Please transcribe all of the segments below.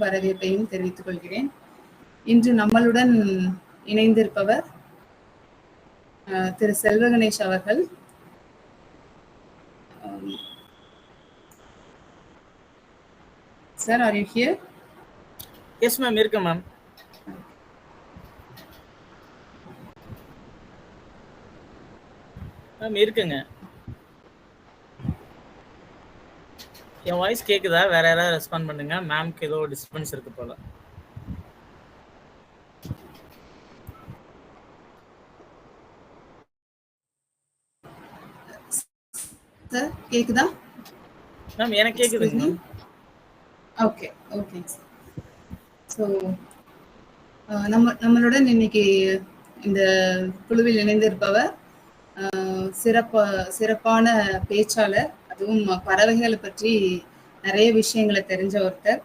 வரவேற்பையும் தெரிவித்துக் கொள்கிறேன். இன்று நம்மளுடன் இணைந்திருப்பவர் திரு செல்வ கணேஷ் அவர்கள். Sir, are you here? Yes, ma'am. இருக்கேன் மேம். மேம் இருக்குங்க. என் வாய்ஸ் கேக்குதா? வேற யாராவது ரெஸ்பாண்ட் பண்ணுங்க. மேம்க்கு ஏதோ டிஸ்டர்பன்ஸ் இருக்கு போல. சார் கேக்குதா? மேம் எனக்கு கேக்குதுங்க மேம். Okay okay. ஸோ நம்மளுடன் இன்னைக்கு இந்த குழுவில் இணைந்திருப்பவர் சிறப்பான பேச்சாளர், அதுவும் பறவைகளை பற்றி நிறைய விஷயங்களை தெரிஞ்ச ஒருத்தர்.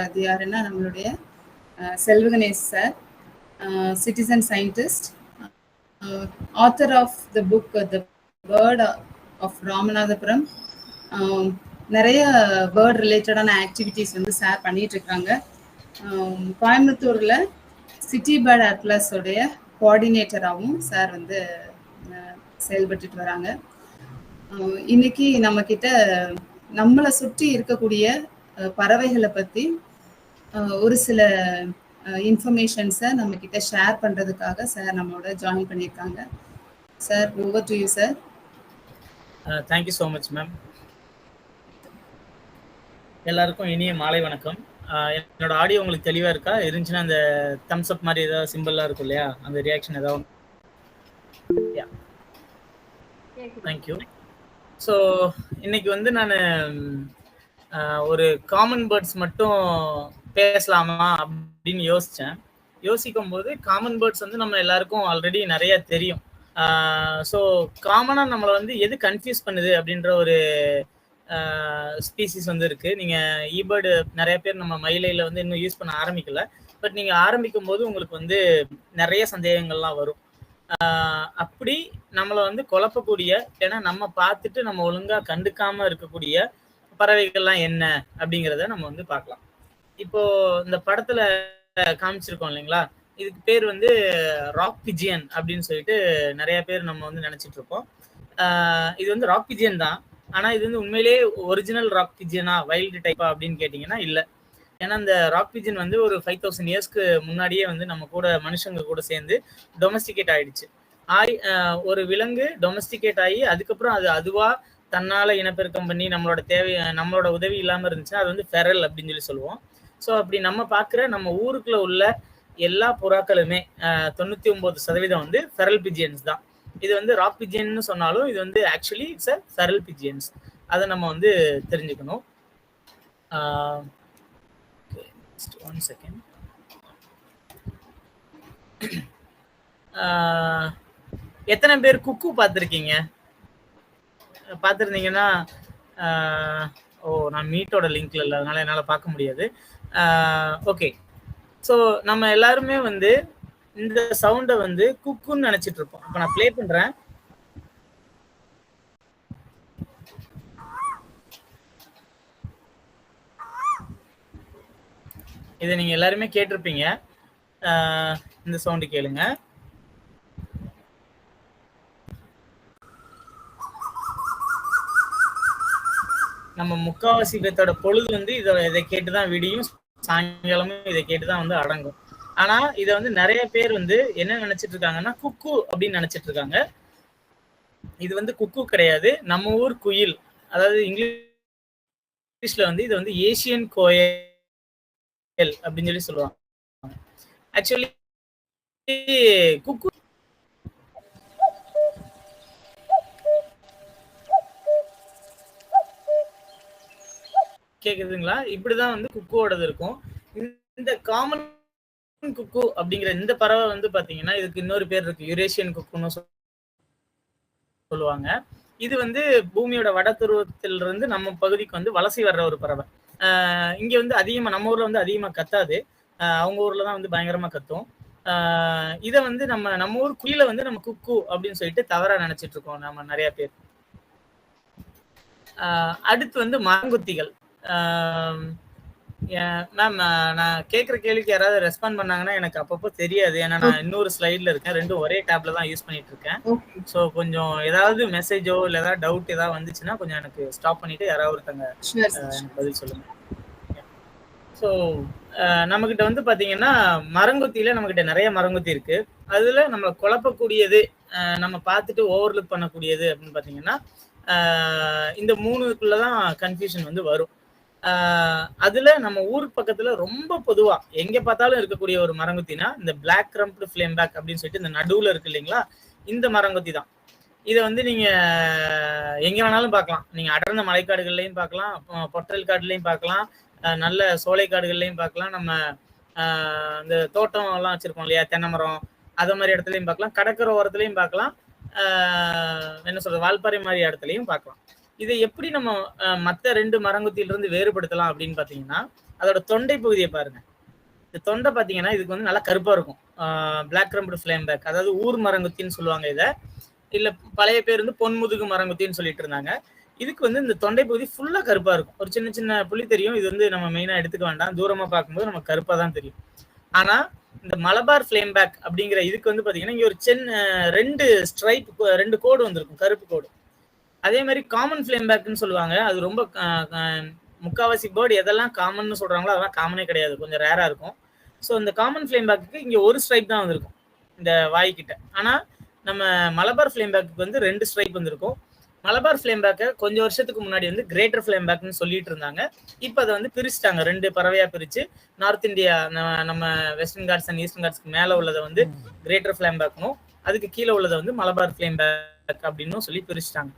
அது யாருன்னா நம்மளுடைய Selva Ganesh sir, citizen scientist, author of the book the bird of Ramanathapuram. நிறைய பேர்ட் ரிலேட்டடான ஆக்டிவிட்டிஸ் வந்து சார் பண்ணிட்டு இருக்காங்க. கோயம்புத்தூர்ல சிட்டி பேர்ட் அட்லஸோடைய கோஆர்டினேட்டராகவும் சார் வந்து செயல்பட்டு வராங்க. இன்னைக்கு நம்ம கிட்ட நம்மளை சுற்றி இருக்கக்கூடிய பறவைகளை பத்தி ஒரு சில இன்ஃபர்மேஷன்ஸை நம்ம கிட்ட ஷேர் பண்றதுக்காக சார் நம்மளோட ஜாயின் பண்ணியிருக்காங்க. Sir, over to you sir. Thank you so much ma'am. எல்லாருக்கும் இனிய மாலை வணக்கம். என்னோட ஆடியோ உங்களுக்கு தெளிவா இருக்கா? இருந்துச்சுன்னா அந்த தம்ஸ் அப் மாதிரி ஏதாவது சிம்பிள்லாம் இருக்கும் இல்லையா, அந்த ரியாக்ஷன் ஏதாவது? தேங்க்யூ. ஸோ இன்னைக்கு வந்து நான் ஒரு காமன் பேர்ட்ஸ் மட்டும் பேசலாமா அப்படின்னு யோசிக்கும் போது, காமன் பேர்ட்ஸ் வந்து நம்ம எல்லாருக்கும் ஆல்ரெடி நிறைய தெரியும். ஸோ காமனாக நம்மளை வந்து எது கன்ஃபியூஸ் பண்ணுது அப்படின்ற ஒரு ஸ்பீசிஸ் வந்து இருக்கு. நீங்க ஈபேர்டு நிறைய பேர் நம்ம மயிலையில வந்து இன்னும் யூஸ் பண்ண ஆரம்பிக்கல. பட் நீங்க ஆரம்பிக்கும் போது உங்களுக்கு வந்து நிறைய சந்தேகங்கள்லாம் வரும். அப்படி நம்மளை வந்து குழப்பக்கூடிய, ஏன்னா நம்ம பார்த்துட்டு நம்ம ஒழுங்கா கண்டுக்காம இருக்கக்கூடிய பறவைகள்லாம் என்ன அப்படிங்கிறத நம்ம வந்து பார்க்கலாம். இப்போ இந்த படத்துல காமிச்சிருக்கோம் இல்லைங்களா, இதுக்கு பேர் வந்து ராக் பிஜியன் அப்படின்னு சொல்லிட்டு நிறைய பேர் நம்ம வந்து நினைச்சிட்டு இருக்கோம். இது வந்து ராக் பிஜியன் தான். ஆனா இது வந்து உண்மையிலேயே ஒரிஜினல் ராக் பிஜியனா, வைல்டு டைப்பா அப்படின்னு கேட்டீங்கன்னா இல்லை. ஏன்னா இந்த ராக் பிஜியன் வந்து ஒரு 5000 இயர்ஸ்க்கு முன்னாடியே வந்து நம்ம கூட மனுஷங்க கூட சேர்ந்து டொமஸ்டிகேட் ஆயிடுச்சு. ஒரு விலங்கு டொமஸ்டிகேட் ஆகி அதுக்கப்புறம் அது அதுவா தன்னால இனப்பெருக்கம் பண்ணி நம்மளோட உதவி இல்லாம இருந்துச்சுன்னா அது வந்து ஃபெரல் அப்படின்னு சொல்லி சொல்லுவோம். ஸோ அப்படி நம்ம பார்க்குற நம்ம ஊருக்குள்ள உள்ள எல்லா புறாக்களுமே 99% வந்து ஃபெரல் பிஜியன்ஸ் தான். இது வந்து ராக் பிஜியன்னு சொன்னாலும் இது வந்து actually it's a Pharrell pigeons. அதை நம்ம வந்து தெரிஞ்சுக்கணும். One second. எத்தனை பேர் குக்கு பார்த்துருக்கீங்க? பார்த்துருந்தீங்கன்னா நான் மீட்டோட லிங்க்ல இல்லை, அதனால என்னால் பார்க்க முடியாது. ஓகே. ஸோ நம்ம எல்லாருமே வந்து இந்த சவுண்டை வந்து குக்குன்னு நினைச்சிட்டு இருப்போம். இப்போ நான் ப்ளே பண்றேன். இதை நீங்க எல்லாருமே கேட்டிருப்பீங்க. இந்த சவுண்டு கேளுங்க. நம்ம முக்காவாசி பேர்த்தோட பொழுது வந்து இதை கேட்டுதான் விடியும், சாயங்காலமும் இதை கேட்டுதான் வந்து அடங்கும். ஆனா இதை வந்து நிறைய பேர் வந்து என்ன நினைச்சிட்டு இருக்காங்கன்னா குக்கு அப்படின்னு நினைச்சிட்டு இருக்காங்க. இது வந்து குக்கு கிடையாது, நம்ம ஊர் குயில். அதாவது இங்கிலீஷ்ல வந்து இது வந்து ஏசியன் கோயல் அப்படின்னு சொல்லி சொல்லுவாங்க. ஆக்சுவலி குக்கு கேக்குதுங்களா? இப்படிதான் வந்து குக்குவோடது இருக்கும். இந்த காமன் குக்கு அப்படிங்கிற இந்த பறவை வந்து பாத்தீங்கன்னா இதுக்கு இன்னொரு பேர் இருக்கு, யுரேஷியன் குக்குன்னு சொல்லுவாங்க. இது வந்து பூமியோட வட துருவத்திலிருந்து நம்ம பகுதிக்கு வந்து வலசை வர்ற ஒரு பறவை. இங்க வந்து அதிகமா நம்ம ஊர்ல வந்து அதிகமா கத்தாது, அவங்க ஊர்ல தான் வந்து பயங்கரமா கத்தும். இதை வந்து நம்ம ஊர் குயில வந்து நம்ம குக்கு அப்படின்னு சொல்லிட்டு தவறா நினைச்சிட்டு இருக்கோம் நம்ம நிறைய பேர். அடுத்து வந்து மரங்கொத்திகள். மேம் நான் கேட்குற கேள்விக்கு யாராவது ரெஸ்பாண்ட் பண்ணாங்கன்னா எனக்கு அப்பப்போ தெரியாது. ஏன்னா நான் இன்னொரு ஸ்லைடில் இருக்கேன். ரெண்டும் ஒரே டேப்ல தான் யூஸ் பண்ணிட்டு இருக்கேன். ஓகே ஸோ கொஞ்சம் ஏதாவது மெசேஜோ இல்லை ஏதாவது டவுட் ஏதாவது வந்துச்சுன்னா கொஞ்சம் எனக்கு ஸ்டாப் பண்ணிட்டு யாராவது ஒருத்தங்க ஷுவர் சார் எனக்கு பதில் சொல்லுங்க. ஸோ நம்மக்கிட்ட வந்து பார்த்தீங்கன்னா மரங்கொத்தியில் நம்மக்கிட்ட நிறைய மரங்கொத்தி இருக்கு. அதில் நம்ம குழப்பக்கூடியது நம்ம பார்த்துட்டு ஓவர்லுக் பண்ணக்கூடியது அப்படின்னு பார்த்தீங்கன்னா இந்த 3க்குள்ள தான் கன்ஃபியூஷன் வந்து வரும். அதுல நம்ம ஊர் பக்கத்துல ரொம்ப பொதுவா எங்க பார்த்தாலும் இருக்கக்கூடிய ஒரு மரங்கொத்தினா இந்த பிளாக் கிரம்ப்டு ஃப்ளேம் பேக் அப்படின்னு சொல்லிட்டு இந்த நடுவுல இருக்கு இல்லைங்களா, இந்த மரங்கொத்தி தான். இதை வந்து நீங்க எங்க வேணாலும் பார்க்கலாம். நீங்க அடர்ந்த மலைக்காடுகள்லையும் பார்க்கலாம், பொட்டல் காடுலையும் பார்க்கலாம், நல்ல சோலை காடுகள்லையும் பார்க்கலாம், நம்ம இந்த தோட்டம் எல்லாம் வச்சிருக்கோம் இல்லையா, தென்னை மரம், அதை மாதிரி இடத்துலையும் பார்க்கலாம், கடற்கரை ஓரத்துலையும் பார்க்கலாம், என்ன சொல்றது வால்பாறை மாதிரி இடத்துலையும் பார்க்கலாம். இதை எப்படி நம்ம மற்ற 2 மரங்கொத்தியிலிருந்து வேறுபடுத்தலாம் அப்படின்னு பார்த்தீங்கன்னா, அதோட தொண்டை பகுதியை பாருங்க. இந்த தொண்டை பார்த்தீங்கன்னா இதுக்கு வந்து நல்லா கருப்பா இருக்கும். பிளாக் கிரம்ப்டு ஃப்ளேம் பேக், அதாவது ஊர் மரங்கொத்தின்னு சொல்லுவாங்க இதை. இல்லை பழைய பேர் வந்து பொன்முதுகு மரங்கொத்தின்னு சொல்லிட்டு இருந்தாங்க. இதுக்கு வந்து இந்த தொண்டை பகுதி ஃபுல்லா கருப்பா இருக்கும். ஒரு சின்ன சின்ன புள்ளி தெரியும். இது வந்து நம்ம மெயினா எடுத்துக்க வேண்டாம். தூரமா பார்க்கும்போது நமக்கு கருப்பா தான் தெரியும். ஆனா இந்த மலபார் ஃப்ளேம் பேக் அப்படிங்கிற இதுக்கு வந்து பாத்தீங்கன்னா இங்க ஒரு 2 ஸ்ட்ரைப் 2 கோடு வந்திருக்கும், கருப்பு கோடு. அதே மாதிரி காமன் ஃப்ளேம் பேக்னு சொல்லுவாங்க. அது ரொம்ப முக்காவாசி பேர்டு எதெல்லாம் காமன் சொல்றாங்களோ அதெல்லாம் காமனே கிடையாது, கொஞ்சம் ரேரா இருக்கும். ஸோ இந்த காமன் ஃப்ளேம் பேக்கு இங்க ஒரு ஸ்ட்ரைப் தான் வந்திருக்கும் இந்த வாய்க்கிட்ட. ஆனா நம்ம மலபார் ஃப்ளேம் பேக்கு வந்து 2 ஸ்ட்ரைப் வந்திருக்கும். மலபார் ஃப்ளேம் பேக்கை கொஞ்சம் வருஷத்துக்கு முன்னாடி வந்து கிரேட்டர் ஃப்ளேம் பேக்னு சொல்லிட்டு இருந்தாங்க. இப்போ அதை வந்து பிரிச்சுட்டாங்க, 2 பறவையா பிரிச்சு. நார்த் இந்தியா நம்ம வெஸ்டர்ன் காட்ஸ் அண்ட் ஈஸ்டர்ன் காட்ஸ்க்கு மேல உள்ளதை வந்து கிரேட்டர் ஃப்ளேம் பேக்னும், அதுக்கு கீழே உள்ளதை வந்து மலபார் ஃப்ளேம் பேக் அப்படின்னு சொல்லி பிரிச்சுட்டாங்க.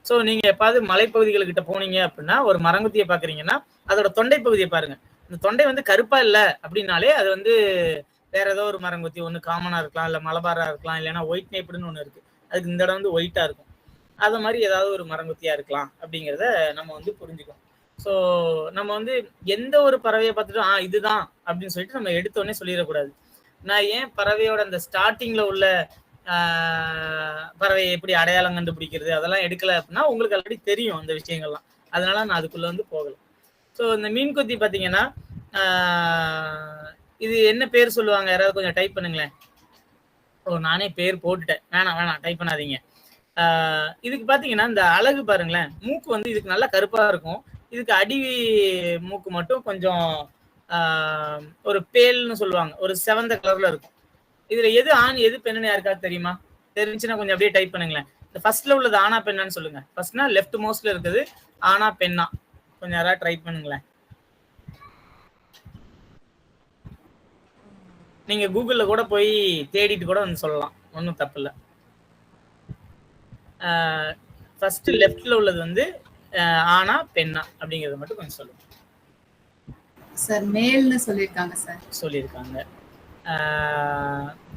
ஸோ நீங்க எப்பாவது மலைப்பகுதிகள்கிட்ட போனீங்க அப்படின்னா ஒரு மரங்கொத்தியை பாக்குறீங்கன்னா அதோட தொண்டை பகுதியை பாருங்க. இந்த தொண்டை வந்து கருப்பா இல்லை அப்படின்னாலே அது வந்து வேற ஏதோ ஒரு மரங்கொத்தி, ஒன்று காமனா இருக்கலாம், இல்லை மலபாரா இருக்கலாம், இல்லைன்னா ஒயிட் நெய்ப்டுன்னு ஒன்று இருக்கு, அதுக்கு இந்த இடம் வந்து ஒயிட்டா இருக்கும். அது மாதிரி ஏதாவது ஒரு மரங்கொத்தியா இருக்கலாம் அப்படிங்கிறத நம்ம வந்து புரிஞ்சுக்கணும். ஸோ நம்ம வந்து எந்த ஒரு பறவையை பார்த்துட்டு இதுதான் அப்படின்னு சொல்லிட்டு நம்ம எடுத்தோடனே சொல்லிடக்கூடாது. நான் ஏன் பறவையோட அந்த ஸ்டார்டிங்ல உள்ள பறவையை எப்படி அடையாளம் கண்டுபிடிக்கிறது அதெல்லாம் எடுக்கல அப்படின்னா உங்களுக்கு ஆல்ரெடி தெரியும் அந்த விஷயங்கள்லாம். அதனால நான் அதுக்குள்ள வந்து போகல. ஸோ இந்த மீன் கொத்தி பார்த்தீங்கன்னா இது என்ன பேர் சொல்லுவாங்க, யாராவது கொஞ்சம் டைப் பண்ணுங்களேன். நானே பேர் போட்டுட்டேன், வேணாம் டைப் பண்ணாதீங்க. இதுக்கு பார்த்தீங்கன்னா இந்த அழகு பாருங்களேன், மூக்கு வந்து இதுக்கு நல்லா கருப்பா இருக்கும். இதுக்கு அடி மூக்கு மட்டும் கொஞ்சம் ஒரு பேல்னு சொல்லுவாங்க, ஒரு செவந்த கலர்ல இருக்கும். இதுல எது ஆண் எது பெண்ணுன்னு யாருக்காவது தெரியுமா? தெரிஞ்சுன்னா கொஞ்சம் அப்படியே டைப் பண்ணுங்களேன். இந்த ஃபர்ஸ்ட்ல உள்ளது ஆனா பெண்ணான்னு சொல்லுங்க. ஃபர்ஸ்ட்னா லெஃப்ட் மோஸ்ட்ல இருக்குது ஆனா பெண்ணா, கொஞ்சம் யாராவது ட்ரை பண்ணுங்களேன். நீங்க கூகுள்ல கூட போய் தேடிட்டு கூட வந்து சொல்லலாம், ஒன்றும் தப்பு இல்லை. ஃபர்ஸ்ட் லெஃப்ட்ல உள்ளது வந்து ஆனா பெண்ணா அப்படிங்கறத மட்டும் கொஞ்சம் சொல்லுங்க சார். மேல்னு சொல்லியிருக்காங்க சார். சொல்லியிருக்காங்க.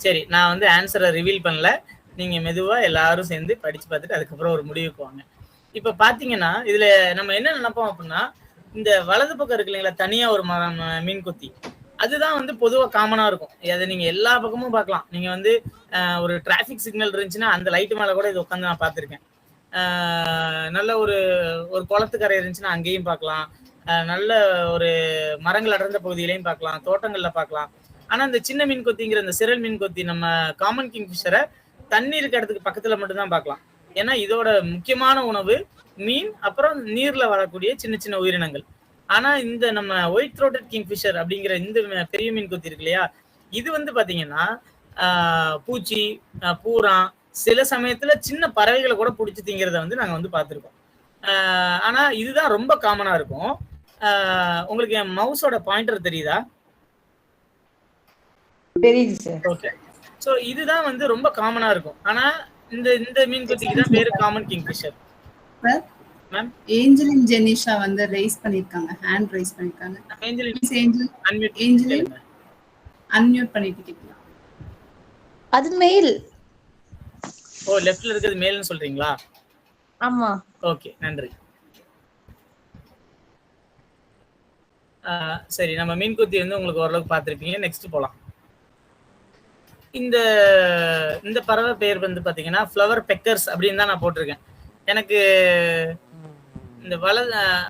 சரி, நான் வந்து ஆன்சரை ரிவீல் பண்ணல. நீங்க மெதுவா எல்லாரும் சேர்ந்து படிச்சு பார்த்துட்டு அதுக்கப்புறம் ஒரு முடிவுக்கு வாங்க. இப்ப பாத்தீங்கன்னா இதுல நம்ம என்ன நினைப்போம் அப்படின்னா, இந்த வலது பக்கம் இருக்கு இல்லைங்களா, தனியா ஒரு மீன் கொத்தி, அதுதான் வந்து பொதுவா காமனா இருக்கும். அதை நீங்க எல்லா பக்கமும் பார்க்கலாம். நீங்க வந்து ஒரு டிராபிக் சிக்னல் இருந்துச்சுன்னா அந்த லைட்டு மேல கூட இது உட்காந்து நான் பார்த்துருக்கேன். நல்ல ஒரு குளத்துக்கரை இருந்துச்சுன்னா அங்கேயும் பார்க்கலாம், நல்ல ஒரு மரங்கள் அடர்ந்த பகுதியிலையும் பார்க்கலாம், தோட்டங்கள்ல பார்க்கலாம். ஆனா இந்த சின்ன மீன் கொத்திங்கிற இந்த சிரல் மீன் கொத்தி நம்ம காமன் கிங்ஃபிஷரை தண்ணி இருக்க இடத்துக்கு பக்கத்துல மட்டும்தான் பார்க்கலாம். ஏன்னா இதோட முக்கியமான உணவு மீன், அப்புறம் நீர்ல வரக்கூடிய சின்ன சின்ன உயிரினங்கள். ஆனா இந்த நம்ம ஒயிட் த்ரோட்டட் கிங்ஃபிஷர் அப்படிங்கிற இந்த பெரிய மீன் கொத்தி இருக்கு இல்லையா, இது வந்து பாத்தீங்கன்னா பூச்சி, பூரா, சில சமயத்துல சின்ன பறவைகளை கூட பிடிச்சி திங்கிறத வந்து நாங்க வந்து பார்த்துருக்கோம். ஆனா இதுதான் ரொம்ப காமனா இருக்கும். உங்களுக்கு என் மவுஸோட பாயிண்டர் தெரியுதா? தெரியுது சார். ஓகே. சோ இதுதான் வந்து ரொம்ப காமனா இருக்கும். ஆனா இந்த மீன் கொத்திக்கு தான் பேரு common kingfisher. Sir ma'am Angeline Jenisha வந்து ரைஸ் பண்ணிருக்காங்க, ஹேண்ட் ரைஸ் பண்ணிருக்காங்க. ஏஞ்சலின் அன்மியூட் பண்ணிட்டீங்களா? அது மெயில். ஓ, லெஃப்ட்ல இருக்குது மேல்னு சொல்றீங்களா? ஆமா. ஓகே, நன்றி. சரி, நம்ம மீன் கொத்தி வந்து உங்களுக்கு ஓரளவுக்கு பார்த்துருப்பீங்க. நெக்ஸ்ட் போலாம். இந்த பறவை பெயர் வந்து பாத்தீங்கன்னா ஃப்ளவர் பெக்கர்ஸ் அப்படின்னு தான் நான் போட்டிருக்கேன். எனக்கு இந்த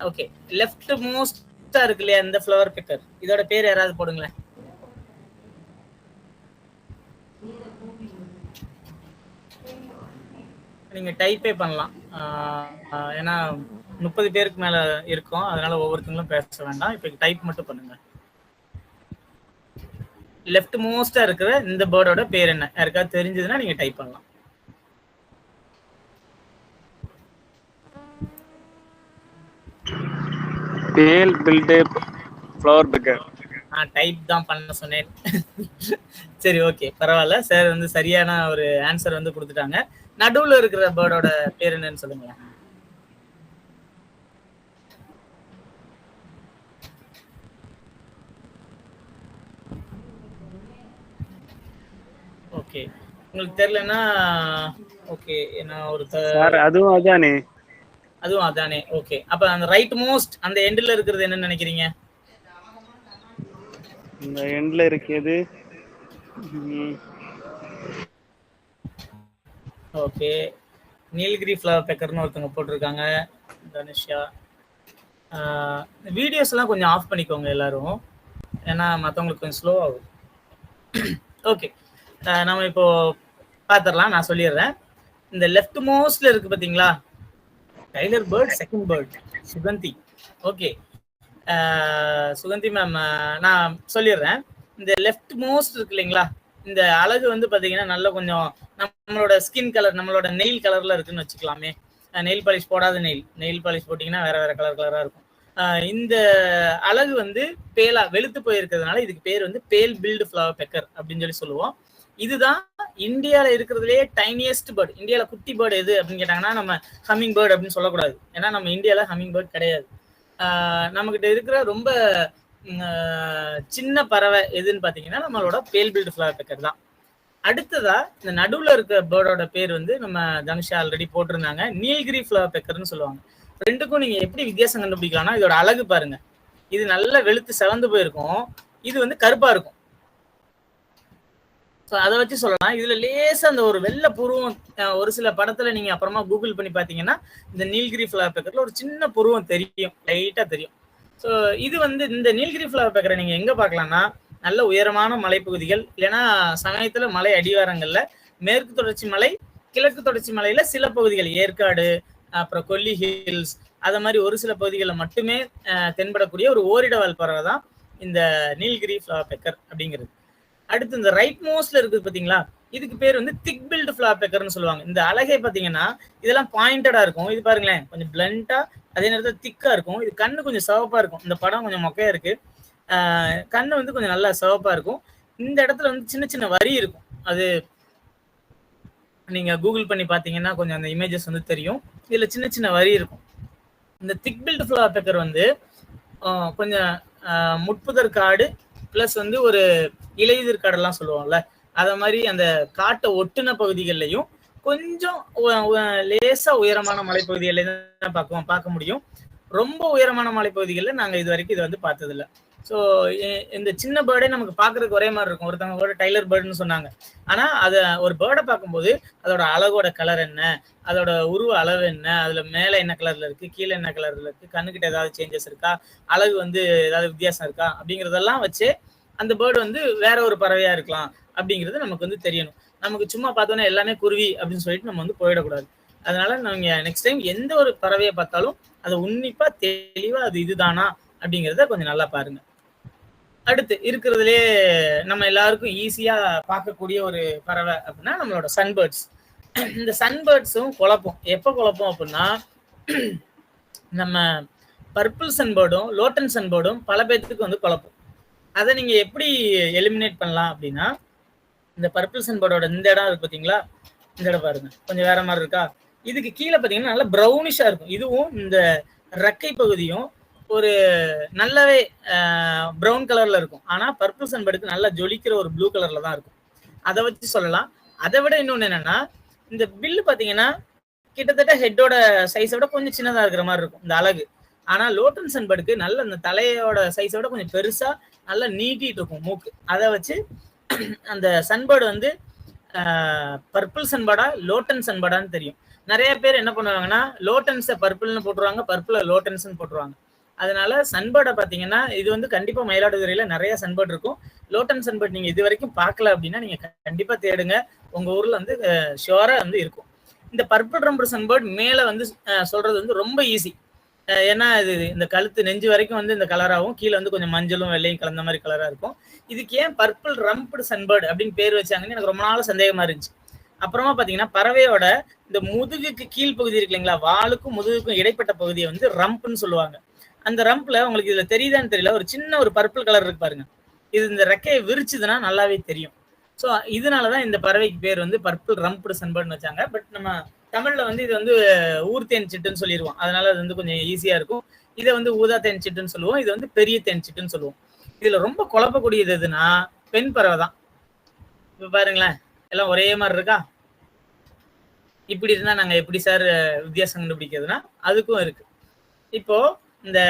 ஓகே, லெஃப்ட் மோஸ்ட் மோஸ்டா இருக்கு இல்லையா இந்த ஃப்ளவர் பெக்கர், இதோட பேர் யாராவது போடுங்களேன். நீங்க டைப்பே பண்ணலாம். ஏன்னா 30 பேருக்கு மேல இருக்கும், அதனால ஒவ்வொருத்தங்களும் பேச வேண்டாம். இப்ப டைப் மட்டும் பண்ணுங்க. லெஃப்ட் மோஸ்டா இருக்கிற இந்த பேர்டோட பேர் என்ன, யாருக்காவது தெரிஞ்சதுன்னா நீங்க டைப் பண்ணலாம். பேல் பில்டு ஃப்ளவர் பெக்கர். டைப் தான் பண்ண சொன்னேன். சரி, ஓகே, பரவாயில்ல. சார் வந்து சரியான ஒரு ஆன்சர் வந்து கொடுத்துட்டாங்க. நடுவுல இருக்கிற பேர்டோட பேர் என்னன்னு சொல்லுங்க. ஓகே, உங்களுக்கு தெரியலன்னா ஓகே, நான் ஒரு சார் அதுவும் அதானே. அதுவும் அதானே. ஓகே, அப்ப அந்த ரைட் மோஸ்ட் அந்த எண்ட்ல இருக்கிறது என்னன்னு நினைக்கிறீங்க? இந்த எண்ட்ல இருக்குது. ஓகே, நீல்கிரி ஃப்ளவர் பெக்கர்னு ஒருத்தவங்க போட்டிருக்காங்க, தனுஷா. வீடியோஸ் எல்லாம் கொஞ்சம் ஆஃப் பண்ணிக்கோங்க எல்லாரும், ஏன்னா மற்றவங்களுக்கு கொஞ்சம் ஸ்லோ ஆகும். ஓகே, நம்ம இப்போ பார்த்துடலாம். நான் சொல்லிடுறேன். இந்த லெஃப்ட் மோஸ்ட்ல இருக்கு பார்த்தீங்களா, tailor bird, second bird Suganthi. Okay, Suganthi ma'am, நான் சொல்லிடுறேன். இந்த லெஃப்ட் மோஸ்ட் இருக்கு இல்லைங்களா, இந்த அழகு வந்து பார்த்தீங்கன்னா நல்ல கொஞ்சம் நம்மளோட ஸ்கின் கலர், நம்மளோட நெயில் கலர்ல இருக்குன்னு வச்சுக்கலாமே. நெயில் பாலிஷ் போடாத நெயில் பாலிஷ் போட்டிங்கன்னா வேற வேற கலராக இருக்கும். இந்த அழகு வந்து பேலா வெளுத்து போயிருக்கிறதுனால இதுக்கு பேர் வந்து பேல் பில்டு ஃப்ளவர் பெக்கர் அப்படின்னு சொல்லி சொல்லுவோம். இதுதான் இந்தியாவில் இருக்கிறதுலே டைனியஸ்ட் பேர்டு. இந்தியாவில் குட்டி பேர்டு எது அப்படின்னு கேட்டாங்கன்னா நம்ம ஹம்மிங் பேர்டு அப்படின்னு சொல்லக்கூடாது, ஏன்னா நம்ம இந்தியாவில் ஹம்மிங் பேர்டு கிடையாது. நம்மகிட்ட இருக்கிற ரொம்ப சின்ன பறவை எதுன்னு பார்த்தீங்கன்னா நம்மளோட பேல் பில்டு ஃப்ளவர் பெக்கர் தான். அடுத்ததா இந்த நடுவில் இருக்க பேர்டோட பேர் வந்து நம்ம தனுஷா ஆல்ரெடி போட்டிருந்தாங்க, நீல்கிரி ஃப்ளவர் பெக்கர்னு சொல்லுவாங்க. ரெண்டுக்கும் நீங்க எப்படி வித்தியாசம் கண்டுபிடிக்கலாம்னா, இதோட அழகு பாருங்க. இது நல்ல வெளுத்து செவந்து போயிருக்கும், இது வந்து கருப்பா இருக்கும். ஸோ அதை வச்சு சொல்லலாம். இதுல லேசா அந்த ஒரு வெள்ளை புருவம், ஒரு சில படத்துல நீங்க அப்புறமா கூகுள் பண்ணி பார்த்தீங்கன்னா இந்த நீல்கிரி ஃப்ளவர் பெக்கர்ல ஒரு சின்ன புருவம் தெரியும், லைட்டா தெரியும். ஸோ இது வந்து இந்த நீல்கிரி ஃப்ளவர் பெக்கரை நீங்க எங்க பார்க்கலாம்னா, நல்ல உயரமான மலைப்பகுதிகள், இல்லைன்னா சமயத்துல மலை அடிவாரங்கள்ல, மேற்கு தொடர்ச்சி மலை, கிழக்கு தொடர்ச்சி மலையில சில பகுதிகள், ஏற்காடு, அப்புறம் கொல்லி ஹில்ஸ், அத மாதிரி ஒரு சில பகுதிகளில் மட்டுமே தென்படக்கூடிய ஒரு ஓரிடவால் பறவை தான் இந்த நீல்கிரி ஃப்ளவர் பெக்கர் அப்படிங்கிறது. அடுத்து இந்த ரைட் மோஸ்ட்ல இருக்குது பாத்தீங்களா, இதுக்கு பேர் வந்து திக் பில்டு ஃப்ளவர் பெக்கர்னு சொல்லுவாங்க. இந்த அழகே பாத்தீங்கன்னா இதெல்லாம் பாயிண்டடா இருக்கும். இது பாருங்களேன், கொஞ்சம் பிளண்டா, அதே நேரத்தில் திக்கா இருக்கும். இது கண்ணு கொஞ்சம் சிவப்பா இருக்கும். இந்த படம் கொஞ்சம் மொக்கையா இருக்கு, கண்ணு வந்து கொஞ்சம் நல்லா சிவப்பா இருக்கும். இந்த இடத்துல வந்து சின்ன சின்ன வரி இருக்கும். அது நீங்க கூகுள் பண்ணி பாத்தீங்கன்னா கொஞ்சம் அந்த இமேஜஸ் வந்து தெரியும். இதுல சின்ன சின்ன வரி இருக்கும். இந்த திக் பில்டு ஃப்ளவர் பெக்கர் வந்து கொஞ்சம் முட்புதர் காடு பிளஸ் வந்து ஒரு இலையுதிர் காடெல்லாம் சொல்லுவோம்ல, அத மாதிரி அந்த காட்டை ஒட்டுன பகுதிகள்லையும் கொஞ்சம் லேசா உயரமான மலைப்பகுதிகளில் தான் பார்க்க முடியும். ரொம்ப உயரமான மலைப்பகுதிகளில் நாங்கள் இது வரைக்கும் இதை வந்து பார்த்ததில்லை. ஸோ இந்த சின்ன பேர்டே நமக்கு பார்க்கறதுக்கு ஒரே மாதிரி இருக்கும். ஒருத்தவங்க கூட டைலர் பேர்டுன்னு சொன்னாங்க, ஆனால் அதை ஒரு பேர்டை பார்க்கும்போது அதோட அழகோட கலர் என்ன, அதோட உருவ அளவு என்ன, அதில் மேலே என்ன கலரில் இருக்குது, கீழே என்ன கலரில் இருக்குது, கண்ணுக்கிட்ட ஏதாவது சேஞ்சஸ் இருக்கா, அழகு வந்து ஏதாவது வித்தியாசம் இருக்கா அப்படிங்கிறதெல்லாம் வச்சு அந்த பேர்டு வந்து வேற ஒரு பறவையாக இருக்கலாம் அப்படிங்கிறது நமக்கு வந்து தெரியணும். நமக்கு சும்மா பார்த்தோன்னா எல்லாமே குருவி அப்படின்னு சொல்லிட்டு நம்ம வந்து போயிடக்கூடாது. அதனால நீங்கள் நெக்ஸ்ட் டைம் எந்த ஒரு பறவையை பார்த்தாலும் அதை உன்னிப்பாக தெளிவாக அது இதுதானா அப்படிங்கிறத கொஞ்சம் நல்லா பாருங்க. அடுத்து இருக்கிறதுலே நம்ம எல்லாருக்கும் ஈஸியா பார்க்கக்கூடிய ஒரு பறவை அப்படின்னா நம்மளோட சன்பேர்ட்ஸ். இந்த சன்பேர்ட்ஸும் குழப்பம். எப்போ குழப்பம் அப்படின்னா, நம்ம பர்பிள் சன்பேர்டும் லோட்டன் சன்பேர்டும் பல பேர்த்துக்கு வந்து குழப்பம். அதை நீங்க எப்படி எலிமினேட் பண்ணலாம் அப்படின்னா, இந்த பர்பிள் சன்பேர்டோட இந்த இடம் இருக்கு பார்த்தீங்களா, இந்த இடம் பாருங்க, கொஞ்சம் வேற மாதிரி இருக்கா. இதுக்கு கீழே பார்த்தீங்கன்னா நல்லா ப்ரௌனிஷா இருக்கும். இதுவும் இந்த ரெக்கை பகுதியும் ஒரு நல்லாவே ப்ரௌன் கலர்ல இருக்கும். ஆனா பர்பிள் சன்பேர்டுக்கு நல்லா ஜொலிக்கிற ஒரு ப்ளூ கலர்ல தான் இருக்கும். அதை வச்சு சொல்லலாம். அதை விட இன்னொன்னு என்னன்னா, இந்த பில்லு பாத்தீங்கன்னா கிட்டத்தட்ட ஹெட்டோட சைஸை விட கொஞ்சம் சின்னதா இருக்கிற மாதிரி இருக்கும் இந்த அழகு. ஆனா லோட்டன் சன்பேர்டுக்கு நல்ல இந்த தலையோட சைஸை விட கொஞ்சம் பெருசா நல்லா நீட்டிட்டு இருக்கும் மூக்கு. அதை வச்சு அந்த சன்பேர்டு வந்து பர்பிள் சன்பேர்டா லோட்டன் சன்பேர்டான்னு தெரியும். நிறைய பேர் என்ன பண்ணுவாங்கன்னா, லோட்டன்ஸை பர்பிள்னு போட்டுருவாங்க, பர்பிள லோட்டன்ஸ்ன்னு போட்டுருவாங்க. அதனால சன்பேர்டை பார்த்தீங்கன்னா இது வந்து கண்டிப்பா மயிலாடுதுறையில நிறைய சன்பேர்ட் இருக்கும். லோட்டன் சன்பேர்ட் நீங்க இது வரைக்கும் பார்க்கல அப்படின்னா நீங்க கண்டிப்பா தேடுங்க. உங்க ஊர்ல வந்து ஷுவரா வந்து இருக்கும். இந்த பர்பிள் ரம்பர் சன்பேர்ட் மேல வந்து சொல்றது வந்து ரொம்ப ஈஸி. ஏன்னா இது இந்த கழுத்து நெஞ்சு வரைக்கும் வந்து இந்த கலராகவும் கீழே வந்து கொஞ்சம் மஞ்சளும் வெள்ளையும் கலந்த மாதிரி கலரா இருக்கும். இதுக்கு ஏன் பர்பிள் ரம்புடு சன்பேர்ட் அப்படின்னு பேர் வச்சாங்கன்னு எனக்கு ரொம்ப நாள் சந்தேகமா இருந்துச்சு. அப்புறமா பாத்தீங்கன்னா பறவையோட இந்த முதுகுக்கு கீழ் பகுதி இருக்கு இல்லைங்களா, வாலுக்கும் முதுகுக்கும் இடைப்பட்ட பகுதியை வந்து ரம்ப்னு சொல்லுவாங்க. அந்த ரம்ப்ல உங்களுக்கு இதுல தெரியுதான்னு தெரியல, ஒரு சின்ன ஒரு பர்பிள் கலர் இருக்கு பாருங்க. இது இந்த ரெக்கையை விரிச்சுதுன்னா நல்லாவே தெரியும். ஸோ இதனாலதான் இந்த பறவைக்கு பேர் வந்து பர்பிள் ரம்ப்டு சன்பேர்ட்னு வச்சாங்க. பட் நம்ம தமிழ்ல வந்து இது வந்து ஊர் தேன் சிட்டுன்னு சொல்லிடுவோம். அதனால அது வந்து கொஞ்சம் ஈஸியா இருக்கும். இதை வந்து ஊதா தேன் சிட்டுன்னு சொல்லுவோம். இது வந்து பெரிய தேன் சிட்டுன்னு சொல்லுவோம். இதுல ரொம்ப குழப்பக்கூடியது எதுனா பெண் பறவை தான். இப்ப பாருங்களேன், எல்லாம் ஒரே மாதிரி இருக்கா. இப்படி இருந்தா நாங்க எப்படி சார் வித்தியாசம் கண்டுபிடிக்கிறதுனா அதுக்கும் இருக்கு. இப்போ இந்த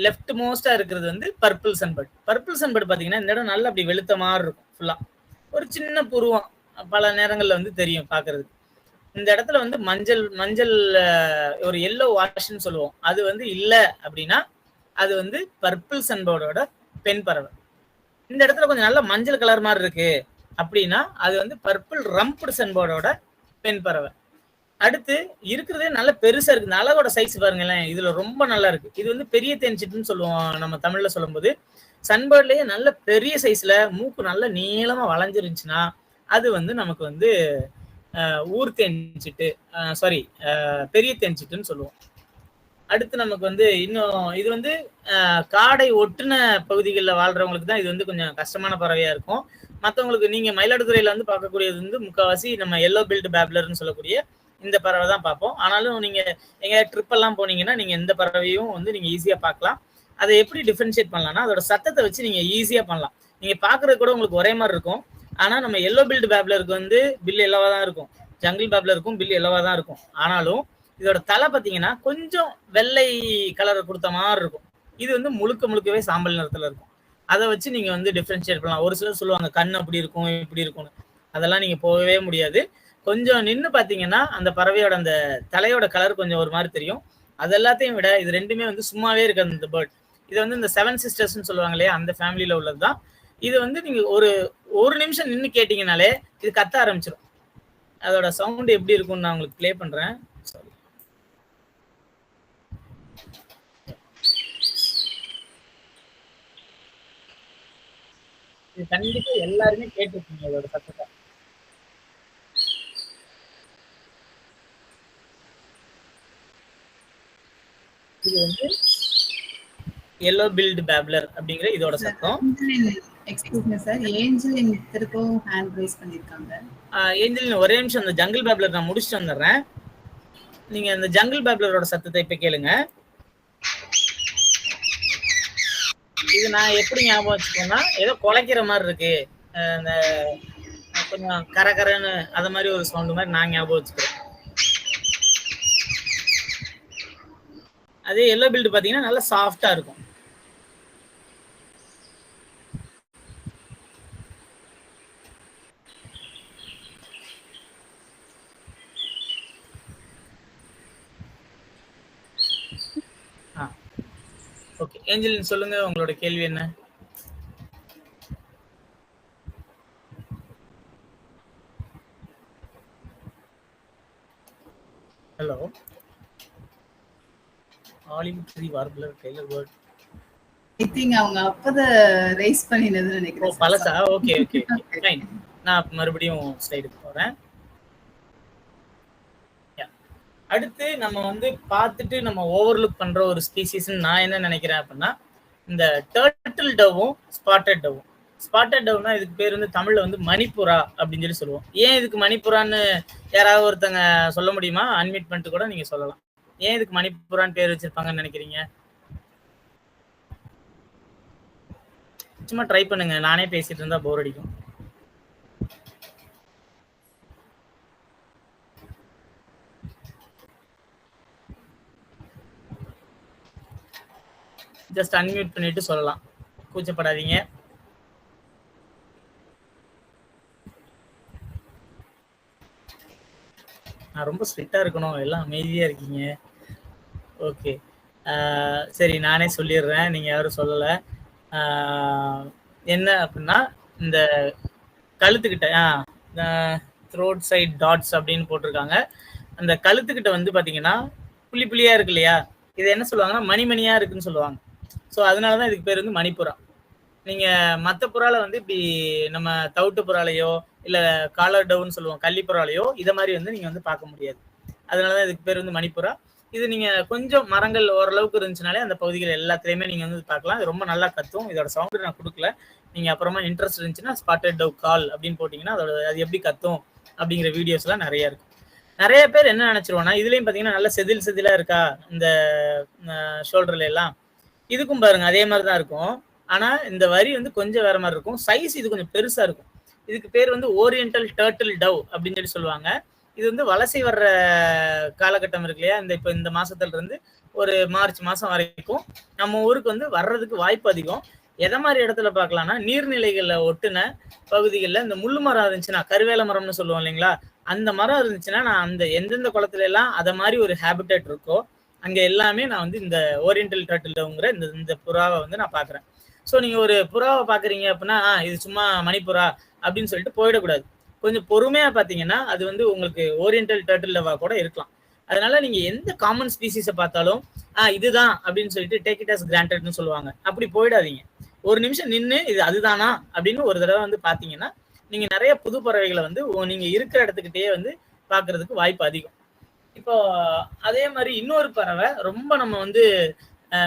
லெஃப்ட் மோஸ்டா இருக்கிறது வந்து பர்பிள் சன்பேர்ட். பர்பிள் சன்பேர்ட் பாத்தீங்கன்னா இந்த இடம் நல்லா அப்படி வெளுத்த மாதிரி இருக்கும். ஃபுல்லா ஒரு சின்ன புருவம் பல நேரங்கள்ல வந்து தெரியும் பாக்குறதுக்கு. இந்த இடத்துல வந்து மஞ்சள் மஞ்சள் ஒரு எல்லோ வாஷ்ன்னு சொல்லுவோம். அது வந்து இல்லை அப்படின்னா அது வந்து பர்பிள் சன்பேர்டோட பெண் பறவை. இந்த இடத்துல கொஞ்சம் நல்ல மஞ்சள் கலர் மாதிரி இருக்கு அப்படின்னா அது வந்து பர்பிள் ரம்ப்டு சன்பேர்டோட பெண் பறவை. அடுத்து இருக்கிறதே நல்ல பெருசா இருக்கு. இந்த அழகோட சைஸ் பாருங்களேன், இதுல ரொம்ப நல்லா இருக்கு. இது வந்து பெரிய தேன் சிட்டுன்னு சொல்லுவோம் நம்ம தமிழ்ல சொல்லும் போது. சன்பேர்ட்லயே நல்ல பெரிய சைஸ்ல மூக்கு நல்ல நீளமா வளைஞ்சிருந்துச்சுன்னா அது வந்து நமக்கு வந்து ஊர் தேன் சிட்டு, சாரி பெரிய தேன் சிட்டுன்னு சொல்லுவோம். அடுத்து நமக்கு வந்து இன்னும் இது வந்து காடை ஒட்டுன பகுதிகளில் வாழ்றவங்களுக்கு தான் இது வந்து கொஞ்சம் கஷ்டமான பறவையா இருக்கும். மற்றவங்களுக்கு நீங்க மயிலாடுதுறையில வந்து பார்க்கக்கூடியது வந்து முக்கால்வாசி நம்ம எல்லோ பில்டு பேப்லர்னு சொல்லக்கூடிய இந்த பறவை தான் பார்ப்போம். ஆனாலும் நீங்க எங்க ட்ரிப் எல்லாம் போனீங்கன்னா நீங்க இந்த பறவையும் வந்து நீங்க ஈஸியா பார்க்கலாம். அதை எப்படி டிஃபரன்ஷியேட் பண்ணலாம்னா அதோட சத்தத்தை வச்சு நீங்க ஈஸியா பண்ணலாம். நீங்க பாக்குறது கூட உங்களுக்கு ஒரே மாதிரி இருக்கும். ஆனா நம்ம எல்லோ பில்டு பேப்லருக்கு வந்து பில் எல்லோவா தான் இருக்கும், ஜங்கிள் பேப்லருக்கும் பில் எல்லோவா தான் இருக்கும். ஆனாலும் இதோட தலை பார்த்தீங்கன்னா கொஞ்சம் வெள்ளை கலர் கொடுத்த மாதிரி இருக்கும். இது வந்து முழுக்கவே சாம்பல் நிறத்துல இருக்கும். அதை வச்சு நீங்க வந்து டிஃபரன்ஷியேட் பண்ணலாம். ஒரு சிலர் சொல்லுவாங்க கண் அப்படி இருக்கும் இப்படி இருக்கும்னு. அதெல்லாம் நீங்க போகவே முடியாது. கொஞ்சம் நின்று பார்த்தீங்கன்னா அந்த பறவையோட அந்த தலையோட கலர் கொஞ்சம் ஒரு மாதிரி தெரியும். அது எல்லாத்தையும் விட இது ரெண்டுமே வந்து சும்மாவே இருக்காது இந்த பேர்ட். இது வந்து இந்த 7 சிஸ்டர்ஸ்ன்னு சொல்லுவாங்க இல்லையா, அந்த ஃபேமிலியில உள்ளது தான். இது வந்து நீங்க ஒரு நிமிஷம் நின்று கேட்டீங்கனாலே இது கத்த ஆரம்பிச்சிடும். அதோட சவுண்ட் எப்படி இருக்கும்னு நான் உங்களுக்கு ப்ளே பண்றேன். இது கண்டிப்பா எல்லாருமே கேட்டிருக்கீங்க இதோட சத்தத்தை. இது வந்து எல்லோ பில்டு பேப்லர் அப்படிங்கிற இதோட சத்தம். எக்ஸ்கியூஸ் மீ சார், ஏஞ்சலின் திருப்பவும் ஹேண்ட் ரைஸ் பண்ணிருக்காங்க. ஏஞ்சலின் ஒரே நிமிஷம் அந்த ஜங்கிள் பேப்லர் நான் முடிச்சுட்டு வந்துடுறேன். நீங்க அந்த ஜங்கிள் பேப்லரோட சத்தத்தை இப்ப கேளுங்க. இது நான் எப்படி ஞாபகம் வச்சுக்கோன்னா ஏதோ குலைக்கிற மாதிரி இருக்கு, அந்த கொஞ்சம் கரகரன்னு அது மாதிரி ஒரு சவுண்டு மாதிரி நான் ஞாபகம் வச்சுக்கிறேன். அதே எல்லோ பில்டு பாத்தீங்கன்னா நல்லா சாஃப்டா இருக்கும். ஓகே ஏஞ்சலின் சொல்லுங்க, உங்களோட கேள்வி என்ன? Hello, olive tree warbler tailor bird. I think அவங்க அப்பத ரைஸ் பண்ணினது நினைக்கிறேன். ஓ பழசா? Okay okay fine. நான் மறுபடியும் ஸ்லைடுக்கு போறேன். அடுத்து நம்ம வந்து பார்த்துட்டு நம்ம ஓவர்லுக் பண்ற ஒரு ஸ்பீசிஸ்ன்னு நான் என்ன நினைக்கிறேன் அப்படின்னா இந்த டர்ட்டில் டவ்வும் ஸ்பாட்டட் டவ்வும். ஸ்பாட்டட் டவ்னா இதுக்கு பேர் வந்து தமிழ்ல வந்து மணிப்புறா அப்படின்னு சொல்லி சொல்லுவோம். ஏன் இதுக்கு மணிப்புறான்னு யாராவது ஒருத்தங்க சொல்ல முடியுமா? அன்மியூட் பண்ணிட்டு கூட நீங்க சொல்லலாம். ஏன் இதுக்கு மணிப்புறான்னு பேர் வச்சிருப்பாங்கன்னு நினைக்கிறீங்க? சும்மா ட்ரை பண்ணுங்க, நானே பேசிட்டு இருந்தா போர் அடிக்கும். ஜஸ்ட் அன்மியூட் பண்ணிட்டு சொல்லலாம், கூச்சப்படாதீங்க. நான் ரொம்ப ஸ்ட்ரிக்டா இருக்கணும், எல்லாம் அமைதியா இருக்கீங்க. ஓகே, சரி நானே சொல்லிடுறேன், நீங்க யாரும் சொல்லல. என்ன அப்படின்னா இந்த கழுத்துக்கிட்ட த்ரோட் சைட் டாட்ஸ் அப்படின்னு போட்டிருக்காங்க. அந்த கழுத்துக்கிட்ட வந்து பாத்தீங்கன்னா புள்ளி புள்ளியா இருக்கு இல்லையா, இது என்ன சொல்லுவாங்கன்னா மணிமணியா இருக்குன்னு சொல்லுவாங்க. ஸோ அதனாலதான் இதுக்கு பேர் வந்து மணிப்புறா. நீங்க மற்ற புறால வந்து இப்படி நம்ம தவிட்டு புறாலையோ இல்ல காலர் டவுன்னு சொல்லுவோம் கள்ளிப்புறாலையோ இதை மாதிரி வந்து நீங்க வந்து பார்க்க முடியாது. அதனாலதான் இதுக்கு பேர் வந்து மணிப்புறா. இது நீங்க கொஞ்சம் மரங்கள் ஓரளவுக்கு இருந்துச்சுனாலே அந்த பகுதிகள் எல்லாத்துலயுமே நீங்க வந்து பார்க்கலாம். இது ரொம்ப நல்லா கத்தும். இதோட சவுண்டு நான் கொடுக்கல, நீங்க அப்புறமா இன்ட்ரெஸ்ட் இருந்துச்சுன்னா ஸ்பாட்டட் டவ் கால் அப்படின்னு போட்டீங்கன்னா அதோட அது எப்படி கத்தும் அப்படிங்கிற வீடியோஸ் எல்லாம் நிறைய இருக்கும். நிறைய பேர் என்ன நினைச்சிருவோம்னா இதுலயும் பாத்தீங்கன்னா நல்ல செதில் செதிலா இருக்கா இந்த ஷோல்டர்ல எல்லாம், இதுக்கும் பாருங்க அதே மாதிரிதான் இருக்கும். ஆனா இந்த வரி வந்து கொஞ்சம் வேற மாதிரி இருக்கும். சைஸ் இது கொஞ்சம் பெருசா இருக்கும். இதுக்கு பேர் வந்து ஓரியன்டல் டர்ட்டில் டவ் அப்படின்னு சொல்லி சொல்லுவாங்க. இது வந்து வலசை வர்ற காலகட்டம் இருக்கு இல்லையா, இப்ப இந்த மாசத்துல இருந்து ஒரு மார்ச் மாசம் வரைக்கும் நம்ம ஊருக்கு வந்து வர்றதுக்கு வாய்ப்பு அதிகம். எதை மாதிரி இடத்துல பார்க்கலாம்னா நீர்நிலைகள்ல ஒட்டுன பகுதிகளில் இந்த முள்ளு மரம் இருந்துச்சுன்னா, கருவேல மரம்னு சொல்லுவோம் இல்லைங்களா, அந்த மரம் இருந்துச்சுன்னா நான் அந்த எந்தெந்த குளத்துல எல்லாம் அதை மாதிரி ஒரு ஹேபிட்டேட் இருக்கோ அங்க எல்லாமே நான் வந்து இந்த ஓரியன்டல் டர்ட்டில் டவ்ங்கிற இந்த புறாவை வந்து நான் பாக்குறேன். ஸோ நீங்க ஒரு புறாவை பாக்குறீங்க அப்படின்னா இது சும்மா மணிப்புறா அப்படின்னு சொல்லிட்டு போயிடக்கூடாது. கொஞ்சம் பொறுமையா பாத்தீங்கன்னா அது வந்து உங்களுக்கு ஓரியன்டல் டர்ட்டில் டவ்வா கூட இருக்கலாம். அதனால நீங்க எந்த காமன் ஸ்பீசிஸை பார்த்தாலும் இதுதான் அப்படின்னு சொல்லிட்டு டேக் இட் அஸ் கிராண்டட்னு சொல்லுவாங்க, அப்படி போயிடாதீங்க. ஒரு நிமிஷம் நின்று இது அதுதானா அப்படின்னு ஒரு தடவை வந்து பாத்தீங்கன்னா நீங்க நிறைய புது பறவைகளை வந்து நீங்க இருக்கிற இடத்துக்கிட்டே வந்து பாக்குறதுக்கு வாய்ப்பு அதிகம். இப்போ அதே மாதிரி இன்னொரு பறவை ரொம்ப நம்ம வந்து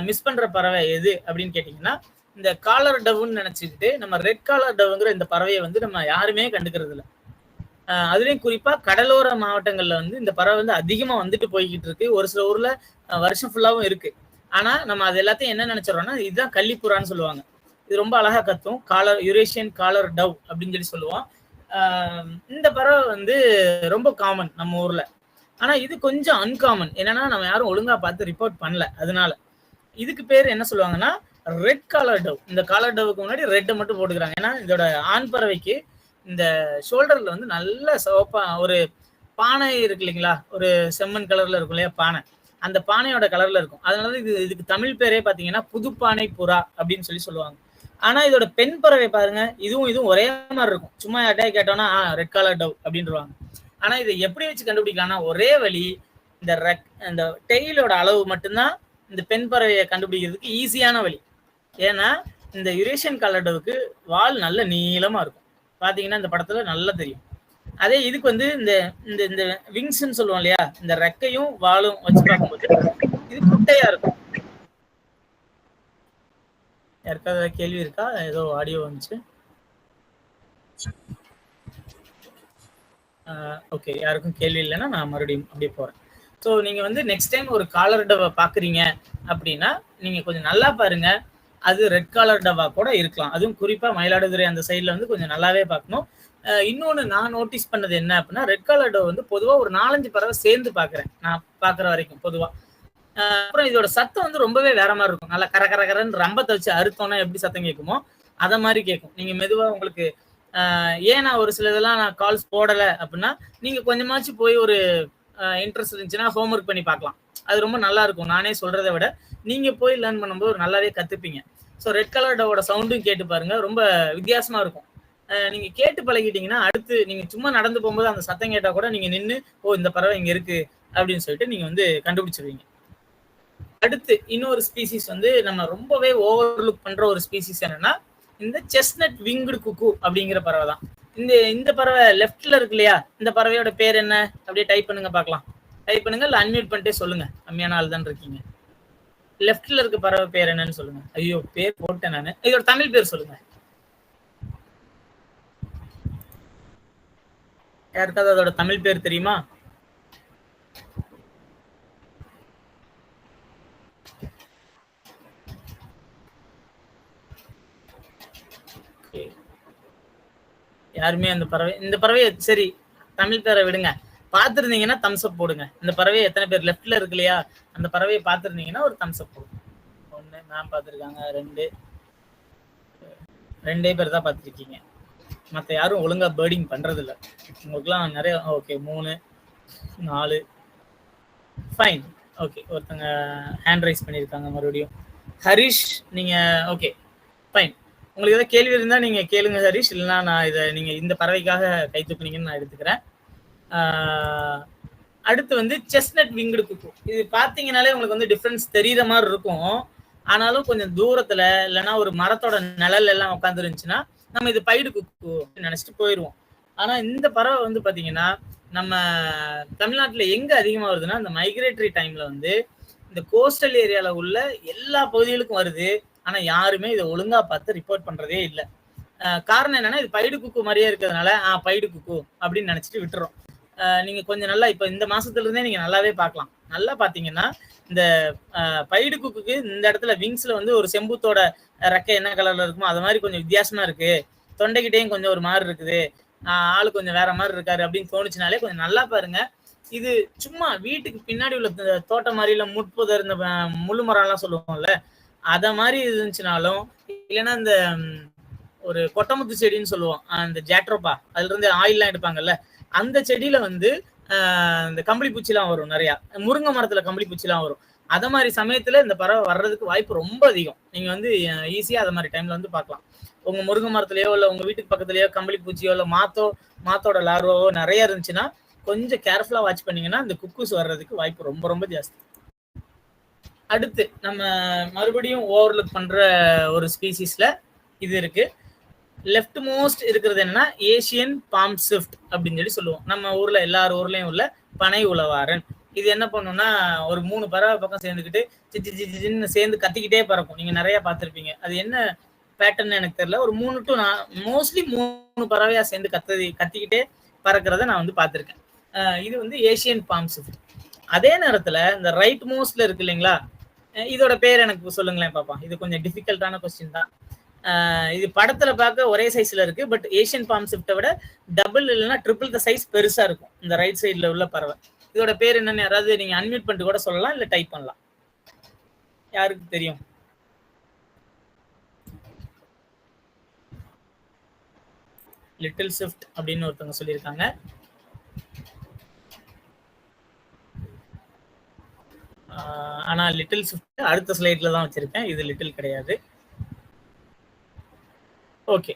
மிஸ் பண்ற பறவை எது அப்படின்னு கேட்டீங்கன்னா இந்த காலர் டவ்னு நினைச்சுக்கிட்டு நம்ம ரெட் காலர் டவ்ங்கிற இந்த பறவையை வந்து நம்ம யாருமே கண்டுக்கிறது இல்லை. அதுலயும் குறிப்பா கடலோர மாவட்டங்கள்ல வந்து இந்த பறவை வந்து அதிகமா வந்துட்டு போய்கிட்டு இருக்கு. ஒரு சில ஊர்ல வருஷம் ஃபுல்லாவும் இருக்கு. ஆனா நம்ம அது எல்லாத்தையும் என்ன நினைச்சிடறோம்னா இதுதான் கள்ளிப்புறான்னு சொல்லுவாங்க. இது ரொம்ப அழகா கத்தும். யூரேஷியன் காலர் டவ் அப்படின்னு சொல்லி சொல்லுவோம். இந்த பறவை வந்து ரொம்ப காமன் நம்ம ஊர்ல. ஆனா இது கொஞ்சம் அன்காமன். என்னன்னா நம்ம யாரும் ஒழுங்கா பார்த்து ரிப்போர்ட் பண்ணல. அதனால இதுக்கு பேர் என்ன சொல்லுவாங்கன்னா ரெட் காலர் டவ். இந்த காலர் டவுக்கு முன்னாடி ரெட்டை மட்டும் போட்டுக்கிறாங்க. ஏன்னா இதோட ஆண் பறவைக்கு இந்த ஷோல்டர்ல வந்து நல்ல சிவப்பா ஒரு பானை இருக்கு இல்லைங்களா, ஒரு செம்மண் கலர்ல இருக்கும் இல்லையா பானை, அந்த பானையோட கலர்ல இருக்கும். அதனால இதுக்கு தமிழ் பேரே பாத்தீங்கன்னா புதுப்பானை புறா அப்படின்னு சொல்லி சொல்லுவாங்க. ஆனா இதோட பெண் பறவை பாருங்க, இதுவும் ஒரே மாதிரி இருக்கும். சும்மா யார்ட்டையா கேட்டோம்னா ரெட் காலர் டவ் அப்படின்றாங்க. ஆனா இதை எப்படி வச்சு கண்டுபிடிக்கலாம்னா ஒரே வழி, இந்த டெய்லோட அளவு மட்டும்தான் இந்த பெண் பறவையை கண்டுபிடிக்கிறதுக்கு ஈஸியான வழி. ஏன்னா இந்த யூரேஷியன் காலர் டவுக்கு வால் நல்ல நீளமா இருக்கும். பாத்தீங்கன்னா இந்த படத்துல நல்லா தெரியும். அதே இதுக்கு வந்து இந்த இந்த விங்ஸ்ன்னு சொல்லுவோம் இல்லையா, இந்த ரெக்கையும் வாலும் வச்சு பார்க்கும்போது இது குட்டையா இருக்கும். யாருக்காவது கேள்வி இருக்கா? ஏதோ ஆடியோ வந்துச்சு. ஓகே, யாருக்கும் கேள்வி இல்லைன்னா நான் மறுபடியும் அப்படியே போறேன். ஸோ நீங்க வந்து நெக்ஸ்ட் டைம் ஒரு காலர் டவை பாக்குறீங்க அப்படின்னா நீங்க கொஞ்சம் நல்லா பாருங்க. அது ரெட் காலர் டவா கூட இருக்கலாம். அதுவும் குறிப்பா மயிலாடுதுறை அந்த சைட்ல வந்து கொஞ்சம் நல்லாவே பார்க்கணும். இன்னொன்னு நான் நோட்டீஸ் பண்ணது என்ன அப்படின்னா ரெட் காலர் டவ் வந்து பொதுவா ஒரு 4-5 பறவை சேர்ந்து பாக்குறேன் நான் பாக்குற வரைக்கும் பொதுவா. அப்புறம் இதோட சத்தம் வந்து ரொம்பவே வேற மாதிரி இருக்கும். நல்லா கரன்னு ரம்பத்தை வச்சு அறுத்தோம்னா எப்படி சத்தம் கேட்குமோ அதை மாதிரி கேட்கும். நீங்க மெதுவா உங்களுக்கு ஏன் நான் ஒரு சில இதெல்லாம் நான் கால்ஸ் போடலை அப்படின்னா நீங்க கொஞ்சமாச்சும் போய் ஒரு இன்ட்ரெஸ்ட் இருந்துச்சுன்னா ஹோம்ஒர்க் பண்ணி பார்க்கலாம். அது ரொம்ப நல்லா இருக்கும். நானே சொல்றதை விட நீங்க போய் லேர்ன் பண்ணும்போது நல்லாவே கத்துப்பீங்க. ஸோ ரெட் கலர் டவோட சவுண்டும் கேட்டு பாருங்க, ரொம்ப வித்தியாசமா இருக்கும். நீங்க கேட்டு பழகிட்டீங்கன்னா அடுத்து நீங்க சும்மா நடந்து போகும்போது அந்த சத்தம் கேட்டா கூட நீங்க நின்று இந்த பறவை இங்க இருக்கு அப்படின்னு சொல்லிட்டு நீங்க வந்து கண்டுபிடிச்சிருவீங்க. அடுத்து இன்னொரு ஸ்பீசிஸ் வந்து நம்ம ரொம்பவே ஓவர்லுக் பண்ற ஒரு ஸ்பீசிஸ் என்னன்னா இந்த செஸ்னட் விங்டு குக்கு அப்படிங்கிற பறவை தான். இந்த பறவை லெஃப்ட்ல இருக்கு இல்லையா, இந்த பறவையோட பேர் என்ன அப்படியே டைப் பண்ணுங்க பார்க்கலாம். டைப் பண்ணுங்க, இல்லை அன்மியூட் பண்ணிட்டே சொல்லுங்க. கம்மியான ஆள் தான் இருக்கீங்க. லெஃப்ட்ல இருக்க பறவை பேர் என்னன்னு சொல்லுங்க. ஐயோ பேர் போட்டேன் நானு. இதோட தமிழ் பேர் சொல்லுங்க. யாருக்காவது அதோட தமிழ் பேர் தெரியுமா? யாருமே இந்த பறவையை சரி தமிழ் பேரை விடுங்க, பார்த்துருந்தீங்கன்னா தம்ஸ் அப் போடுங்க. இந்த பறவையை எத்தனை பேர் லெஃப்ட்ல இருக்கு இல்லையா, அந்த பறவையை பார்த்துருந்தீங்கன்னா ஒரு தம்ஸ் அப் போடுங்க. 1 மேம் பார்த்துருக்காங்க, 2 பேர் தான் பார்த்துருக்கீங்க. மற்ற யாரும் ஒழுங்கா பேர்டிங் பண்றது இல்லை. உங்களுக்குலாம் நிறைய ஓகே 3 4 ஃபைன். ஓகே, ஒருத்தங்க ஹேண்ட் ரைஸ் பண்ணியிருக்காங்க மறுபடியும். ஹரிஷ், நீங்க ஓகே ஃபைன். உங்களுக்கு ஏதாவது கேள்வி இருந்தால் நீங்கள் கேளுங்க ஹரிஷ், இல்லைனா நான் இதை நீங்கள் இந்த பறவைக்காக கை தூக்குனீங்கன்னு நான் எடுத்துக்கிறேன். அடுத்து வந்து செஸ்னட் விங்டு குக்கு. இது பார்த்தீங்கனாலே உங்களுக்கு வந்து டிஃப்ரென்ஸ் தெரிகிற மாதிரி இருக்கும். ஆனாலும் கொஞ்சம் தூரத்தில் இல்லைன்னா ஒரு மரத்தோட நிழல் எல்லாம் உட்காந்துருந்துச்சுன்னா நம்ம இது பைடு குக்கு நினச்சிட்டு போயிடுவோம். ஆனால் இந்த பறவை வந்து பார்த்தீங்கன்னா நம்ம தமிழ்நாட்டில் எங்கே அதிகமாக வருதுன்னா இந்த மைக்ரேட்டரி டைமில் வந்து இந்த கோஸ்டல் ஏரியாவில் உள்ள எல்லா பகுதிகளுக்கும் வருது. ஆனால் யாருமே இதை ஒழுங்காக பார்த்து ரிப்போர்ட் பண்ணுறதே இல்லை. காரணம் என்னன்னா இது பைடு குக்கு மாதிரியே இருக்கிறதுனால பைடு குக்கு அப்படின்னு நினச்சிட்டு விட்டுறோம். நீங்கள் கொஞ்சம் நல்லா இப்போ இந்த மாதத்துலேருந்தே நீங்கள் நல்லாவே பார்க்கலாம். நல்லா பார்த்தீங்கன்னா இந்த பைடு குக்குக்கு இந்த இடத்துல விங்ஸில் வந்து ஒரு செம்பூத்தோட ரெக்கை என்ன கலரில் இருக்குமோ அது மாதிரி கொஞ்சம் வித்தியாசமாக இருக்குது. தொண்டைக்கிட்டையும் கொஞ்சம் ஒரு மாதிரி இருக்குது. ஆள் கொஞ்சம் வேற மாதிரி இருக்காரு அப்படின்னு தோணுச்சுனாலே கொஞ்சம் நல்லா பாருங்க. இது சும்மா வீட்டுக்கு பின்னாடி உள்ள தோட்டம் மாதிரி இல்லை முட்புதர் இந்த முள்ளு மரம்லாம் சொல்லுவோம்ல அதை மாதிரி இருந்துச்சுனாலும், இல்லைன்னா இந்த ஒரு கொட்டமுத்து செடின்னு சொல்லுவோம், அந்த ஜாட்ரோப்பா அதுல இருந்து ஆயில்லாம் எடுப்பாங்கல்ல, அந்த செடியில வந்து இந்த கம்பளி பூச்சிலாம் வரும் நிறையா. முருங்கை மரத்துல கம்பளி பூச்சிலாம் வரும். அத மாதிரி சமயத்துல இந்த பறவை வர்றதுக்கு வாய்ப்பு ரொம்ப அதிகம். நீங்க வந்து ஈஸியா அதை மாதிரி டைம்ல வந்து பார்க்கலாம். உங்க முருங்கை மரத்துலயோ இல்லை உங்க வீட்டுக்கு பக்கத்துலயோ கம்பளி பூச்சியோ இல்லை மாத்தோட லார்வாவோ நிறைய இருந்துச்சுன்னா கொஞ்சம் கேர்ஃபுல்லா வாட்ச் பண்ணீங்கன்னா இந்த குக்கூஸ் வர்றதுக்கு வாய்ப்பு ரொம்ப ரொம்ப ஜாஸ்தி. அடுத்து நம்ம மறுபடியும் ஓவர்லுக் பண்ற ஒரு ஸ்பீசிஸ்ல இது இருக்கு. லெஃப்ட் மோஸ்ட் இருக்கிறது என்னன்னா ஏசியன் பாம் ஸ்விஃப்ட் அப்படின்னு சொல்லி சொல்லுவோம். நம்ம ஊர்ல எல்லார் ஊர்லயும் உள்ள பனை உளவாரன். இது என்ன பண்ணும்னா ஒரு 3 பறவை பக்கம் சேர்ந்துக்கிட்டு சின்னு சேர்ந்து கத்திக்கிட்டே பறக்கும். நீங்க நிறைய பார்த்துருப்பீங்க. அது என்ன பேட்டர்ன் எனக்கு தெரியல. ஒரு 3 to மோஸ்ட்லி 3 பறவையா சேர்ந்து கத்திக்கிட்டே பறக்கிறத நான் வந்து பார்த்துருக்கேன். இது வந்து ஏசியன் பாம் ஸ்விஃப்ட். அதே நேரத்துல இந்த ரைட் மோஸ்ட்ல இருக்கு இல்லைங்களா, இதோட பேர் எனக்கு சொல்லுங்களேன் பாப்பா. இது கொஞ்சம் டிஃபிகல்ட்டான கொஸ்டின் தான். இது படத்துல பார்க்க ஒரே சைஸ்ல இருக்கு. பட் ஏசியன் பாம் ஸ்விஃப்ட்டை விட டபுள் இல்லைன்னா ட்ரிபிள் த சைஸ் பெருசா இருக்கும் இந்த ரைட் சைட்ல உள்ள பறவை. இதோட பேர் என்னன்னு யாராவது நீங்க அன்மியூட் பண்ணிட்டு கூட சொல்லலாம், இல்ல டைப் பண்ணலாம். யாருக்கு தெரியும்? லிட்டில் ஸ்விஃப்ட் அப்படின்னு ஒருத்தவங்க சொல்லியிருக்காங்க. ஆனா லிட்டில் ஸ்விஃப்ட் அடுத்த ஸ்லைட்ல தான் வச்சிருக்கேன். இது லிட்டில் கிடையாது. ஓகே,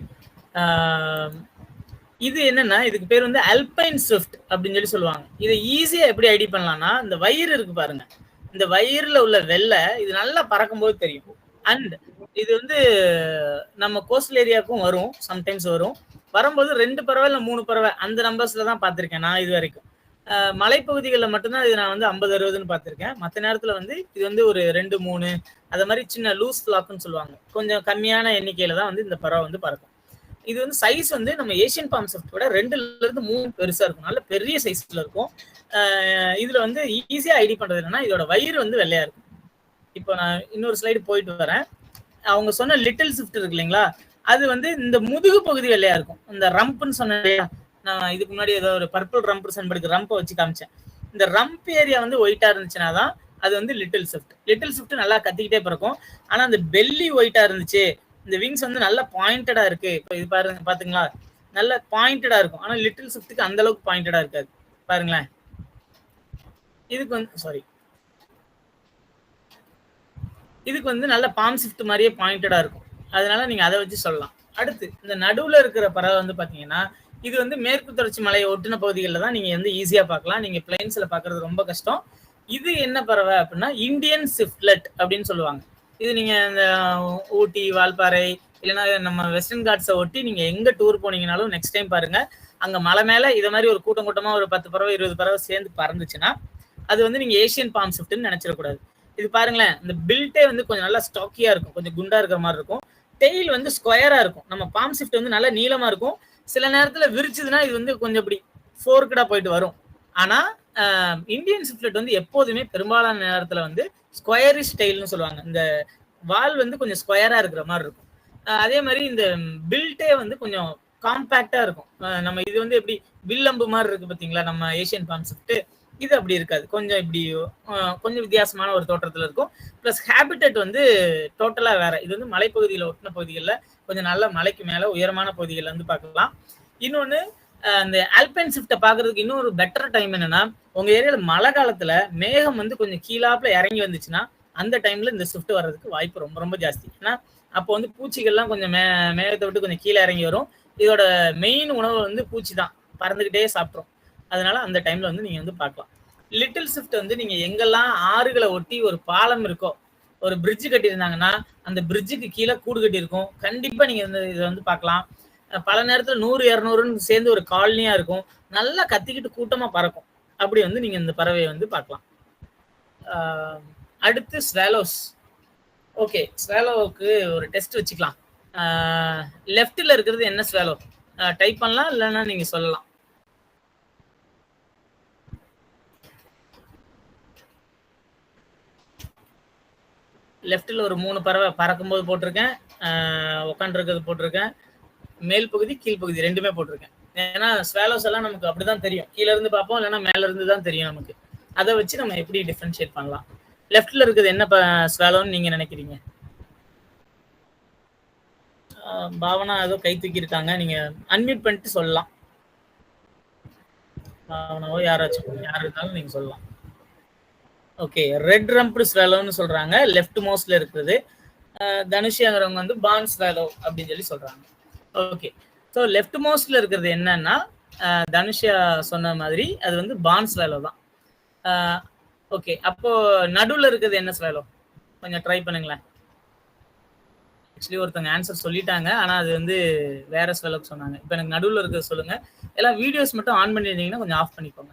இது என்னன்னா இதுக்கு பேர் வந்து அல்பைன் ஸ்விஃப்ட் அப்படின்னு சொல்லி சொல்லுவாங்க. இதை ஈஸியா எப்படி ஐடி பண்ணலாம்னா, இந்த வயிறு இருக்கு பாருங்க, இந்த வயிறுல உள்ள வெள்ளை இது நல்லா பறக்கும் போது தெரியும். அண்ட் இது வந்து நம்ம கோஸ்டல் ஏரியாவுக்கும் வரும், சம்டைம்ஸ் வரும். வரும்போது 2 பறவை இல்லை 3 பறவை அந்த நம்பர்ஸ்ல தான் பார்த்துருக்கேன் நான் இது வரைக்கும். மலைப்பகுதிகளில் மட்டும்தான் இது நான் வந்து 50-60ன்னு பார்த்துருக்கேன். மற்ற நேரத்தில் வந்து இது வந்து ஒரு 2-3 அதை மாதிரி சின்ன லூஸ் ஃபிளாக்னு சொல்லுவாங்க, கொஞ்சம் கம்மியான எண்ணிக்கையில தான் வந்து இந்த பறவை வந்து பறக்கும். இது வந்து சைஸ் வந்து நம்ம ஏசியன் பாம் ஸ்விஃப்ட் விட 2-3 பெருசா இருக்கும். நல்ல பெரிய சைஸ்ல இருக்கும். இதுல வந்து ஈஸியா ஐடி பண்றது என்னன்னா இதோட வயிறு வந்து வெள்ளையா இருக்கும். இப்போ நான் இன்னொரு ஸ்லைடு போயிட்டு வரேன். அவங்க சொன்ன லிட்டில் ஸ்விஃப்ட் இருக்கு இல்லைங்களா, அது வந்து இந்த முதுகு பகுதி வெள்ளையா இருக்கும். இந்த ரம்ப்னு சொன்னேன் நான் இதுக்கு முன்னாடி, ஏதோ ஒரு பர்பிள் ரம்ப் சன்படுக்கு ரம்பை வச்சு காமிச்சேன். இந்த ரம்ப் ஏரியா வந்து ஒயிட்டா இருந்துச்சுன்னா தான் அது வந்து லிட்டில் ஸ்விஃப்ட். லிட்டில் ஸ்விஃப்ட் நல்லா கத்திக்கிட்டே பிறக்கும். ஆனா அந்த பெல்லி ஒயிட்டா இருந்துச்சு, இந்த விங்ஸ் வந்து நல்லா பாயிண்டடா இருக்கு. இப்போ இது பாருங்க, பாத்துங்களா, நல்ல பாயிண்டடா இருக்கும். ஆனா லிட்டில் ஸ்விஃப்ட்டுக்கு அந்த அளவுக்கு பாயிண்டடா இருக்காது. பாருங்களேன், இதுக்கு வந்து சாரி இதுக்கு வந்து நல்ல பாம் ஸ்விஃப்ட் மாதிரியே பாயிண்டடா இருக்கும். அதனால நீங்க அதை வச்சு சொல்லலாம். அடுத்து இந்த நடுவுல இருக்கிற பறவை வந்து பாத்தீங்கன்னா இது வந்து மேற்கு தொடர்ச்சி மலையை ஒட்டின பகுதிகளில் தான் நீங்க வந்து ஈஸியா பார்க்கலாம். நீங்க பிளைன்ஸ்ல பாக்குறது ரொம்ப கஷ்டம். இது என்ன பறவை அப்படின்னா இந்தியன் ஸ்விஃப்ட்லெட் அப்படின்னு சொல்லுவாங்க. இது நீங்க இந்த ஊட்டி, வால்பாறை, இல்லைன்னா நம்ம வெஸ்டர்ன் காட்ஸை ஒட்டி நீங்க எங்க டூர் போனீங்கனாலும் நெக்ஸ்ட் டைம் பாருங்க, அங்க மலை மேல இதை மாதிரி ஒரு கூட்டமா ஒரு 10 பறவை 20 பறவை சேர்ந்து பறந்துச்சுன்னா அது வந்து நீங்க ஏசியன் பாம் ஸ்விஃப்ட்னு நினைச்சிடக்கூடாது. இது பாருங்களேன், இந்த பில்ட்டே வந்து கொஞ்சம் நல்லா ஸ்டாக்கியா இருக்கும், கொஞ்சம் குண்டா இருக்கிற மாதிரி இருக்கும். டெய்ல் வந்து ஸ்கொயரா இருக்கும். நம்ம பாம் ஸ்விஃப்ட் வந்து நல்லா நீளமா இருக்கும். சில நேரத்துல விரிச்சதுன்னா இது வந்து கொஞ்சம் இப்படி ஃபோர்க்கடா போயிட்டு வரும். ஆனா இந்தியன் ஸ்விஃப்ட்லெட் வந்து எப்போதுமே பெரும்பாலான நேரத்துல வந்து ஸ்கொயரிஷ் ஸ்டைல்னு சொல்லுவாங்க. இந்த வால் வந்து கொஞ்சம் ஸ்கொயரா இருக்கிற மாதிரி இருக்கும். அதே மாதிரி இந்த பில்ட்டே வந்து கொஞ்சம் காம்பேக்டா இருக்கும். நம்ம இது வந்து எப்படி வில்லம்பு மாதிரி இருக்கு பாத்தீங்களா நம்ம ஏசியன் பாம் ஸ்விஃப்ட், இது அப்படி இருக்காது. கொஞ்சம் இப்படி கொஞ்சம் வித்தியாசமான ஒரு தோற்றத்துல இருக்கும். பிளஸ் ஹேபிட்டட் வந்து டோட்டலா வேற. இது வந்து மலைப்பகுதியில ஒட்டின பகுதிகளில் கொஞ்சம் நல்ல மலைக்கு மேல உயரமான பகுதிகளில் வந்து பார்க்கலாம். இன்னொன்று அந்த ஆல்பைன் ஸ்விஃப்ட்டை பார்க்கறதுக்கு இன்னும் ஒரு பெட்டர் டைம் என்னன்னா, உங்க ஏரியால மழை காலத்துல மேகம் வந்து கொஞ்சம் கீழாப்புல இறங்கி வந்துச்சுன்னா அந்த டைம்ல இந்த ஸ்விஃப்ட் வர்றதுக்கு வாய்ப்பு ரொம்ப ரொம்ப ஜாஸ்தி. ஏன்னா அப்போ வந்து பூச்சிகள்லாம் கொஞ்சம் மேகத்தை விட்டு கொஞ்சம் கீழே இறங்கி வரும். இதோட மெயின் உணவு வந்து பூச்சி தான், பறந்துகிட்டே சாப்பிட்ரும். அதனால அந்த டைம்ல வந்து நீங்க வந்து பார்க்கலாம். லிட்டில் ஸ்விஃப்ட் வந்து நீங்க எங்கெல்லாம் ஆறுகளை ஒட்டி ஒரு பாலம் இருக்கோ, ஒரு பிரிட்ஜ் கட்டியிருந்தாங்கன்னா அந்த பிரிட்ஜுக்கு கீழே கூடு கட்டி இருக்கும். கண்டிப்பா நீங்க வந்து இதை வந்து பார்க்கலாம். பல நேரத்துல 100-200 சேர்ந்து ஒரு காலனியா இருக்கும். நல்லா கத்திக்கிட்டு கூட்டமா பறக்கும். அப்படி வந்து நீங்க இந்த பறவையை வந்து பார்க்கலாம். அடுத்து ஸ்வாலோஸ். ஓகே, ஸ்வாலோவுக்கு ஒரு டெஸ்ட் வச்சுக்கலாம். லெஃப்ட்ல இருக்கிறது என்ன ஸ்வாலோ? டைப் பண்ணலாம், இல்லைன்னா நீங்க சொல்லலாம். லெஃப்ட்ல ஒரு 3 பறவை பறக்கும்போது போட்டிருக்கேன், உட்காந்துருக்கிறது போட்டிருக்கேன், மேல் பகுதி கீழ் பகுதி ரெண்டுமே போட்டிருக்கேன். ஏன்னா ஸ்வாலோஸ் எல்லாம் நமக்கு அப்படிதான் தெரியும், கீழே இருந்து பார்ப்போம், இல்லைன்னா மேல இருந்து தான் தெரியும் நமக்கு. அதை வச்சு நம்ம எப்படி டிஃபரன்ஷியேட் பண்ணலாம். லெஃப்ட்ல இருக்குது என்ன ஸ்வாலோன்னு நீங்க நினைக்கிறீங்க? பாவனா ஏதோ கை தூக்கி இருக்காங்க, நீங்க அன்மியூட் பண்ணிட்டு சொல்லலாம். பாவனாவோ யாராச்சும், யார் இருந்தாலும் நீங்க சொல்லலாம். ஓகே, ரெட் ரம்ப்டு ஸ்வாலோன்னு சொல்றாங்க, லெஃப்ட் மோஸ்ட்ல இருக்குது. தனுஷியாங்கிறவங்க வந்து பான் ஸ்வாலோ அப்படின்னு சொல்லி சொல்றாங்க. ஓகே, ஸோ லெஃப்ட் மோஸ்ட்ல இருக்கிறது என்னன்னா, தனுஷியா சொன்ன மாதிரி அது வந்து பான் ஸ்வாலோ தான். ஓகே, அப்போ நடுவில் இருக்கிறது என்ன ஸ்வாலோ? கொஞ்சம் ட்ரை பண்ணுங்களேன். ஆக்சுவலி ஒருத்தவங்க ஆன்சர் சொல்லிட்டாங்க, ஆனால் அது வந்து வேற ஸ்வாலோக்கு சொன்னாங்க. இப்போ எனக்கு நடுவில் இருக்கிறது சொல்லுங்க. எல்லாம் வீடியோஸ் மட்டும் ஆன் பண்ணியிருந்தீங்கன்னா கொஞ்சம் ஆஃப் பண்ணிக்கோங்க.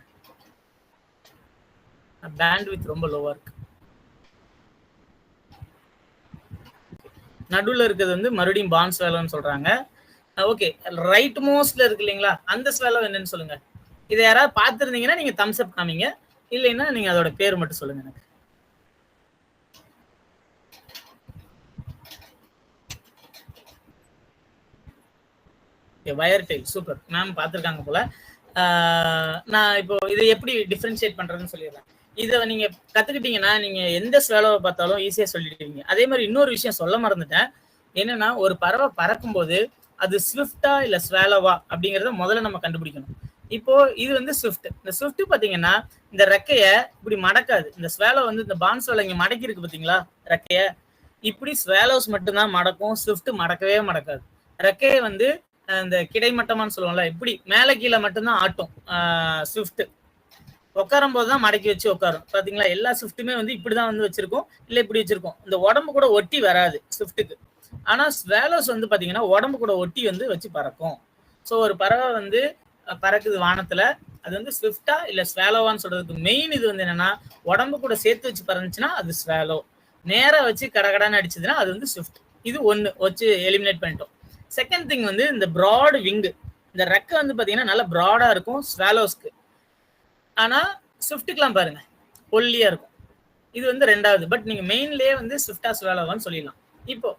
பேண்ட்வித் ரொம்ப லோவா இருக்கு. நடுவில் இருக்கிறது வந்து மறுபடியும் பான் ஸ்வாலோன்னு சொல்றாங்க. ஓகே, ரைட் மோஸ்ட்ல இருக்கு இல்லைங்களா, அந்த ஸ்வாலோ என்னன்னு சொல்லுங்க. இதை யாராவது பார்த்துருந்தீங்கன்னா நீங்க தம்ஸ் அப் காமிங்க, இல்லைன்னா நீங்க அதோட பேர் மட்டும் சொல்லுங்க எனக்கு. வயர் டெயில், சூப்பர் மேம், பார்த்துருக்காங்க போல. நான் இப்போ இதை எப்படி டிஃபரன்ஷியேட் பண்றதுன்னு சொல்லிடுறேன். இதை நீங்க கத்துக்கிட்டீங்கன்னா நீங்க எந்த ஸ்வாலோவை பார்த்தாலும் ஈஸியா சொல்லிடுவீங்க. அதே மாதிரி இன்னொரு விஷயம் சொல்ல மறந்துட்டேன். என்னன்னா, ஒரு பறவை பறக்கும்போது அது ஸ்விஃப்டா இல்ல ஸ்வாலோவா அப்படிங்கறத முதல்ல நம்ம கண்டுபிடிக்கணும். இப்போ இது வந்து ஸ்விஃப்ட். இந்த ஸ்விஃப்ட் பாத்தீங்கன்னா இந்த ரெக்கைய இப்படி மடக்காது. இந்த ஸ்வாலோ வந்து இந்த பான் ஸ்வாலோ இங்க மடக்கி இருக்கு பாத்தீங்களா ரெக்கைய, இப்படி ஸ்வாலோஸ் மட்டும்தான் மடக்கும், ஸ்விஃப்ட் மடக்கவே மடக்காது. ரெக்கைய வந்து இந்த கிடைமட்டமான்னு சொல்லுவோம்ல, இப்படி மேல கீழே மட்டும்தான் ஆட்டும். ஸ்விஃப்ட் உட்காரும் போதுதான் மடக்கி வச்சு உட்காரும். பாத்தீங்களா, எல்லா ஸ்விஃப்ட்டுமே வந்து இப்படிதான் வந்து வச்சிருக்கோம், இல்ல இப்படி வச்சிருக்கோம். இந்த உடம்பு கூட ஒட்டி வராது ஸ்விஃப்ட்டுக்கு. ஆனா ஸ்வாலோஸ் வந்து பாத்தீங்கன்னா உடம்பு கூட ஒட்டி வந்து வச்சு பறக்கும். ஸோ ஒரு பறவை வந்து பறக்குது வானத்துல, அது வந்து ஸ்விஃப்டா இல்ல ஸ்வாலோவான்னு சொல்றதுக்கு மெயின் இது வந்து என்னன்னா, உடம்பு கூட சேர்த்து வச்சு பறந்துச்சுன்னா அது ஸ்வாலோ, நேரா வச்சு கடகடான்னு அடிச்சதுன்னா அது வந்து ஸ்விஃப்ட். இது ஒண்ணு வச்சு எலிமினேட் பண்ணிட்டோம். செகண்ட் திங் வந்து இந்த ப்ராட் விங்கு. இந்த ரெக்கை வந்து பாத்தீங்கன்னா நல்லா ப்ராடா இருக்கும் ஸ்வாலோஸ்க்கு, ஆனா ஸ்விஃப்ட்டுக்கெல்லாம் பாருங்க ஒல்லியா இருக்கும். இது வந்து ரெண்டாவது. பட் நீங்க மெயின்லயே வந்து ஸ்விஃப்டா ஸ்வாலோவான்னு சொல்லிடலாம். இப்போ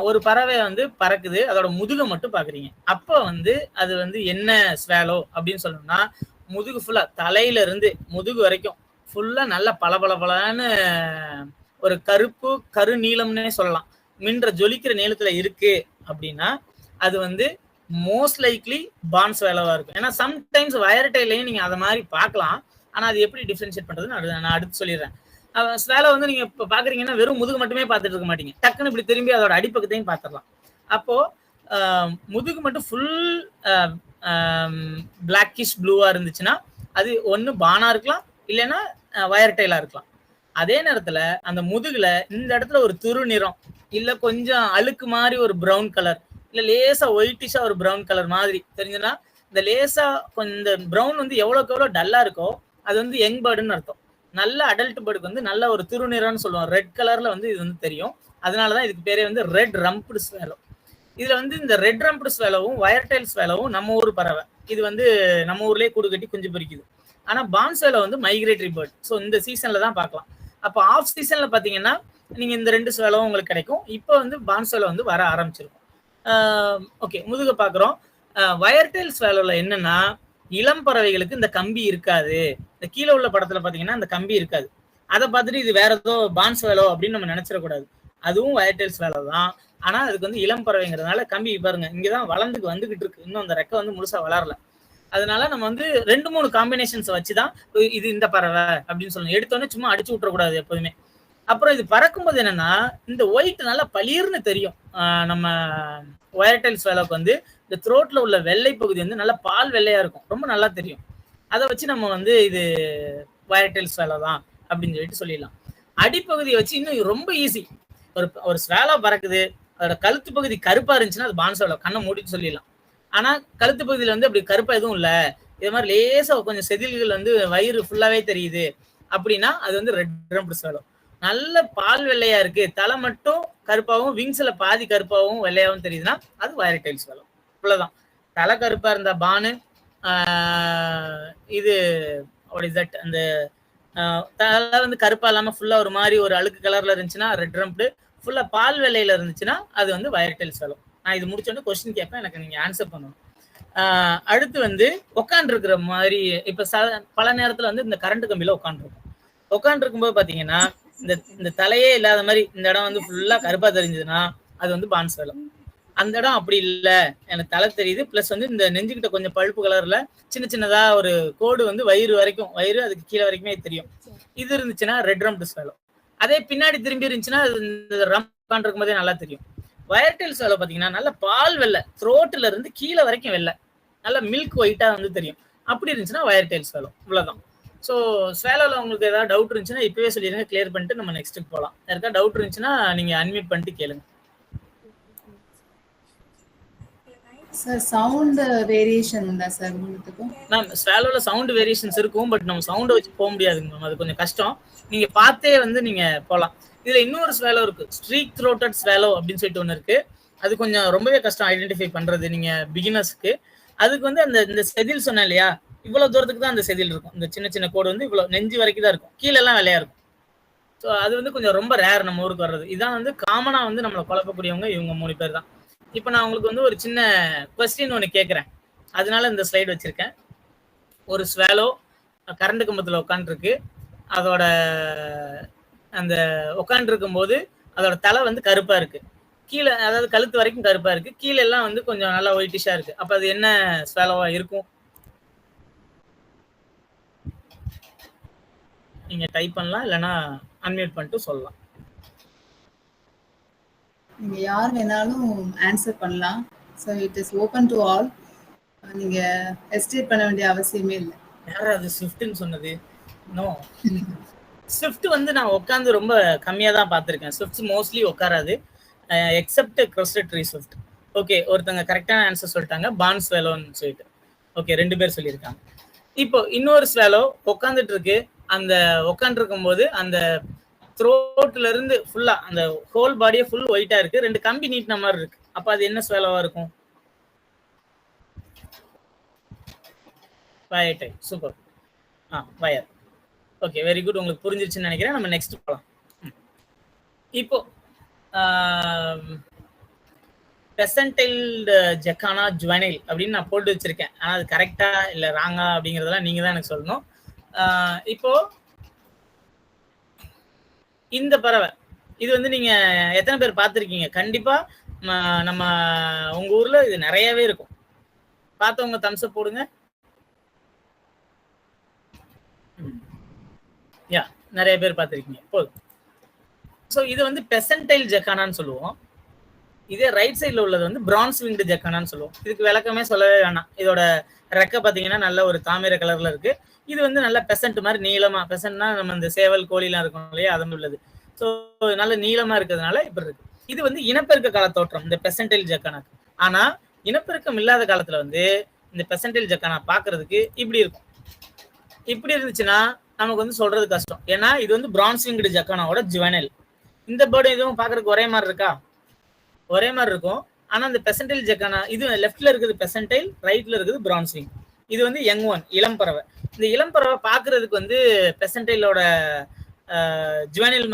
ஒரு பறவை வந்து பறக்குது, அதோட முதுகை மட்டும் பாக்குறீங்க. அப்போ வந்து அது வந்து என்ன ஸ்வாலோ அப்படின்னு சொல்லணும்னா, முதுகு ஃபுல்லா தலையில இருந்து முதுகு வரைக்கும் ஃபுல்லா நல்ல பளபளபளன்னு ஒரு கருப்பு கரு நீளம்னே சொல்லலாம், மின்ற ஜொலிக்கிற நீளத்துல இருக்கு அப்படின்னா அது வந்து மோஸ்ட் லைக்லி பான் ஸ்வாலோவா இருக்கும். ஏன்னா சம்டைம்ஸ் வயர் டெயிலையும் நீங்க அதை மாதிரி பார்க்கலாம். ஆனா அது எப்படி டிஃபரன்ஷியேட் பண்றதுன்னு நான் அடுத்து சொல்லிடுறேன். ஸ்வாலோ வந்து நீங்க இப்ப பாக்குறீங்கன்னா வெறும் முதுகு மட்டுமே பார்த்துட்டு இருக்க மாட்டீங்க, டக்குன்னு இப்படி திரும்பி அதோட அடிப்பக்கத்தையும் பார்த்துடலாம். அப்போ முதுகு மட்டும் ஃபுல் பிளாக்கிஷ் ப்ளூவா இருந்துச்சுன்னா அது ஒண்ணு பானா இருக்கலாம், இல்லைன்னா வயர் டெயிலா இருக்கலாம். அதே நேரத்துல அந்த முதுகுல இந்த இடத்துல ஒரு துரு நிறம், இல்ல கொஞ்சம் அழுக்கு மாதிரி ஒரு ப்ரௌன் கலர், இல்ல லேசா ஒயிட்டிஷா ஒரு ப்ரௌன் கலர் மாதிரி தெரிஞ்சுன்னா, இந்த லேசா கொஞ்சம் இந்த ப்ரௌன் வந்து எவ்வளவுக்கு எவ்வளவு டல்லா இருக்கோ அது வந்து யங் பேர்டுன்னு அர்த்தம். நல்ல அடல்ட் பேர்டுக்கு வந்து நல்ல ஒரு துருநிறம்னு சொல்லுவோம், ரெட் கலர்ல வந்து இது வந்து தெரியும். அதனாலதான் இதுக்கு பேரே வந்து ரெட் ரம்ப்டு ஸ்வாலோ. இதுல வந்து இந்த ரெட் ரம்ப்டு ஸ்வாலோவும் வயர் டெயில் ஸ்வாலோவும் நம்ம ஊர் பறவை. இது வந்து நம்ம ஊர்லயே கூடு கட்டி குஞ்சு பொரிக்குது. ஆனா பான் ஸ்வாலோ வந்து மைக்ரேட்டரி பேர்ட். ஸோ இந்த சீசன்ல தான் பார்க்கலாம். அப்போ ஆஃப் சீசன்ல பாத்தீங்கன்னா நீங்க இந்த ரெண்டு ஸ்வாலோவும் உங்களுக்கு கிடைக்கும். இப்போ வந்து பான் ஸ்வாலோ வந்து வர ஆரம்பிச்சிருக்கும். ஓகே, முதுக பாக்குறோம். வயர் டெயில் ஸ்வாலோல என்னன்னா, இளம் பறவைகளுக்கு இந்த கம்பி இருக்காது. இந்த கீழே உள்ள படத்துல பாத்தீங்கன்னா இந்த கம்பி இருக்காது. அதை பார்த்துட்டு இது வேற ஏதோ பான் ஸ்வாலோ அப்படின்னு நம்ம நினைச்சிடக்கூடாது. அதுவும் வயர் டெயில் ஸ்வாலோ தான். ஆனா அதுக்கு வந்து இளம் பறவைங்கிறதுனால கம்பி பாருங்க இங்கதான் வளர்ந்துக்கு வந்துகிட்டு இருக்கு. இன்னும் அந்த ரெக்கை வந்து முழுசா வளரல. அதனால நம்ம வந்து 2-3 காம்பினேஷன்ஸ் வச்சுதான் இது இந்த பறவை அப்படின்னு சொல்லணும். எடுத்தோன்னே சும்மா அடிச்சு விட்டுறக்கூடாது எப்போதுமே. அப்புறம் இது பறக்கும்போது என்னன்னா இந்த ஒயிட் நல்லா பளிர்னு தெரியும். நம்ம ஒயர்டெல் ஸ்வேலோக்கு வந்து இந்த த்ரோட்ல உள்ள வெள்ளை பகுதி வந்து நல்லா பால் வெள்ளையா இருக்கும், ரொம்ப நல்லா தெரியும். அதை வச்சு நம்ம வந்து இது ஒயர்டெல் ஸ்வேலோ தான் அப்படின்னு சொல்லிட்டு சொல்லிடலாம். அடிப்பகுதியை வச்சு இன்னும் ரொம்ப ஈஸி. ஒரு ஸ்வேலோ பறக்குது, அதோட கழுத்து பகுதி கருப்பா இருந்துச்சுன்னா அது பான் ஸ்வேலோ, கண்ணை மூடிட்டு சொல்லிடலாம். ஆனா கழுத்து பகுதியில வந்து அப்படி கருப்பா எதுவும் இல்ல, இது மாதிரி லேசா கொஞ்சம் செதில்கள் வந்து வயிறு ஃபுல்லாவே தெரியுது அப்படின்னா அது வந்து ரெட் ரம்ப்டு ஸ்வேலோ. நல்ல பால் வெள்ளையா இருக்கு, தலை மட்டும் கருப்பாவும் விங்ஸ்ல பாதி கருப்பாவும் வெள்ளையாவும் தெரியுதுன்னா அது வயர்டெயில் ஸ்வேலோ. இவ்வளவுதான். தலை கருப்பா இருந்தா பானு, இது அந்த தலை வந்து கருப்பா இல்லாம ஃபுல்லா ஒரு மாதிரி ஒரு அழுக்கு கலர்ல இருந்துச்சுன்னா ரெட் ரம்ப்டு, ஃபுல்லா பால் வெள்ளையில இருந்துச்சுன்னா அது வந்து வயர்டெயில் ஸ்வேலோ. நான் இது முடிச்சோடனே கொஸ்டின் கேட்பேன், எனக்கு நீங்க ஆன்சர் பண்ணணும். அடுத்து வந்து உட்காந்துருக்கிற மாதிரி இப்ப பல நேரத்துல வந்து இந்த கரண்ட் கம்பியில உட்காந்துருக்கும்போது பாத்தீங்கன்னா இந்த தலையே இல்லாத மாதிரி இந்த இடம் வந்து ஃபுல்லா கருப்பா தெரிஞ்சதுன்னா அது வந்து பான் ஸ்வேலோ. அந்த இடம் அப்படி இல்ல, எனக்கு தலை தெரியுது பிளஸ் வந்து இந்த நெஞ்சுக்கிட்ட கொஞ்சம் பழுப்பு கலர்ல சின்ன சின்னதா ஒரு கோடு வந்து வயிறு அதுக்கு கீழே வரைக்குமே தெரியும், இது இருந்துச்சுன்னா ரெட் ரம்ப்டு ஸ்வேலோ. அதே பின்னாடி திரும்பி இருந்துச்சுன்னா இந்த ரம்ப் இருக்கும் போதே நல்லா தெரியும். வயர்டெயில் ஸ்வேலோ பாத்தீங்கன்னா நல்ல பால் வெள்ளை, த்ரோட்ல இருந்து கீழே வரைக்கும் வெள்ளை, நல்ல மில்க் ஒயிட்டா வந்து தெரியும். அப்படி இருந்துச்சுன்னா வயர்டெயில் ஸ்வேலோ. இவ்வளவுதான். ஸோ ஸ்வேலோல உங்களுக்கு ஏதாவது டவுட் இருந்துச்சுன்னா இப்பவே சொல்லிடுங்க, கிளியர் பண்ணிட்டு நம்ம நெக்ஸ்ட்டுக்கு போகலாம். யாருக்கா டவுட் இருந்துச்சுன்னா நீங்க அன்மியூட் பண்ணிட்டு கேளுங்க. சார் சவுண்ட் வேரியேஷன் உண்டா சார் உங்களுக்கு? மேம் ஸ்வேலோல சவுண்ட் வேரியேஷன்ஸ் இருக்கும், பட் நம்ம சவுண்டை வச்சு போக முடியாதுங்க மேம், அது கொஞ்சம் கஷ்டம். நீங்க பார்த்தே வந்து நீங்க போகலாம். இதுல இன்னொரு ஸ்வேலோ இருக்கு, ஸ்ட்ரீக் த்ரோட்டட் ஸ்வேலோ அப்படின்னு சொல்லிட்டு ஒன்று இருக்கு. அது கொஞ்சம் ரொம்பவே கஷ்டம் ஐடென்டிஃபை பண்றது நீங்க பிகினர்ஸ்க்கு. அதுக்கு வந்து இந்த செதில் சொன்னேன் இல்லையா, இவ்வளவு தூரத்துக்கு தான் அந்த செதில் இருக்கும். இந்த சின்ன சின்ன கோடு வந்து இவ்வளவு நெஞ்சு வரைக்கும் தான் இருக்கும், கீழே எல்லாம் வெள்ளையா இருக்கும். ஸோ அது வந்து கொஞ்சம் ரொம்ப ரேர் நம்ம ஊருக்கு வர்றது. இதான் வந்து காமனா வந்து நம்மளை குழப்பக்கூடியவங்க இவங்க 3 பேர் தான். இப்போ நான் உங்களுக்கு வந்து ஒரு சின்ன கொஸ்டின் ஒன்று கேட்குறேன், அதனால இந்த ஸ்லைடு வச்சிருக்கேன். ஒரு ஸ்வேலோ கரண்ட் கம்பத்தில் உட்காந்துருக்கு, அதோட அந்த உட்காந்துருக்கும் போது அதோட தலை வந்து கருப்பா இருக்கு, கீழே அதாவது கழுத்து வரைக்கும் கருப்பா இருக்கு, கீழே எல்லாம் வந்து கொஞ்சம் நல்லா ஒயிட்டிஷா இருக்கு. அப்ப அது என்ன ஸ்வேலோவா இருக்கும்? நீங்க டைப் பண்ணலாம், இல்லைன்னா அன்மியூட் பண்ணிட்டு சொல்லலாம். நீங்க யார் வேணாலும் ஆன்சர் பண்ணலாம். So it is open to all. நீங்க ஹெசிடேட் பண்ண வேண்டிய அவசியமே இல்லை. யாராவது ஸ்விஃப்ட்னு சொன்னது? நோ, ஸ்விஃப்ட் வந்து நான் உட்காந்து ரொம்ப கம்மியா தான் பார்த்துருக்கேன். ஸ்விஃப்ட் மோஸ்ட்லி உட்காராது, except crested tree swift. Okay, ஒருத்தங்க கரெக்டான ஆன்சர் சொல்லிட்டாங்க, பான் ஸ்வேலோன்னு சொல்லிட்டு. ஓகே, 2 பேர் சொல்லியிருக்காங்க. இப்போ இன்னொரு ஸ்வேலோ உட்காந்துட்டு இருக்கு, அந்த உட்காந்துருக்கும் போது அந்த த்ரோட்ல இருந்து ஃபுல்லா அந்த ஹோல் பாடியே ஃபுல் ஒயிட்டா இருக்கு, 2 கம்பி நீட்டின மாதிரி இருக்கு. அப்ப அது என்ன ஸ்வேலோவா இருக்கும்? Wire type. Super. Wire. Okay, very good. உங்களுக்கு புரிஞ்சிருச்சுன்னு நினைக்கிறேன். நம்ம நெக்ஸ்ட் போகலாம். இப்போ பெசன்டைல் ஜெக்கானா ஜுவனைல் அப்படின்னு நான் போட்டு வச்சிருக்கேன். ஆனால் அது கரெக்டா இல்லை ராங்கா அப்படிங்கிறதெல்லாம் நீங்க தான் எனக்கு சொல்லணும். இப்போ இந்த பறவை இது வந்து நீங்க எத்தனை பேர் பார்த்துருக்கீங்க? கண்டிப்பா நம்ம உங்க ஊர்ல இது நிறையவே இருக்கும். பார்த்தவங்க தம்ஸ் அப் போடுங்க. யா, நிறைய பேர் பார்த்துருக்கீங்க. போதும். ஸோ இது வந்து பெசன்டைல் ஜெக்கானான்னு சொல்லுவோம். இதே ரைட் சைடில் உள்ளது வந்து பிரான்ஸ் விங்டு ஜெக்கானான்னு சொல்லுவோம். இதுக்கு விளக்கமே சொல்லவே வேணாம். இதோட ரெக்கை பார்த்தீங்கன்னா நல்ல ஒரு தாமிர கலர்ல இருக்கு. இது வந்து நல்ல பெசன்ட் மாதிரி நீளமா, பெசன்ட்னா நம்ம இந்த சேவல் கோழிலாம் இருக்கும் இல்லையா, அது உள்ளது. ஸோ நல்ல நீளமா இருக்கிறதுனால இப்படி இருக்கு. இது வந்து இனப்பெருக்க கால தோற்றம் இந்த பெசன்டைல் ஜெக்கானாக்கு. ஆனா இனப்பெருக்கம் இல்லாத காலத்துல வந்து இந்த பெசன்டைல் ஜெக்கானா பாக்குறதுக்கு இப்படி இருக்கும். இப்படி இருந்துச்சுன்னா நமக்கு வந்து சொல்றது கஷ்டம். ஏன்னா இது வந்து பிரான்ஸ் விங்டு ஜெக்கானாவோட ஜுவனைல். இந்த பேர்டு இதுவும் பாக்குறதுக்கு ஒரே மாதிரி இருக்கா? ஒரே மாதிரி இருக்கும். ஆனா இந்த பெசன்டைல் ஜெக்கானா இது லெஃப்ட்ல இருக்குது பெசன்டைல், ரைட்ல இருக்குது பிரான்ஸ் விங். இது வந்து யங் ஒன், இளம் பறவை. இந்த இளம் பறவை பாக்குறதுக்கு வந்து பெசன்டைலோட ஜுவனைல்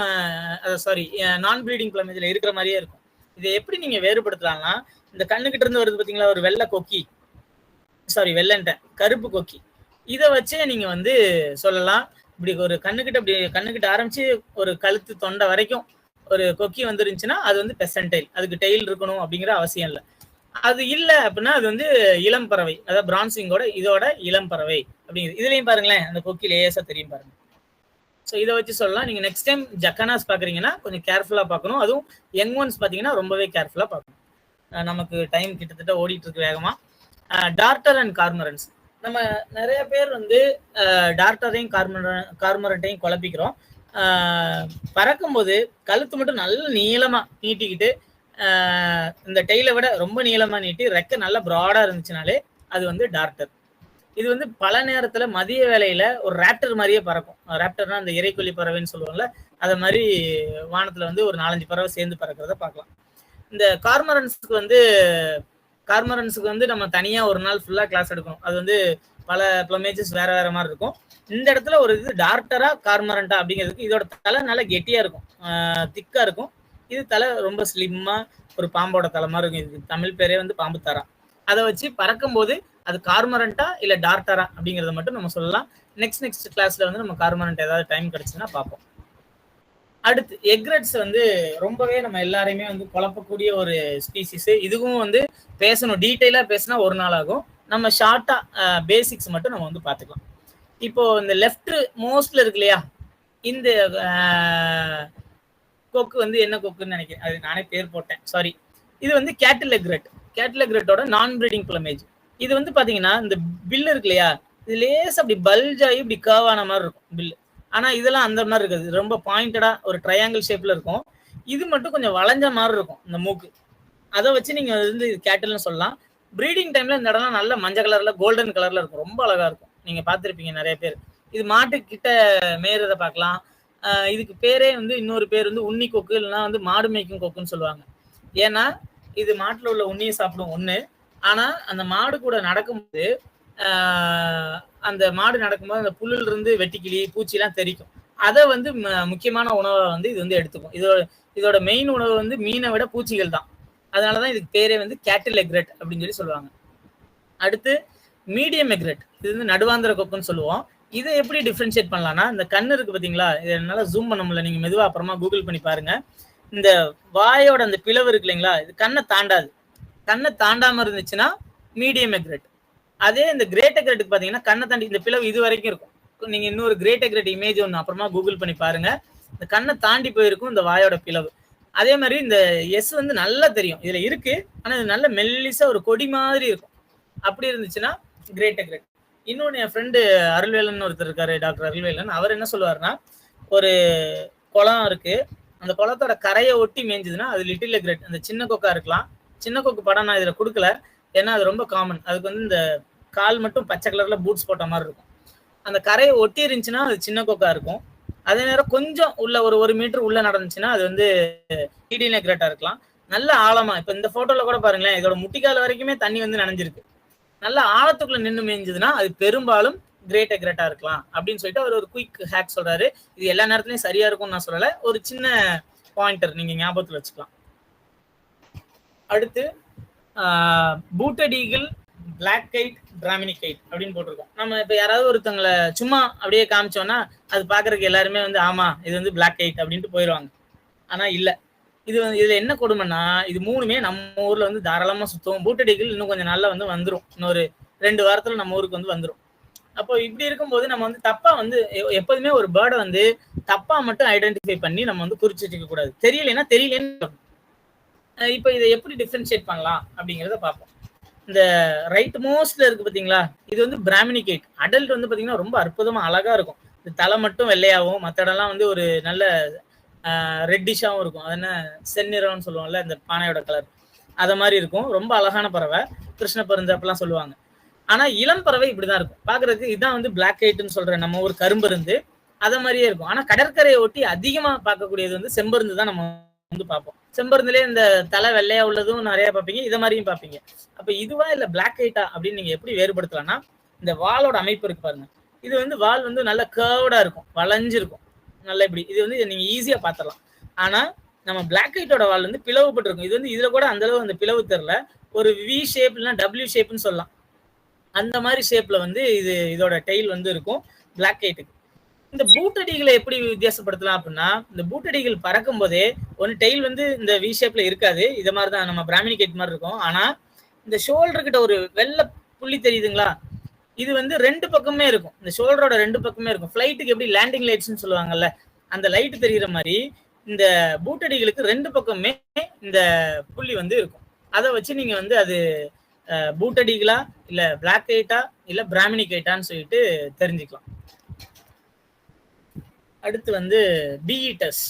சாரி நான் ப்ரீடிங் பிளமேஜ்ல இருக்கிற மாதிரியே இருக்கும். இதை எப்படி நீங்க வேறுபடுத்தலாம்னா, இந்த கண்ணுகிட்ட இருந்து வருது பாத்தீங்களா ஒரு வெள்ளை கொக்கி, சாரி வெள்ளன்ட்ட கருப்பு கொக்கி, இதை வச்சே நீங்க வந்து சொல்லலாம். இப்படி ஒரு கண்ணுகிட்ட ஆரம்பிச்சு ஒரு கழுத்து தொண்டை வரைக்கும் ஒரு கொக்கி வந்துருந்துச்சுன்னா அது வந்து பெசன்டைல். அதுக்கு டெயில் இருக்கணும் அப்படிங்கிற அவசியம் இல்லை. அது இல்ல அப்படின்னா அது வந்து இளம் பறவை, அதாவது பிரான்சிங்கோட இதோட இளம் பறவை அப்படிங்கிறது. இதுலயும் பாருங்களேன், அந்த கொக்கி லேசா தெரியும் பாருங்க. ஸோ இதை வச்சு சொல்லலாம். நீங்க நெக்ஸ்ட் டைம் ஜக்கானாஸ் பாக்குறீங்கன்னா கொஞ்சம் கேர்ஃபுல்லா பார்க்கணும். அதுவும் யங் ஒன்ஸ் பாத்தீங்கன்னா ரொம்பவே கேர்ஃபுல்லா பார்க்கணும். நமக்கு டைம் கிட்டத்தட்ட ஓடிட்டு இருக்கு வேகமா. டார்டர் அண்ட் கார்மரன்ஸ், நம்ம நிறைய பேர் வந்து டார்டரையும் கார்மரண்ட்டையும் குழப்பிக்கிறோம். பறக்கும்போது கழுத்து மட்டும் நல்ல நீளமா நீட்டிக்கிட்டு இந்த டெய்லை விட ரொம்ப நீளமா நீட்டி ரெக்க நல்லா ப்ராடா இருந்துச்சுனாலே அது வந்து டார்டர். இது வந்து பல நேரத்துல மதிய வேலையில ஒரு ராப்டர் மாதிரியே பறக்கும். ராப்டர்னா அந்த இறைக்கொல்லி பறவைன்னு சொல்லுவாங்கல்ல, அதை மாதிரி வானத்துல வந்து ஒரு 4-5 பறவை சேர்ந்து பறக்கிறத பார்க்கலாம். இந்த கார்மரன்ஸுக்கு வந்து நம்ம தனியா ஒரு நாள் ஃபுல்லா கிளாஸ் எடுக்கணும். அது வந்து பல ப்ளமேஜஸ் வேற வேற மாதிரி இருக்கும். இந்த இடத்துல ஒரு இது டார்டரா கார்மரண்டா அப்படிங்கிறதுக்கு இதோட தலை நல்லா கெட்டியா இருக்கும், திக்கா இருக்கும். இது தலை ரொம்ப ஸ்லிம்மா ஒரு பாம்போட தலை மாதிரி இருக்கும். இதுக்கு தமிழ் பேரே வந்து பாம்பு தரா. அதை வச்சு பறக்கும் போது அது கார்மரண்டா இல்ல டார்டரா அப்படிங்கறத மட்டும் நம்ம சொல்லலாம். நெக்ஸ்ட் கிளாஸ்ல வந்து நம்ம கார்மரண்ட் ஏதாவது டைம் கிடைச்சுன்னா பார்ப்போம். அடுத்து எக்ரெட்ஸ் வந்து ரொம்பவே நம்ம எல்லாரையுமே வந்து குழப்பக்கூடிய ஒரு ஸ்பீசிஸ். இதுவும் வந்து பேசணும், டீட்டெயிலா பேசினா ஒரு நாள் ஆகும். நம்ம ஷார்ட்டா பேசிக்ஸ் மட்டும் நம்ம வந்து பார்த்துக்கலாம். இப்போ இந்த லெஃப்ட் மோஸ்ட்ல இருக்கு இல்லையா, இந்த கொக்கு வந்து என்ன கொக்குன்னு நினைக்கிறேன், அது நானே பேர் போட்டேன், சாரி. இது வந்து கேட்டில் எக்ரெட்டோட நான் பிரீடிங் பிளமேஜ். இது வந்து பாத்தீங்கன்னா இந்த பில் இருக்கு இல்லையா, இது லேஸ் அப்படி பல்ஜ் ஆகி இப்படி கர்வ் ஆன மாதிரி இருக்கும் பில். ஆனா இதெல்லாம் அந்த மாதிரி இருக்காது, ரொம்ப பாயிண்டடா ஒரு ட்ரையாங்கிள் ஷேப்ல இருக்கும். இது மட்டும் கொஞ்சம் வளைஞ்ச மாதிரி இருக்கும் இந்த மூக்கு. அதை வச்சு நீங்க வந்து கேட்டில்னு சொல்லலாம். ப்ரீடிங் டைம்ல இந்த இடம்லாம் நல்ல மஞ்சள் கலர்ல கோல்டன் கலர்ல இருக்கும், ரொம்ப அழகா இருக்கும். நீங்க பார்த்துருப்பீங்க நிறைய பேர். இது மாட்டு கிட்ட மேயறதை பார்க்கலாம். இதுக்கு பேரே வந்து இன்னொரு பேர் வந்து உண்ணி கொக்கு, இல்லைன்னா வந்து மாடு மேய்க்கும் கொக்குன்னு சொல்லுவாங்க. ஏன்னா இது மாட்டுல உள்ள உண்ணியை சாப்பிடும் ஒண்ணு. ஆனா அந்த மாடு கூட நடக்கும்போது அந்த மாடு நடக்கும்போது அந்த புல்லுல இருந்து வெட்டிக்கிளி பூச்சி எல்லாம் தெரிக்கும். அதை வந்து முக்கியமான உணவை வந்து இது வந்து எடுத்துக்கும். இதோட மெயின் உணவு வந்து மீனை விட பூச்சிகள் தான். அதனாலதான் இதுக்கு பேரே வந்து கேட்டில் எக்ரெட் அப்படின்னு சொல்லி சொல்லுவாங்க. அடுத்து மீடியம் எக்ரெட், இது வந்து நடுவாந்திர கொக்குன்னு சொல்லுவோம். இதை எப்படி டிஃபரன்ஷியேட் பண்ணலாம்னா, இந்த கண்ணு இருக்கு பாத்தீங்களா, இதை என்னால ஜூம் பண்ண முடியல, நீங்க மெதுவா அப்புறமா கூகுள் பண்ணி பாருங்க. இந்த வாயோட அந்த பிளவு இருக்கு இல்லைங்களா, இது கண்ணை தாண்டாது. கண்ணை தாண்டாம இருந்துச்சுன்னா மீடியம் எக்ரெட். அதே இந்த கிரேட் எக்ரெட்டுக்கு பாத்தீங்கன்னா கண்ணை தாண்டி இந்த பிளவு இது வரைக்கும் இருக்கும். நீங்க இன்னொரு கிரேட் எக்ரெட் இமேஜ் ஒன்று அப்புறமா கூகுள் பண்ணி பாருங்க. இந்த கண்ணை தாண்டி போயிருக்கும் இந்த வாயோட பிளவு. அதே மாதிரி இந்த எஸ் வந்து நல்லா தெரியும் இதுல இருக்கு, ஆனா இது நல்ல மெல்லிசா ஒரு கொடி மாதிரி இருக்கும். அப்படி இருந்துச்சுன்னா கிரேட் எக்ரெட். இன்னொன்னு என் ஃப்ரெண்டு அருள்வேலன் ஒருத்தர் இருக்காரு, டாக்டர் அருள்வேலன். அவர் என்ன சொல்லுவாருன்னா, ஒரு குளம் இருக்கு, அந்த குளத்தோட கரையை ஒட்டி மேய்ஞ்சதுன்னா அது லிட்டில் எக்ரெட், அந்த சின்ன கொக்கா இருக்கலாம். சின்ன கொக்கு படம் நான் இதுல கொடுக்கல, ஏன்னா அது ரொம்ப காமன். அதுக்கு வந்து இந்த கால் மட்டும் பச்சை கலர்ல பூட்ஸ் போட்ட மாதிரி இருக்கும். அந்த கரையை ஒட்டி இருந்துச்சுன்னா அது சின்ன கொக்கா இருக்கும். அதே நேரம் கொஞ்சம் உள்ள ஒரு மீட்டர் உள்ள நடந்துச்சுன்னா அது வந்து மீடியம் எக்ரெட்டா இருக்கலாம். நல்ல ஆழமா, இப்ப இந்த போட்டோல கூட பாருங்களேன், இதோட முட்டிக்கால வரைக்குமே தண்ணி வந்து நனைஞ்சிருக்கு. நல்ல ஆழத்துக்குள்ள நின்று மேய்ஞ்சதுன்னா அது பெரும்பாலும் கிரேட் எக்ரெட்டா இருக்கலாம் அப்படின்னு சொல்லிட்டு அவர் ஒரு குயிக் ஹேக் சொல்றாரு. இது எல்லா நேரத்துலயும் சரியா இருக்கும்னு நான் சொல்லல, ஒரு சின்ன பாயிண்டர் நீங்க ஞாபகத்துல வச்சுக்கலாம். அடுத்து booted eagle, black kite, Brahminy kite அப்படின்னு போட்டிருக்கோம். நம்ம இப்ப யாராவது ஒருத்தவங்களை சும்மா அப்படியே காமிச்சோம்னா அது பாக்குறதுக்கு எல்லாருமே வந்து ஆமா இது வந்து பிளாக் கைட் அப்படின்ட்டு போயிடுவாங்க. ஆனா இல்ல, இது வந்து இதுல என்ன கொடுமைன்னா, இது மூணுமே நம்ம ஊர்ல வந்து தாராளமா சுத்தும். பூட்டட் ஈகிள் இன்னும் கொஞ்சம் நாள்ல வந்து வந்துடும், இன்னொரு 2 வாரத்துல நம்ம ஊருக்கு வந்து வந்துடும். அப்போ இப்படி இருக்கும்போது நம்ம வந்து தப்பா வந்து எப்போதுமே ஒரு பேர்டை வந்து தப்பா மட்டும் ஐடென்டிஃபை பண்ணி நம்ம வந்து குறிச்சிட்டு இருக்க கூடாது. தெரியலன்னா தெரியலன்னு. இப்போ இதை எப்படி டிஃபரன்ஷியேட் பண்ணலாம் அப்படிங்கிறத பார்ப்போம். இந்த ரைட் மோஸ்ட்ல இருக்கு பாத்தீங்களா, இது வந்து பிராமினி கைட். அடல்ட் வந்து பாத்தீங்கன்னா ரொம்ப அற்புதமா அழகா இருக்கும். இந்த தலை மட்டும் வெள்ளையாகவும் மற்ற இடம்லாம் வந்து ஒரு நல்ல ரெட்டிஷாவும் இருக்கும். அது என்ன செந்நிறம்னு சொல்லுவோம்ல, இந்த பானையோட கலர் அத மாதிரி இருக்கும். ரொம்ப அழகான பறவை, கிருஷ்ண பருந்து அப்படிலாம் சொல்லுவாங்க. ஆனா இளம் பறவை இப்படிதான் இருக்கும் பாக்குறதுக்கு. இதான் வந்து பிளாக் கைட்னு சொல்றேன், நம்ம ஒரு கரும்பருந்து அத மாதிரியே இருக்கும். ஆனா கடற்கரையை ஒட்டி அதிகமா பார்க்கக்கூடியது வந்து செம்பருந்து தான் நம்ம வந்து பார்ப்போம். செம்பருந்துலேயே இந்த தலை வெள்ளையா உள்ளதும் நிறைய பார்ப்பீங்க, இதை மாதிரியும் பார்ப்பீங்க. அப்ப இதுவா இல்ல பிளாக் கைட்டா அப்படின்னு நீங்க எப்படி வேறுபடுத்தலாம்னா, இந்த வாலோட அமைப்பு இருக்கு பாருங்க. இது வந்து வால் வந்து நல்ல கர்வ்டா இருக்கும், வளைஞ்சிருக்கும் நல்லா இப்படி. இது வந்து நீங்க ஈஸியா பாத்திரலாம். ஆனா நம்ம பிளாக் கைட்டோட வால் வந்து பிளவுபட்டு இருக்கும். இது வந்து இதுல கூட அந்த அளவு அந்த பிளவு தெரியல, ஒரு வி ஷேப் இல்லைன்னா டபிள்யூ ஷேப்னு சொல்லலாம். அந்த மாதிரி ஷேப்ல வந்து இதோட டெயில் வந்து இருக்கும் பிளாக் கைட்டுக்கு. இந்த பூட்டட் ஈகிளை எப்படி வித்தியாசப்படுத்தலாம் அப்படின்னா, இந்த பூட்டட் ஈகிள் பறக்கும் போதே ஒன்னு டெயில் வந்து இந்த வி ஷேப்ல இருக்காது, இதை மாதிரிதான் நம்ம பிராமினி கைட் மாதிரி இருக்கும். ஆனா இந்த ஷோல்டர் கிட்ட ஒரு வெள்ளை புள்ளி தெரியுதுங்களா, இது வந்து ரெண்டு பக்கமே இருக்கும். இந்த ஷோல்டரோட ரெண்டு பக்கமே இருக்கும். ஃபிளைட்டுக்கு எப்படி லேண்டிங் லைட்ஸ்ன்னு சொல்லுவாங்கல்ல, அந்த லைட் தெரியுற மாதிரி இந்த பூட்டடிகளுக்கு ரெண்டு பக்கமே இந்த புள்ளி வந்து இருக்கும். அதை வச்சு நீங்க வந்து அது பூட்டடிகளா இல்ல பிளாக் கைட்டா இல்ல பிராமினி கைட்டான்னு சொல்லிட்டு தெரிஞ்சுக்கலாம். அடுத்து வந்து பீட்டஸ்,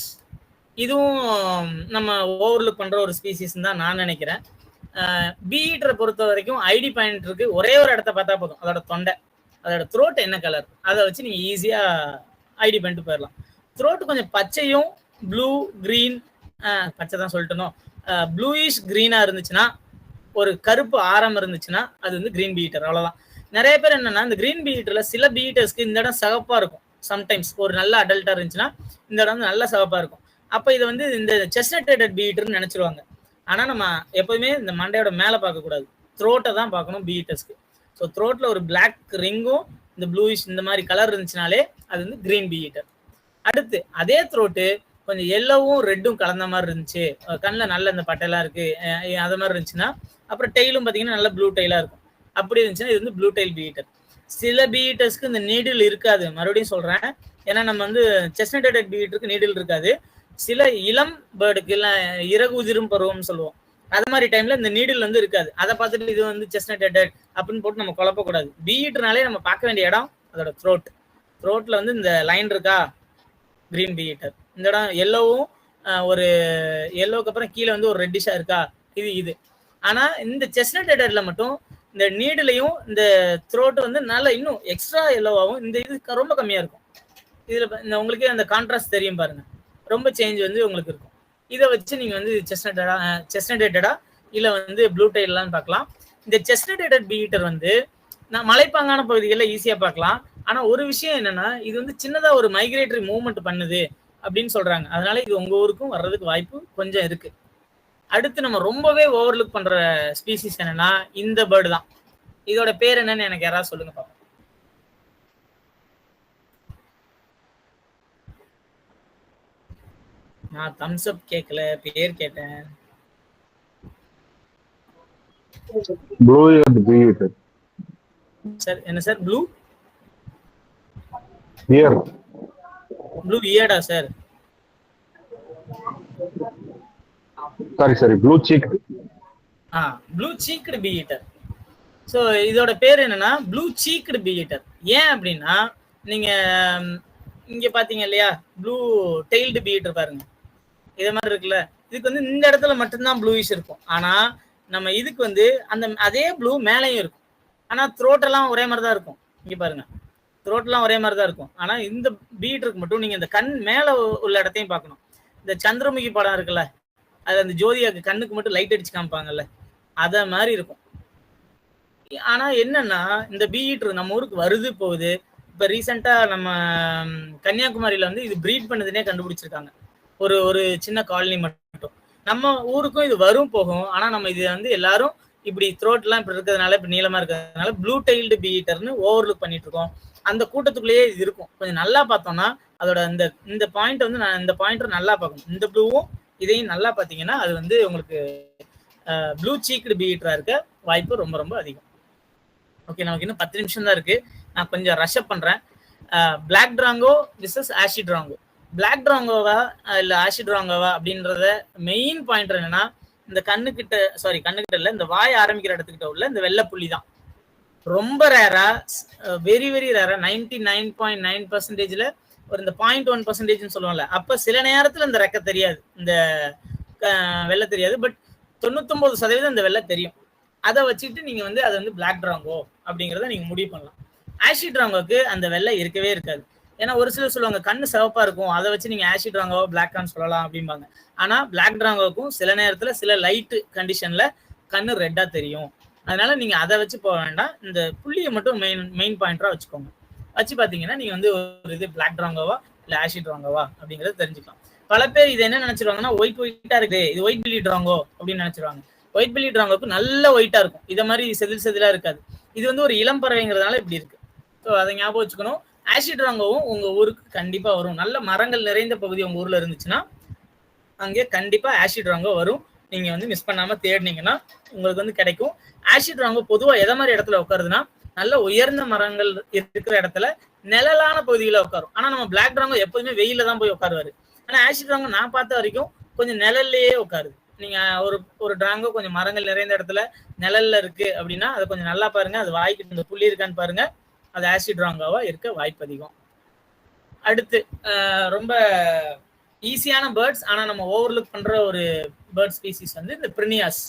இதுவும் நம்ம ஓவர்லுக் பண்ற ஒரு ஸ்பீசிஸ் தான் நான் நினைக்கிறேன். பீட்டரை பொறுத்த வரைக்கும் ஐடி பாயிண்ட் இருக்கு. ஒரே ஒரு இடத்த பார்த்தா போதும், அதோட தொண்டை, அதோட த்ரோட் என்ன கலர், அதை வச்சு நீங்க ஈஸியா ஐடி பண்ணிட்டு போயிடலாம். த்ரோட் கொஞ்சம் பச்சையும் ப்ளூ கிரீன், பச்சை தான் சொல்லிட்டணும், ப்ளூயிஷ் கிரீனா இருந்துச்சுன்னா, ஒரு கருப்பு ஆரம் இருந்துச்சுன்னா அது வந்து கிரீன் பீட்டர். அவ்வளவுதான். நிறைய பேர் என்னன்னா இந்த கிரீன் பீட்டர்ல சில பீட்டர்ஸ்க்கு இந்த இடம் சிவப்பா இருக்கும். சம்டைம்ஸ் ஒரு நல்ல அடல்ட்டா இருந்துச்சுன்னா இந்த இடம் வந்து நல்ல சிவப்பா இருக்கும். அப்ப இதை வந்து இந்த செஸ்னட்டட் பீட்டர்னு நினைச்சிருவாங்க. ஆனா நம்ம எப்பவுமே இந்த மண்டையோட மேல பார்க்க கூடாது, த்ரோட்டை தான் பார்க்கணும் பீட்டர்ஸ்க்கு. ஸோ த்ரோட்ல ஒரு பிளாக் ரிங்கும் இந்த ப்ளூயிஷ் இந்த மாதிரி கலர் இருந்துச்சுனாலே அது வந்து கிரீன் பீட்டர். அடுத்து அதே த்ரோட்டு கொஞ்சம் எல்லோவும் ரெட்டும் கலந்த மாதிரி இருந்துச்சு, கண்ணில் நல்ல இந்த பட்டையெல்லாம் இருக்கு, அது மாதிரி இருந்துச்சுன்னா, அப்புறம் டெய்லும் பார்த்தீங்கன்னா நல்ல ப்ளூ டெய்லா இருக்கும். அப்படி இருந்துச்சுன்னா இது வந்து ப்ளூ டெயில் பீட்டர். சில பீட்டர்ஸ்க்கு இந்த நீடில் இருக்காது, மறுபடியும் சொல்றேன். ஏன்னா நம்ம வந்து செஸ்னட்டட் பீட்டருக்கு நீடில் இருக்காது. சில இளம் பேர்டுக்கு இல்லை இறகு உதிரும் பருவம்னு சொல்லுவோம், அது மாதிரி டைம்ல இந்த நீடில் வந்து இருக்காது. அதை பார்த்துட்டு இது வந்து செஸ்னட்டட் அப்படின்னு போட்டு நம்ம குழப்பக்கூடாது. பீட்டர்னாலே நம்ம பார்க்க வேண்டிய இடம் அதோட த்ரோட்ல வந்து இந்த லைன் இருக்கா, கிரீன் பீட்டர். இந்த இடம் எல்லோவும் ஒரு எல்லோவுக்கு அப்புறம் கீழே வந்து ஒரு ரெட்டிஷா இருக்கா, இது. ஆனா இந்த செஸ்னட்டட்ல மட்டும் இந்த நீடிலையும் இந்த த்ரோட் வந்து நல்லா இன்னும் எக்ஸ்ட்ரா எல்லோவாகவும், இந்த இது ரொம்ப கம்மியா இருக்கும். இதுல இந்த உங்களுக்கே அந்த கான்ட்ராஸ்ட் தெரியும் பாருங்க, ரொம்ப சேஞ்ச் வந்து உங்களுக்கு இருக்கும். இதை வச்சு நீங்க வந்து செஸ்னட்டடா இல்ல வந்து ப்ளூ டெயிலான்னு பார்க்கலாம். இந்த செஸ்னட்டட் பீட்டர் வந்து நான் மலைப்பாங்கான பகுதிகளில் ஈஸியா பார்க்கலாம். ஆனா ஒரு விஷயம் என்னன்னா, இது வந்து சின்னதா ஒரு மைக்ரேட்டரி மூவ்மெண்ட் பண்ணுது அப்படின்னு சொல்றாங்க. அதனால இது உங்க ஊருக்கும் வர்றதுக்கு வாய்ப்பு கொஞ்சம் இருக்கு. அடுத்து நம்ம ரொம்பவே ஓவர்லுக் பண்ற ஸ்பீசிஸ் என்னன்னா இந்த பேர்டு தான். இதோட பேர் என்னன்னு எனக்கு யாராவது சொல்லுங்க பாப்போம். நான் தம்ஸ் அப் கேட்கல, பேர் கேட்டேன். ப்ளூ இயர்ட் பீட்டர் சார் என்ன சார்? ப்ளூ இயர், ப்ளூ இயர்டா sir? Sorry blue cheeked. Blue cheeked bee eater. So இதோட பேர் என்னன்னா ப்ளூ சீக்டு பீட்டர். ஏன் அப்படின்னா நீங்க இங்க பாத்தீங்க இல்லையா, ப்ளூ டெய்ல்டு பீட்டர் பாருங்க, இதே மாதிரி இருக்குல்ல. இதுக்கு வந்து இந்த இடத்துல மட்டும்தான் ப்ளூயிஷ் இருக்கும். ஆனா நம்ம இதுக்கு வந்து அந்த அதே ப்ளூ மேலேயும் இருக்கும். ஆனா த்ரோட் எல்லாம் ஒரே மாதிரி தான் இருக்கும். இங்க பாருங்க, த்ரோட் எல்லாம் ஒரே மாதிரி தான் இருக்கும். ஆனா இந்த பீட்டருக்கு மட்டும் நீங்க இந்த கண் மேல உள்ள இடத்தையும் பார்க்கணும். இந்த சந்திரமுகி படம் இருக்குல்ல, அது அந்த ஜோதியாக்கு கண்ணுக்கு மட்டும் லைட் அடிச்சு காமிப்பாங்கல்ல, அத மாதிரி இருக்கும். ஆனா என்னன்னா இந்த பீட்டர் நம்ம ஊருக்கு வருது போகுது. இப்ப ரீசெண்டா நம்ம கன்னியாகுமரியில வந்து இது பிரீட் பண்ணதுன்னே கண்டுபிடிச்சிருக்காங்க, ஒரு சின்ன காலனி மட்டும். நம்ம ஊருக்கும் இது வரும் போகும். ஆனா நம்ம இது வந்து எல்லாரும் இப்படி த்ரோட் எல்லாம் இப்படி இருக்கிறதுனால, இப்படி நீளமா இருக்கிறதுனால ப்ளூ டெய்ல்டு பீட்டர்னு ஓவர்லுக் பண்ணிட்டு இருக்கோம். அந்த கூட்டத்துக்குள்ளேயே இது இருக்கும். கொஞ்சம் நல்லா பார்த்தோம்னா அதோட இந்த பாயிண்ட் வந்து நான் இந்த பாயிண்டர் நல்லா பார்க்கணும். இந்த ப்ளூவும் இதையும் நல்லா பார்த்தீங்கன்னா அது வந்து உங்களுக்கு ப்ளூ சீக்டு பீட்டரா இருக்க வாய்ப்பு ரொம்ப ரொம்ப அதிகம். ஓகே, நமக்கு இன்னும் 10 நிமிஷம் தான் இருக்கு. நான் கொஞ்சம் ரஷ்அப் பண்றேன். Black drongo versus ashy drongo. Black டிராங்கோவா இல்ல ஆஷி டிராங்கோவா அப்படின்றத மெயின் பாயிண்ட் என்னன்னா, இந்த கண்ணுக்கிட்ட இல்ல, இந்த வாய் ஆரம்பிக்கிற இடத்துக்கிட்ட உள்ள இந்த வெள்ளை புள்ளி தான் ரொம்ப ரேரா, வெரி வெரி ரேரா, 99.9%ல ஒரு இந்த 0.1% சொல்லுவாங்கல்ல, அப்ப சில நேரத்துல இந்த ரெக்க தெரியாது, இந்த வெள்ளை தெரியாது. பட் 99% இந்த வெள்ளை தெரியும். அதை வச்சுட்டு நீங்க வந்து அது வந்து பிளாக் டிராங்கோ அப்படிங்கிறத நீங்க முடிவு பண்ணலாம். ஆஷி டிராங்கோக்கு அந்த வெள்ளை இருக்கவே இருக்காது. ஏன்னா ஒரு சிலர் சொல்லுவாங்க கண்ணு சிவப்பா இருக்கும், அதை வச்சு நீங்க ஆஷி டிராங்கோவா பிளாக்கான்னு சொல்லலாம் அப்படிம்பாங்க. ஆனா பிளாக் டிராங்கோக்கும் சில நேரத்துல சில லைட் கண்டிஷன்ல கண்ணு ரெட்டா தெரியும். அதனால நீங்க அதை வச்சு போக வேண்டாம். இந்த புள்ளியை மட்டும் மெயின் பாயிண்டரா வச்சுக்கோங்க. வச்சு பாத்தீங்கன்னா நீங்க வந்து ஒரு இது பிளாக் டிராங்கோவா இல்ல ஆஷி டிராங்கோவா அப்படிங்கறத தெரிஞ்சுக்கலாம். பல பேர் இது என்ன நினைச்சிருவாங்கன்னா, ஒயிட்டா இருக்குது, இது ஒயிட் பில்லி டிராங்கோ அப்படின்னு நினைச்சிருவாங்க. ஒயிட் பில்லி டிராங்கோக்கு நல்ல ஒயிட்டா இருக்கும், இதை மாதிரி செதிலா இருக்காது. இது வந்து ஒரு இளம் பறவைங்கிறதுனால இப்படி இருக்கு. ஸோ அதை ஞாபகம் வச்சுக்கணும். ஆஷி டிராங்கோவும் உங்க ஊருக்கு கண்டிப்பா வரும். நல்ல மரங்கள் நிறைந்த பகுதி உங்க ஊர்ல இருந்துச்சுன்னா அங்கே கண்டிப்பா ஆஷி டிராங்கோ வரும். நீங்க வந்து மிஸ் பண்ணாம தேடினீங்கன்னா உங்களுக்கு வந்து கிடைக்கும். ஆஷிட் ராங்கோ பொதுவா எதை மாதிரி இடத்துல உட்காருதுன்னா நல்ல உயர்ந்த மரங்கள் இருக்கிற இடத்துல நிழலான பகுதியில உட்காரும். ஆனா நம்ம பிளாக் டிராங்கோ எப்போதுமே வெயில தான் போய் உட்காருவாரு. ஆனா ஆஷிட் ராங்கோ நான் பார்த்த வரைக்கும் கொஞ்சம் நிழல்லையே உட்காருது. நீங்க ஒரு டிராங்கோ கொஞ்சம் மரங்கள் நிறைந்த இடத்துல நிழல்ல இருக்கு அப்படின்னா அதை கொஞ்சம் நல்லா பாருங்க. அது வாய்க்கு இந்த புள்ளி இருக்கான்னு பாருங்க. அது ஆசிட் ராங்காவா இருக்க வாய்ப்பு அதிகம். அடுத்து ரொம்ப ஈஸியான பேர்ட்ஸ் ஆனா நம்ம ஓவர்லுக் பண்ற ஒரு பேர்ட் ஸ்பீசிஸ் வந்து இந்த பிரினியாஸ்.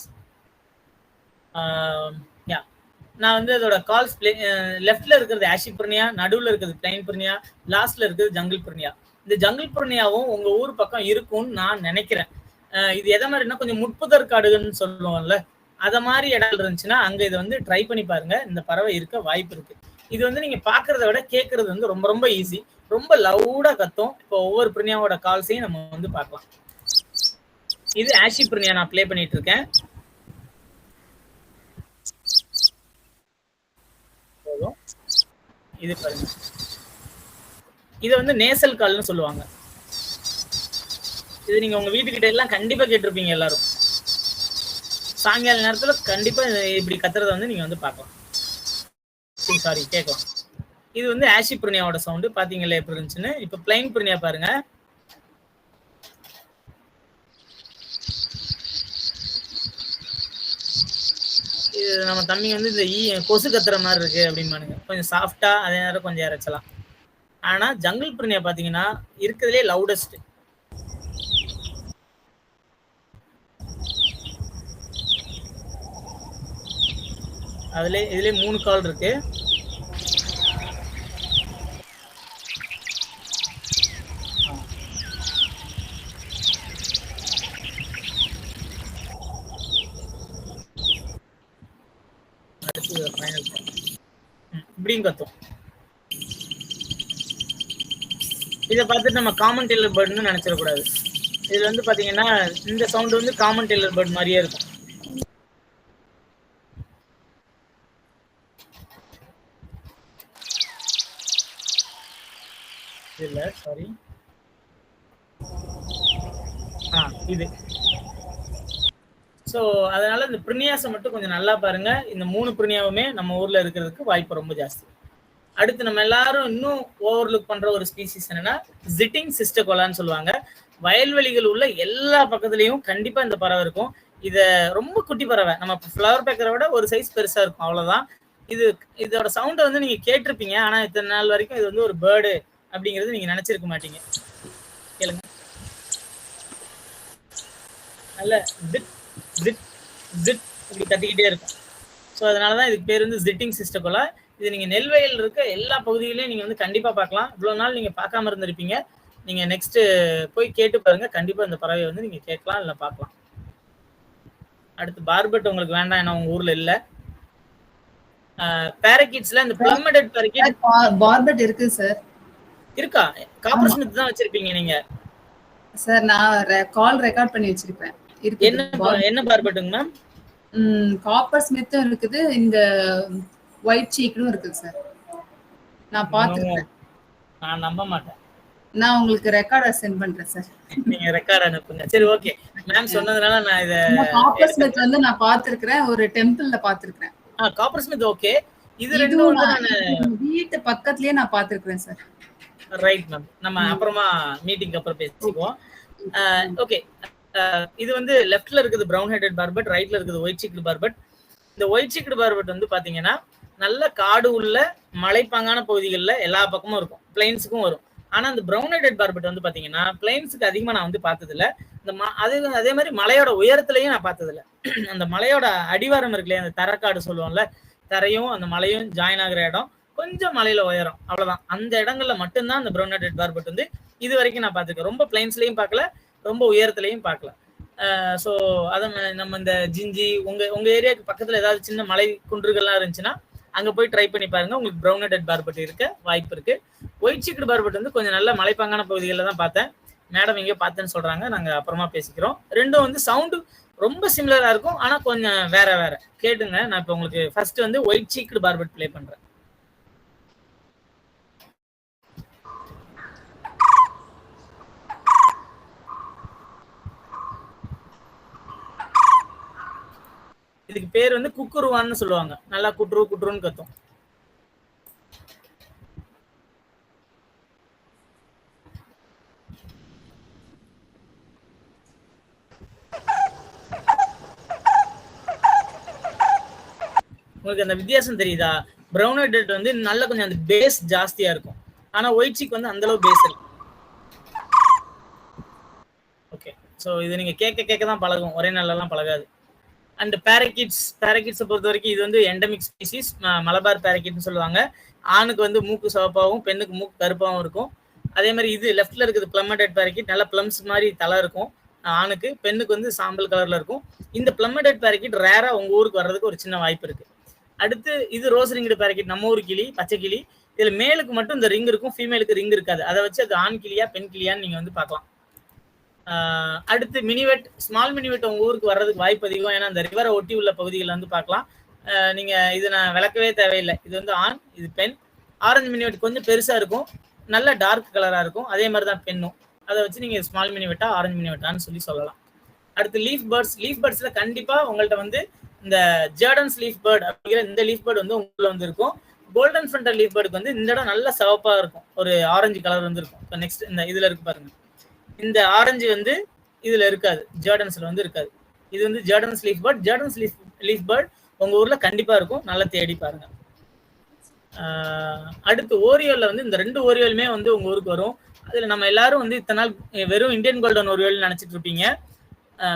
நான் வந்து அதோட கால்ஸ் லெஃப்ட்ல இருக்கிறது ஆஷிட் பிரினியா, நடுவில் இருக்கிறது பிளைன் பிரினியா, லாஸ்ட்ல இருக்கிறது ஜங்கிள் பிரினியா. இந்த ஜங்கிள் பிரினியாவும் உங்க ஊர் பக்கம் இருக்கும்னு நான் நினைக்கிறேன். இது எதை மாதிரினா கொஞ்சம் முட்புதர் காடுகள்னு சொல்லுவோம்ல, அத மாதிரி இடம் இருந்துச்சுன்னா அங்க இதை வந்து ட்ரை பண்ணி பாருங்க. இந்த பறவை இருக்க வாய்ப்பு இருக்கு. இது வந்து நீங்க பாக்குறத விட கேட்கறது வந்து ரொம்ப ரொம்ப ஈஸி. ரொம்ப லவுடா கத்தும். இப்போ ஒவ்வொரு பிரினியாவோட கால்ஸையும் நம்ம வந்து பார்க்கலாம். இது ஆஷி பிரினியா நான் ப்ளே பண்ணிட்டு இருக்கேன். இது பாருங்க, இது வந்து நேசல் கால்னு சொல்லுவாங்க. இது நீங்க உங்க வீட்டுக்கிட்ட எல்லாம் கண்டிப்பா கேட்டிருப்பீங்க எல்லாரும். சாயங்கால நேரத்துல கண்டிப்பா இப்படி கத்துறத வந்து நீங்க வந்து பார்க்கலாம். சாரி கேட்கலாம். இது வந்து ஆஷி பிரினியாவோட சவுண்டு பாத்தீங்களா எப்படி இருந்துச்சுன்னு. இப்ப பிளைன் பிரினியா பாருங்க. இது நம்ம தம்பி வந்து இந்த கொசு கத்துற மாதிரி இருக்கு அப்படின்னு கொஞ்சம் சாஃப்டா, அதே நேரம் கொஞ்சம் இறைச்சலாம். ஆனா ஜங்கிள் பிரினியா பாத்தீங்கன்னா இருக்கிறதுலே லவுடஸ்ட். இதுல 3 கால் இருக்கு. இப்படியும் கத்தும். இதை பார்த்துட்டு நம்ம காமன் டெய்லர் பேர்ட்னு நினைச்சிடக்கூடாது. இதுல வந்து பாத்தீங்கன்னா இந்த சவுண்ட் வந்து காமன் டெய்லர் பேர்ட் மாதிரியே இருக்கும். இல்ல சாரி, இது. ஸோ அதனால இந்த பிரினியாஸை மட்டும் கொஞ்சம் நல்லா பாருங்க. இந்த 3 பிரினியாவுமே நம்ம ஊர்ல இருக்கிறதுக்கு வாய்ப்பு ரொம்ப ஜாஸ்தி. அடுத்து நம்ம எல்லாரும் இன்னும் ஓவர்லுக் பண்ற ஒரு ஸ்பீசிஸ் என்னன்னா ஜிட்டிங் சிஸ்டகோலான்னு சொல்லுவாங்க. வயல்வெளிகள் உள்ள எல்லா பக்கத்துலயும் கண்டிப்பா இந்த பறவை இருக்கும். இத ரொம்ப குட்டி பறவை, நம்ம ஃப்ளவர் பேக்கரை விட ஒரு சைஸ் பெருசா இருக்கும், அவ்வளவுதான். இதோட சவுண்டை வந்து நீங்க கேட்டிருப்பீங்க. ஆனா இத்தனை நாள் வரைக்கும் இது வந்து ஒரு பேர்டு அப்படிங்கிறது நீங்க நினைச்சிருக்க மாட்டீங்க. கேளுங்க, நல்ல ஜிட் ஜிட் ஜிட் இப்படி கத்திக்கிட்டே இருக்கும். ஸோ அதனாலதான் இதுக்கு பேர் வந்து ஜிட்டிங் சிஸ்டகோலா. இது நீங்க நெல்வயல் இருக்க எல்லா பகுதியிலையும் நீங்க வந்து கண்டிப்பா பார்க்கலாம். இவ்வளவு நாள் நீங்க பார்க்காம இருந்திருப்பீங்க. நீங்க நெக்ஸ்ட் போய் கேட்டு பாருங்க. கண்டிப்பா இந்த பறவை வந்து நீங்க கேட்கலாம், இல்ல பார்க்கலாம். அடுத்து பார்பட் உங்களுக்கு வேண்டாம், ஏன்னா உங்க ஊர்ல இல்ல. பேரகிட்ஸ்ல இந்த பிளம்மடட் பேரகிட் பார்பட் இருக்கு சார். இருக்கா? காப்பர் ஸ்மித் தான் வச்சிருப்பீங்க நீங்க சார். நான் கால் ரெக்கார்ட் பண்ணி வச்சிருப்பேன். என்ன பார்பட்டுங்க மேம்? காப்பர் ஸ்மித்தும் இருக்குது, இந்த ஒயிட் சீக்டும் இருக்குது சார். நான் பார்த்துருக்கேன். நான் நம்ப மாட்டேன். நான் உங்களுக்கு ரெக்கார்டை சென்ட் பண்றேன் சார். நீங்க ரெக்கார்ட் அனுப்புங்க. சரி, ஓகே. மேம் சொன்னதுனால நான் இத காப்பர் ஸ்மித் வந்து நான் பார்த்திருக்கேன், ஒரு டெம்பிள்ல பார்த்திருக்கேன். Copper Smith okay. இது ரெண்டும் வந்து நான் வீட்டு பக்கத்துலயே நான் பார்த்திருக்கேன் சார். ரைட் மேம், நம்ம அப்புறமா மீட்டிங்க்கு அப்புறம் பேசிக்குவோம். ஓகே, இது வந்து லெஃப்ட்ல இருக்குது பிரவுன் ஹெடட் பார்பட், ரைட்ல இருக்குது ஒயிட் சீக்டு பார்பட். இந்த ஒயிட் சீக்டு பார்பட் வந்து பாத்தீங்கன்னா நல்ல காடு உள்ள மலைப்பாங்கான பகுதிகளில் எல்லா பக்கமும் இருக்கும், பிளைன்ஸுக்கும் வரும். ஆனா இந்த பிரவுன் ஹெடட் பார்பட் வந்து பாத்தீங்கன்னா பிளைன்ஸுக்கு அதிகமா நான் வந்து பார்த்தது இல்லை. அதே மாதிரி மலையோட உயரத்துலயும் நான் பார்த்தது இல்லை. அந்த மலையோட அடிவாரம் இருக்குல்லையா, அந்த தரக்காடு சொல்லுவோம்ல, தரையும் அந்த மலையும் ஜாயின் ஆகிற இடம் கொஞ்சம் மலையில உயரம், அவ்வளவுதான். அந்த இடங்கள்ல மட்டும்தான் அந்த பிரவுன் ஹெடட் பார்பட் வந்து இது வரைக்கும் நான் பார்த்துருக்கேன். ரொம்ப பிளைன்ஸ்லயும் பார்க்கல, ரொம்ப உயரத்துலையும் பார்க்கல. ஸோ அதை நம்ம இந்த ஜிஞ்சி உங்க ஏரியாவுக்கு பக்கத்துல ஏதாவது சின்ன மலை குன்றுகள்லாம் இருந்துச்சுன்னா அங்க போய் ட்ரை பண்ணி பாருங்க. உங்களுக்கு பிரவுன் ஹெடட் பார்பட் இருக்க வாய்ப்பு இருக்கு. ஒயிட் சீக்டு பார்பட் வந்து கொஞ்சம் நல்ல மலைப்பாங்கான பகுதிகளில் தான் பார்த்தேன். மேடம் எங்கேயோ பார்த்தேன்னு சொல்றாங்க, நாங்க அப்புறமா பேசிக்கிறோம். ரெண்டும் வந்து சவுண்டு ரொம்ப சிமிலரா இருக்கும், ஆனா கொஞ்சம் வேற வேற. கேட்டுங்க, நான் இப்போ உங்களுக்கு ஃபர்ஸ்ட் வந்து ஒயிட் சீக்டு பார்பட் ப்ளே பண்றேன். இதுக்கு பேர் வந்து குக்குருவான்னு சொல்லுவாங்க. நல்லா குட்ரு குட்ருன்னு கத்தும். உங்களுக்கு அந்த வித்தியாசம் தெரியுதா? பிரவுன் ஹெட்டட் வந்து நல்ல கொஞ்சம் அந்த பேஸ் ஜாஸ்தியா இருக்கும். ஆனா ஒயிட் சீக் வந்து அந்த அளவு பேஸ் இருக்கு. ஓகே, ஸோ இது நீங்க கேட்க தான் பழகும், ஒரே நாளெல்லாம் பழகாது. அண்ட் பேரக்கிட்ஸை பொறுத்த வரைக்கும் இது வந்து எண்டமிக் ஸ்பீசிஸ், மலபார் பேரக்கிட்னு சொல்லுவாங்க. ஆணுக்கு வந்து மூக்கு சிவப்பாகவும் பெண்ணுக்கு மூக்கு கருப்பாகவும் இருக்கும். அதே மாதிரி இது லெஃப்ட்ல இருக்குது பிளம்மடட் பேரக்கிட், நல்ல பிளம்ஸ் மாதிரி தலை இருக்கும் ஆணுக்கு, பெண்ணுக்கு வந்து சாம்பல் கலர்ல இருக்கும். இந்த பிளம்மடட் பேரக்கிட் ரேரா உங்க ஊருக்கு வர்றதுக்கு ஒரு சின்ன வாய்ப்பு இருக்கு. அடுத்து இது ரோஸ் ரிங்டு பேரக்கிட், நம்ம ஊர் கிளி, பச்சை கிளி. இதுல மேலுக்கு மட்டும் இந்த ரிங் இருக்கும், ஃபீமேலுக்கு ரிங் இருக்காது. அதை வச்சு அது ஆண் கிளியா பெண் கிளியான்னு நீங்க வந்து பார்க்கலாம். அடுத்து மினிவெட், ஸ்மால் மினிவெட் உங்க ஊருக்கு வர்றதுக்கு வாய்ப்பு அதிகம். ஏன்னா அந்த ரிவரை ஒட்டி உள்ள பகுதிகளில் வந்து பார்க்கலாம். நீங்க இது நான் விளக்கவே தேவையில்லை. இது வந்து ஆண், இது பெண். ஆரஞ்சு மினிவெட் கொஞ்சம் பெருசா இருக்கும், நல்ல டார்க் கலரா இருக்கும். அதே மாதிரி தான் பெண்ணும். அதை வச்சு நீங்க ஸ்மால் மினிவெட்டா ஆரஞ்சு மினிவெட்டான்னு சொல்லலாம். அடுத்து லீஃப் பேர்ட்ஸ்ல கண்டிப்பா உங்கள்ட்ட வந்து இந்த ஜார்டன்ஸ் லீஃப் பேர்ட் அப்படிங்கிற இந்த லீஃப் பேர்ட் வந்து உள்ள வந்து இருக்கும். கோல்டன் ஃப்ரண்டல் லீஃப் பேர்டுக்கு வந்து இந்த இடம் நல்ல சிவப்பா இருக்கும், ஒரு ஆரஞ்சு கலர் வந்து இருக்கும். நெக்ஸ்ட் இந்த இதுல இருக்கு பாருங்க, இந்த ஆரஞ்சு வந்து இதுல இருக்காது, ஜார்டன்ஸ்ல வந்து இருக்காது. இது வந்து ஜார்டன்ஸ் லீஃப் பேர்ட். ஜார்டன்ஸ் லீஃப் பேர்ட் உங்க ஊர்ல கண்டிப்பா இருக்கும், நல்லா தேடி பாருங்க. அடுத்து ஓரியோல வந்து இந்த 2 ஓரியோலுமே வந்து உங்க ஊருக்கு வரும். அதுல நம்ம எல்லாரும் வந்து இத்தனை நாள் வெறும் இந்தியன் கோல்டன் ஓரியோல் நினைச்சிட்டு இருப்பீங்க.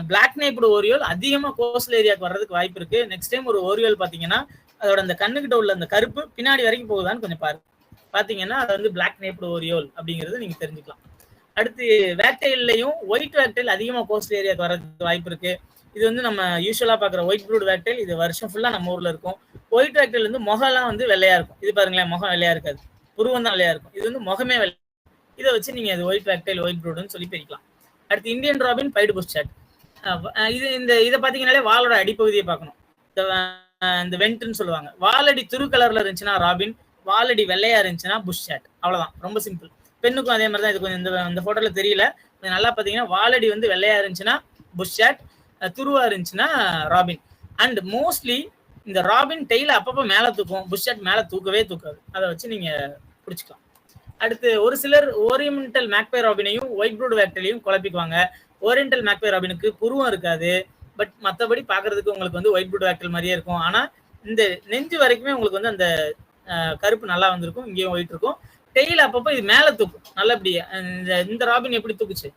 பிளாக் நேப்டு ஓரியோல் அதிகமா கோஸ்டல் ஏரியாவுக்கு வர்றதுக்கு வாய்ப்பு இருக்கு. நெக்ஸ்ட் டைம் ஒரு ஓரியோல் பாத்தீங்கன்னா அதோட அந்த கண்ணுகிட்ட உள்ள அந்த கருப்பு பின்னாடி வரைக்கும் போகுதான்னு கொஞ்சம் பாருங்க. பாத்தீங்கன்னா அது வந்து பிளாக் நேப்டு ஓரியோல் அப்படிங்கிறது நீங்க தெரிஞ்சுக்கலாம். அடுத்து வேக்டைல்லையும் ஒயிட் வேக்டைல் அதிகமா கோஸ்டல் ஏரியாவுக்கு வர்றதுக்கு வாய்ப்பு இருக்கு. இது வந்து நம்ம யூஸ்வலா பாக்குற ஒயிட் ப்ரூட் வேக்டைல், இது வருஷம் ஃபுல்லா நம்ம ஊர்ல இருக்கும். ஒயிட் வேக்டைல் வந்து முகம்லாம் வந்து வெள்ளையா இருக்கும். இது பாருங்களேன், முகம் வெள்ளையா இருக்காது, புருவம் தான் வெள்ளையா இருக்கும். இது வந்து முகமே வெள்ளை. இதை வச்சு நீங்க அது ஒயிட் வேக்டைல் ஒயிட் ப்ரூட்னு சொல்லி பிரிக்கலாம். அடுத்து Indian robin, pied bush chat. இதை பாத்தீங்கன்னாலே வாலோட அடிப்பகுதியை பார்க்கணும். இந்த வெண்ட்னு சொல்லுவாங்க. வாலடி துரு கலர்ல இருந்துச்சுன்னா ராபின், வாலடி வெள்ளையா இருந்துச்சுன்னா புஷ் சாட். அவ்வளவுதான், ரொம்ப சிம்பிள். பெண்ணுக்கும் அதே மாதிரி தான். இது கொஞ்சம் இந்த போட்டோல தெரியல, நல்லா பாத்தீங்கன்னா வாலடி வந்து வெள்ளையா இருந்துச்சுன்னா புஷ் சாட், துருவா இருந்துச்சுன்னா ராபின். அண்ட் மோஸ்ட்லி இந்த ராபின் டெய்ல அப்பப்போ மேல தூக்கும், புஷ் சாட் மேல தூக்கவே தூக்காது. அதை வச்சு நீங்க பிடிச்சிக்கலாம். அடுத்து ஒரு சிலர் ஓரியன்டல் மேக்பை ராபினையும் ஒயிட் ப்ரூட் வேக்டைலையும் குழப்பிக்குவாங்க. ஓரியன்டல் மேக்பை ராபினுக்கு புருவம் இருக்காது, பட் மற்றபடி பாக்குறதுக்கு உங்களுக்கு வந்து ஒயிட் ப்ரூட் வேக்டல் மாதிரியே இருக்கும். ஆனா இந்த நெஞ்சு வரைக்குமே உங்களுக்கு வந்து அந்த கருப்பு நல்லா வந்திருக்கும், இங்கேயும் ஒயிட் இருக்கும். டெய்ல அப்பப்போ இது மேல தூக்கும் நல்லபடியா. இந்த ராபின் எப்படி தூக்குச்சு,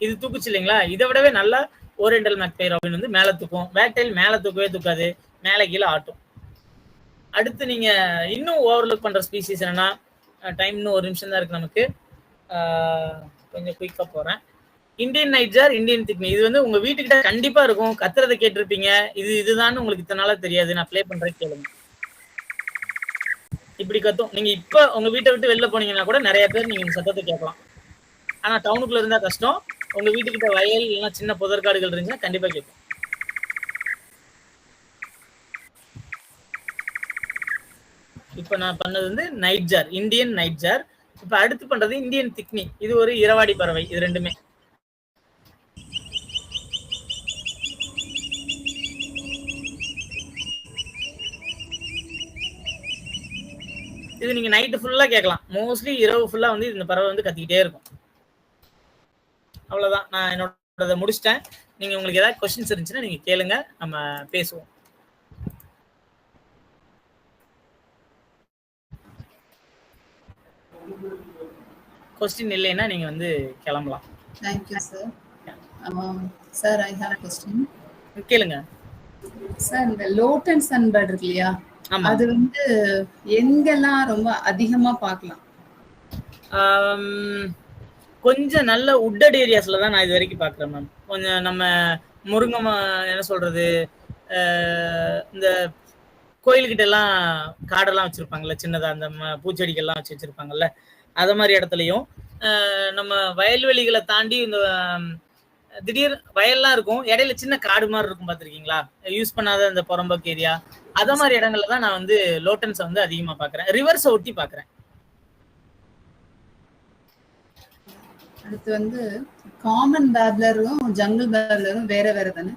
இது தூக்குச்சு இல்லைங்களா? இதை விடவே நல்லா ஓரியன்டல் மேக்பை ராபின் வந்து மேல தூக்கும். வேக்டைல் மேல தூக்கவே தூக்காது, மேல கீழே ஆட்டும். அடுத்து நீங்க இன்னும் ஓவர்லுக் பண்ற ஸ்பீசிஸ் என்னன்னா, டைம் இன்னும் 1 நிமிஷம் தான் இருக்கு நமக்கு, கொஞ்சம் குயிக்கா போறேன். Indian nightjar, Indian thick knee. இது வந்து உங்க வீட்டுக்கிட்ட கண்டிப்பா இருக்கும், கத்துறதை கேட்டிருப்பீங்க. இதுதான் உங்களுக்கு இத்தனை நாளா தெரியாது, நான் ப்ளே பண்றேன் கேளுங்க. இப்படி கத்தும். நீங்க இப்ப உங்க வீட்டை விட்டு வெளில போனீங்கன்னா கூட நிறைய பேர் நீங்க இந்த சத்தத்தை கேட்கலாம். ஆனா டவுனுக்குள்ள இருந்தா கஷ்டம். உங்க வீட்டுக்கிட்ட வயல் இல்லைன்னா சின்ன புதற்காடுகள் இருந்துச்சுன்னா கண்டிப்பா கேட்கும். இப்ப நான் பண்ணது வந்து நைட்ஜார், இந்தியன் நைட்ஜார். இப்ப அடுத்து பண்றது இந்தியன் திக்னி. இது ஒரு இரவாடி பறவை. இது ரெண்டுமே இது நீங்க நைட்டு ஃபுல்லா கேட்கலாம். மோஸ்ட்லி இரவு ஃபுல்லா வந்து இந்த பறவை வந்து கத்திக்கிட்டே இருக்கும். அவ்வளவுதான், நான் என்னோட முடிச்சிட்டேன். நீங்க உங்களுக்கு ஏதாவது கொஸ்டின்ஸ் இருந்துச்சுன்னா நீங்க கேளுங்க, நம்ம பேசுவோம். கொஸ்டின் இல்லைன்னா நீங்க வந்து கிளம்பலாம். Thank you, sir. Sir, I have a question. கேளுங்க. சார், இந்த லோட்டன் சன்பர்ட் இருக்கு இல்லையா, அது வந்து எங்கெல்லாம் ரொம்ப அதிகமா பார்க்கலாம்? கொஞ்சம் நல்ல உட்டட் ஏரியாஸ்ல தான் நான் இது வரைக்கும் பாக்குறேன் மேம். கொஞ்சம் நம்ம முருங்கை என்ன சொல்றது, இந்த கோயில்கிட்ட எல்லாம் காடெல்லாம் வச்சிருப்பாங்கல்ல, சின்னதா அந்த பூச்செடிகள்லாம் வச்சிருப்பாங்கல்ல, அத மாதிரி இடத்துலயும், நம்ம வயல்வெளிகளை தாண்டி இந்த திடீர் வயல்லாம் இருக்கும், இடையில சின்ன காடு மாதிரி இருக்கும், பாத்திருக்கீங்களா? யூஸ் பண்ணாத இந்த புறம்போக்கு ஏரியா, அத மாதிரி இடங்கள்ல தான் நான் வந்து லோட்டன்ஸை வந்து அதிகமா பாக்குறேன். ரிவர்ஸை ஒட்டி பாக்குறேன். அடுத்து வந்து காமன் பேப்லரும் ஜங்கிள் பேப்லரும் வேற வேற தானே?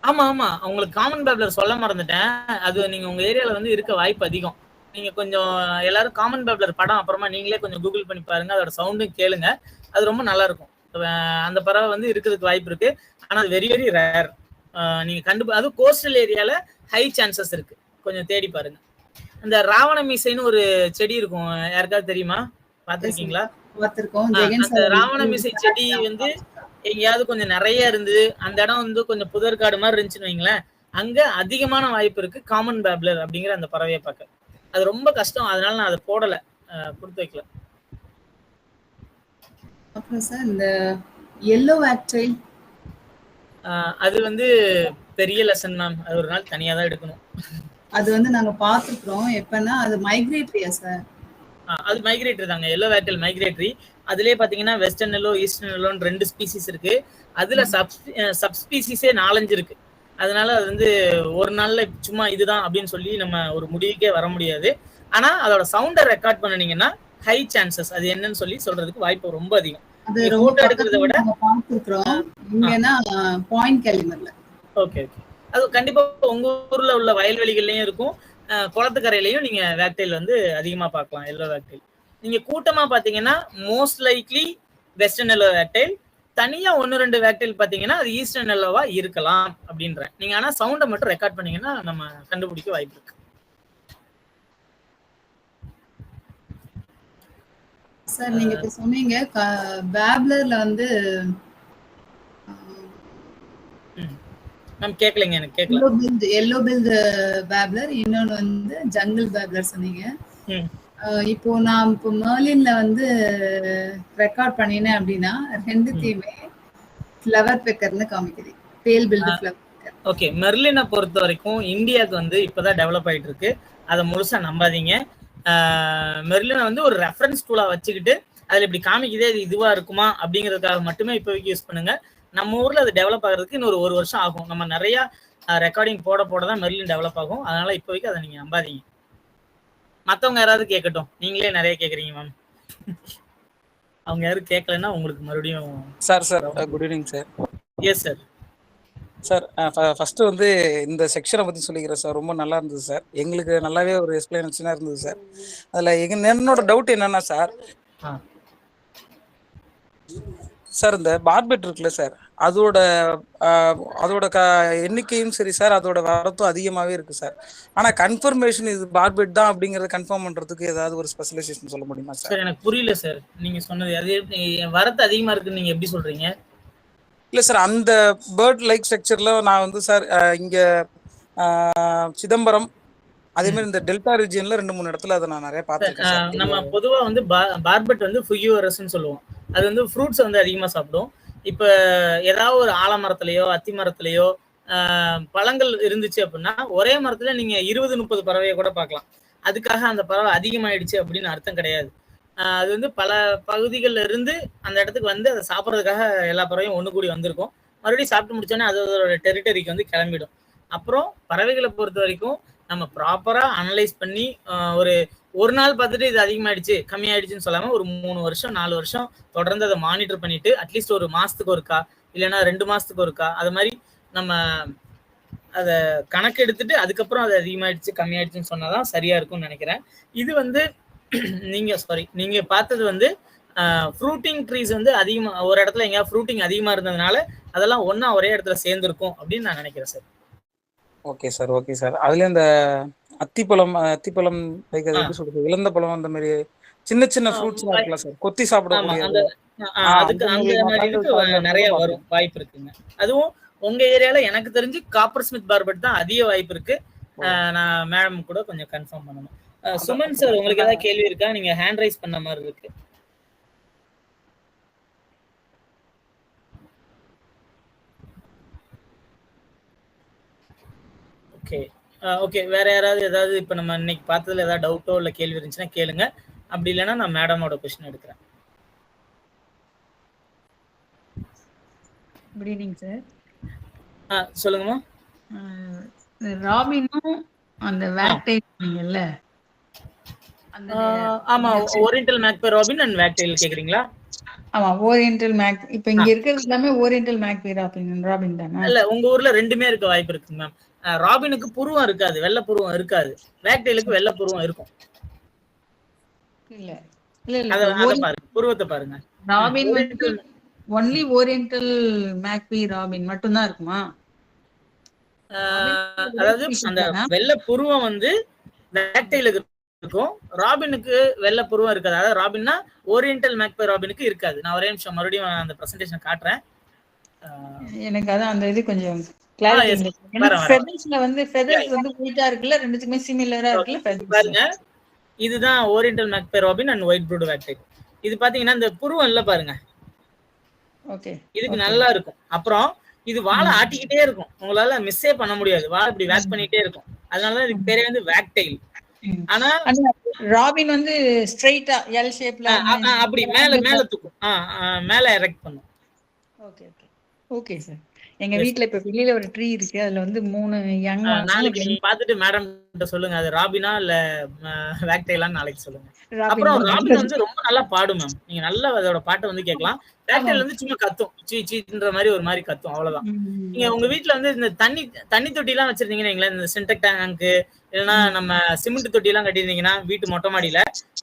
ஆமா ஆமா, உங்களுக்கு காமன் பேப்லர் சொல்ல மறந்துட்டேன். அது நீங்க உங்க ஏரியால வந்து இருக்க வாய்ப்பு அதிகம். நீங்க கொஞ்சம் எல்லாரும் காமன் பேப்லர் படம் அப்புறமா நீங்களே கொஞ்சம் கூகுள் பண்ணி பாருங்க, அதோட சவுண்டும் கேளுங்க. அது ரொம்ப நல்லா இருக்கும். அந்த பறவை வந்து இருக்கிறதுக்கு வாய்ப்பு இருக்கு. ஆனா அது வெரி வெரி ரேர். நீங்க அதுவும் கோஸ்டல் ஏரியால ஹை சான்சஸ் இருக்கு. கொஞ்சம் தேடி பாருங்க. இந்த ராவண மீசைன்னு ஒரு செடி இருக்கும், யாருக்காவது தெரியுமா? பாத்திருக்கீங்களா? பார்த்திருக்கோம். அந்த ராவண மீசை செடி வந்து எங்கேயாவது கொஞ்சம் நிறைய இருந்து அந்த இடம் வந்து கொஞ்சம் புதற்காடு மாதிரி இருந்துச்சுன்னு வைங்களேன், அங்க அதிகமான வாய்ப்பு இருக்கு காமன் பேப்லர் அப்படிங்கிற அந்த பறவையை பார்க்க. அது ரொம்ப கஷ்டம், அதனால நான் அதை போடல, கொடுத்து வைக்கல. அப்புறம் சார் இந்த yellow wagtail அது வந்து பெரிய லெசன் மேம். அது ஒரு நாள் தனியா தான் எடுக்கணும். அது வந்து நாங்க பாத்துக்கிறோம். எப்பன்னா அது மைக்ரேட்டரியா சார்? அது மைக்ரேட்டரி தாங்க, எல்லோ வேக்டல் மைக்ரேட்டரி. அதுலயே பாத்தீங்கன்னா வெஸ்டர்ன் எல்லோ, ஈஸ்டர்ன் எல்லோன்னு 2 ஸ்பீசிஸ் இருக்கு. அதுல சப்ஸ்பீசிஸே 4-5 இருக்கு. அதனால அது வந்து ஒரு நாள்ல சும்மா இதுதான் அப்படின்னு சொல்லி நம்ம ஒரு முடிவுக்கே வர முடியாது. ஆனா அதோட சவுண்டை ரெக்கார்ட் பண்ணினீங்கன்னா ஹை சான்சஸ் அது என்னன்னு சொல்லி சொல்றதுக்கு வாய்ப்பு ரொம்ப அதிகம். அது ரொம்ப எடுக்கிறத விட பாத்துக்கிறோம். இங்கன்னா பாயிண்ட் கேலிமர்ல. ஓகே ஓகே, அது கண்டிப்பா உங்க ஊர்ல உள்ள வயல்வெளிகள்லயும் இருக்கும், குளத்துக்கரையிலையும் நீங்க வேக்டைல் வந்து அதிகமா பார்க்கலாம், எல்லோ வேக்டைல். நீங்க கூட்டமா பாத்தீங்கன்னா மோஸ்ட் லைக்லி வெஸ்டர்ன் எல்லோ வேக்டைல், தனியா 1-2 வேக்டைல் பாத்தீங்கன்னா அது ஈஸ்டர்ன் எல்லோவா இருக்கலாம் அப்படின்றேன். நீங்க ஆனா சவுண்டை மட்டும் ரெக்கார்ட் பண்ணீங்கன்னா நம்ம கண்டுபிடிக்க வாய்ப்பு இருக்கு. சார் நீங்க இப்ப சொன்னீங்க பேப்லர்ல வந்து மேம் கேட்கலங்க, எனக்கு கேட்கல. yellow billed பேப்லர், இன்னொன்னு வந்து ஜங்கிள் பேப்லர் சொன்னீங்க. இப்போ நான் இப்போ மெர்லின்ல வந்து ரெக்கார்ட் பண்ணினேன் அப்படின்னா ரெண்டுத்தையுமே ஃப்ளவர் பெக்கர்னு காமிக்குது, பேல் பில்டு ஃப்ளவர் பெக்கர். ஓகே, மெர்லினை பொறுத்த வரைக்கும் இந்தியாவுக்கு வந்து இப்பதான் டெவலப் ஆயிட்டு இருக்கு, அதை முழுசா நம்பாதீங்க. மெர்லினை வந்து ஒரு ரெஃபரன்ஸ் டூலா வச்சுக்கிட்டு அதுல இப்படி காமிக்குதே இது இதுவா இருக்குமா அப்படிங்கிறதுக்காக மட்டுமே இப்போதைக்கு யூஸ் பண்ணுங்க. நம்ம ஊர்ல அது டெவலப் ஆகிறதுக்கு இன்னொரு 1 வருஷம் ஆகும். நம்ம நிறைய ரெக்கார்டிங் போட தான் மெர்லின் டெவலப் ஆகும். அதனால இப்போதைக்கு அதை நீங்க நம்பாதீங்க. மற்றவங்க யாராவது கேட்கட்டும், நீங்களே நிறைய கேட்குறீங்க மேம். அவங்க யாரும் கேட்கலன்னா உங்களுக்கு மறுபடியும். Sir good evening sir. Yes sir. Sir first வந்து இந்த செக்ஷனை பற்றி சொல்லிக்கிறேன் சார். ரொம்ப நல்லா இருந்தது சார், எங்களுக்கு நல்லாவே ஒரு எக்ஸ்பிளனேஷனாக இருந்தது சார். அதில் என்னோட டவுட் என்னன்னா சார், இந்த பார்பெட் இருக்குல்ல சார், அதோட எண்ணிக்கையும் சரி சார், அதோட வரத்தும் அதிகமாகவே இருக்கு சார். ஆனால் கன்ஃபர்மேஷன் இது பார்பெட் தான் அப்படிங்கிறத கன்ஃபார்ம் பண்ணுறதுக்கு ஏதாவது ஒரு ஸ்பெஷலைசேஷன் சொல்ல முடியுமா சார்? எனக்கு புரியல சார் நீங்க சொன்னது. அது வரத்து அதிகமாக இருக்குன்னு நீங்க எப்படி சொல்றீங்க? இல்லை சார், அந்த பேர்ட் லைக் ஸ்ட்ரக்சர்ல நான் வந்து சார் இங்கே சிதம்பரம் அதே மாதிரி இந்த டெல்டா ரீஜியன்ல 2-3 இடத்துல அதை நான் நிறைய பார்த்துருக்கேன். நம்ம பொதுவா வந்து பார்பெட் வந்து ஃப்யூவரஸ்ன்னு சொல்லுவோம். அது வந்து ஃப்ரூட்ஸ் வந்து அதிகமாக சாப்பிடும். இப்போ ஏதாவது ஒரு ஆலமரத்துலையோ அத்தி மரத்துலையோ பழங்கள் இருந்துச்சு அப்படின்னா ஒரே மரத்துல நீங்க 20-30 பறவையை கூட பார்க்கலாம். அதுக்காக அந்த பறவை அதிகமாயிடுச்சு அப்படின்னு அர்த்தம் கிடையாது. அது வந்து பல பகுதிகளில் இருந்து அந்த இடத்துக்கு வந்து அதை சாப்பிட்றதுக்காக எல்லா பறவையும் ஒன்று கூடி வந்திருக்கும். மறுபடியும் சாப்பிட்டு முடிச்சோன்னே அதோட டெரிட்டரிக்கு வந்து கிளம்பிடும். அப்புறம் பறவைகளை பொறுத்த வரைக்கும் நம்ம ப்ராப்பராக அனலைஸ் பண்ணி ஒரு நாள் பார்த்துட்டு இது அதிகமாகிடுச்சு கம்மியாயிடுச்சுன்னு சொல்லாமல் ஒரு 3 வருஷம் 4 வருஷம் தொடர்ந்து அதை மானிட்டர் பண்ணிட்டு அட்லீஸ்ட் ஒரு மாதத்துக்கு ஒருக்கா இல்லைன்னா 2 மாதத்துக்கு ஒருக்கா அது மாதிரி நம்ம அதை கணக்கு எடுத்துட்டு அதுக்கப்புறம் அது அதிகமாகிடுச்சு கம்மியாயிடுச்சுன்னு சொன்னாதான் சரியா இருக்கும்னு நினைக்கிறேன். இது வந்து நீங்க பார்த்தது வந்து ஃப்ரூட்டிங் ட்ரீஸ் வந்து அதிகமா ஒரு இடத்துல எங்கேயாவது ஃப்ரூட்டிங் அதிகமா இருந்ததுனால அதெல்லாம் ஒன்னா ஒரே இடத்துல சேர்ந்துருக்கும் அப்படின்னு நான் நினைக்கிறேன் சார். Okay sir. அதுல இந்த அத்திப்பழம் எப்படி சொல்றது, இழந்த பழம் அந்த மாதிரி சின்ன சின்ன ஃப்ரூட்ஸ் இருக்குல்ல சார், கொத்தி சாப்பிடக்கூடிய அதுக்கு அந்த மாதிரி நிறைய வரும் வாய்ப்பு இருக்குங்க. அதுவும் உங்க ஏரியால எனக்கு தெரிஞ்சு காப்பர் ஸ்மித் பார்பெட் தான் அதிக வாய்ப்பு இருக்கு. நான் மேடம் கூட கொஞ்சம் கன்ஃபார்ம் பண்ணணும். சுமன் சார் உங்களுக்கு ஏதாவது கேள்வி இருக்கா? நீங்க ஹேண்ட் ரைஸ் பண்ண மாதிரி இருக்கு. ஓகே வேற யாராவது ஏதாவது இப்ப நம்ம இன்னைக்கு பார்த்ததுல ஏதாவது டவுட்டோ இல்ல கேள்வி இருந்துச்சுன்னா கேளுங்க. அப்படி இல்லைன்னா நான் மேடமோட கொஸ்டின் எடுக்கிறேன். Good evening sir. சொல்லுங்கம்மா. ராபினும் அந்த வேக்டைல் சொன்னீங்கல்ல, ஆமா, ஓரியண்டல் மேக்பை ராபின் அண்ட் வேக்டைல் கேக்குறீங்களா? ஆமா ஓரியண்டல் மேக். இப்ப இங்க இருக்கிறது எல்லாமே ஓரியண்டல் மேக் ராபின் தானே? இல்ல உங்க ஊர்ல ரெண்டுமே இருக்க வாய்ப்பு இருக்கு மேம். ராபினுக்கு புருவம் இருக்காது, வெள்ளை புருவம் இருக்காது. வேக்டெயிலுக்கு வெள்ளை புருவம் இருக்கும். இல்ல இல்ல இல்ல அத இப்ப பாருங்க, புருவத்தை பாருங்க. ராபின் வந்து ஒன்லி ஓரியண்டல் மேக்பி ராபின் மட்டும் தான் இருக்குமா? அதாவது அந்த வெள்ளை புருவம் வந்து வேக்டெயிலுக்கு இருக்கும், ராபினுக்கு வெள்ளை புருவம் இருக்காது. அதாவது ராபின்னா ஓரியண்டல் மேக்பை ராபினுக்கு இருக்காது. நான் ஒரே நிமிஷம் மறுபடியும் அந்த பிரசன்டேஷன் காட்டுறேன். எனக்கு அதான் அந்த இது கொஞ்சம் கிளாரிட்டி. ஏன்னா ஃபெதர்ஸ்ல வந்து ஃபெதர்ஸ் வந்து ஒயிட்டா இருக்குல்ல, ரெண்டுத்துக்குமே சிமிலரா இருக்குல்ல. பாருங்க, இதுதான் oriental magpie robin and white browed wagtail. இது பாத்தீங்கன்னா இந்த புருவம் இல்ல பாருங்க, ஓகே, இதுக்கு நல்லா இருக்கும். அப்புறம் இது வாழை ஆட்டிக்கிட்டே இருக்கும், உங்களால மிஸ்ஸே பண்ண முடியாது. வாழை இப்படி வேக் பண்ணிட்டே இருக்கும். அதனாலதான் இதுக்கு பேரே வந்து வேக்டெயில். ஆனா ராபின் வந்து ஸ்ட்ரைட்டா எல் ஷேப்ல அப்படி மேல தூக்கும், மேல எரெக்ட் பண்ணும். Okay okay okay sir. எங்க வீட்ல இப்ப வெளியில ஒரு ட்ரீ இருக்கு, அதுல வந்து 3 யங். நாளைக்கு நீங்க பாத்துட்டு மேடம் கிட்ட சொல்லுங்க அது ராபினா இல்ல வேக்டெயிலான்னு நாளைக்கு சொல்லுங்க. அப்புறம் ராபின் வந்து ரொம்ப நல்லா பாடும் மேம், நீங்க நல்லா அதோட பாட்டை வந்து கேட்கலாம். வேக்டெயில் வந்து சும்மா கத்தும், சீன்ற மாதிரி ஒரு மாதிரி கத்தும், அவ்வளவுதான். நீங்க உங்க வீட்டுல வந்து இந்த தண்ணி தொட்டி எல்லாம் வச்சிருந்தீங்கன்னா, இந்த சின்டெக் டேங்க் இல்லைன்னா நம்ம சிமெண்ட் தொட்டி எல்லாம் கட்டியிருந்தீங்கன்னா வீட்டு மொட்டை மாடியில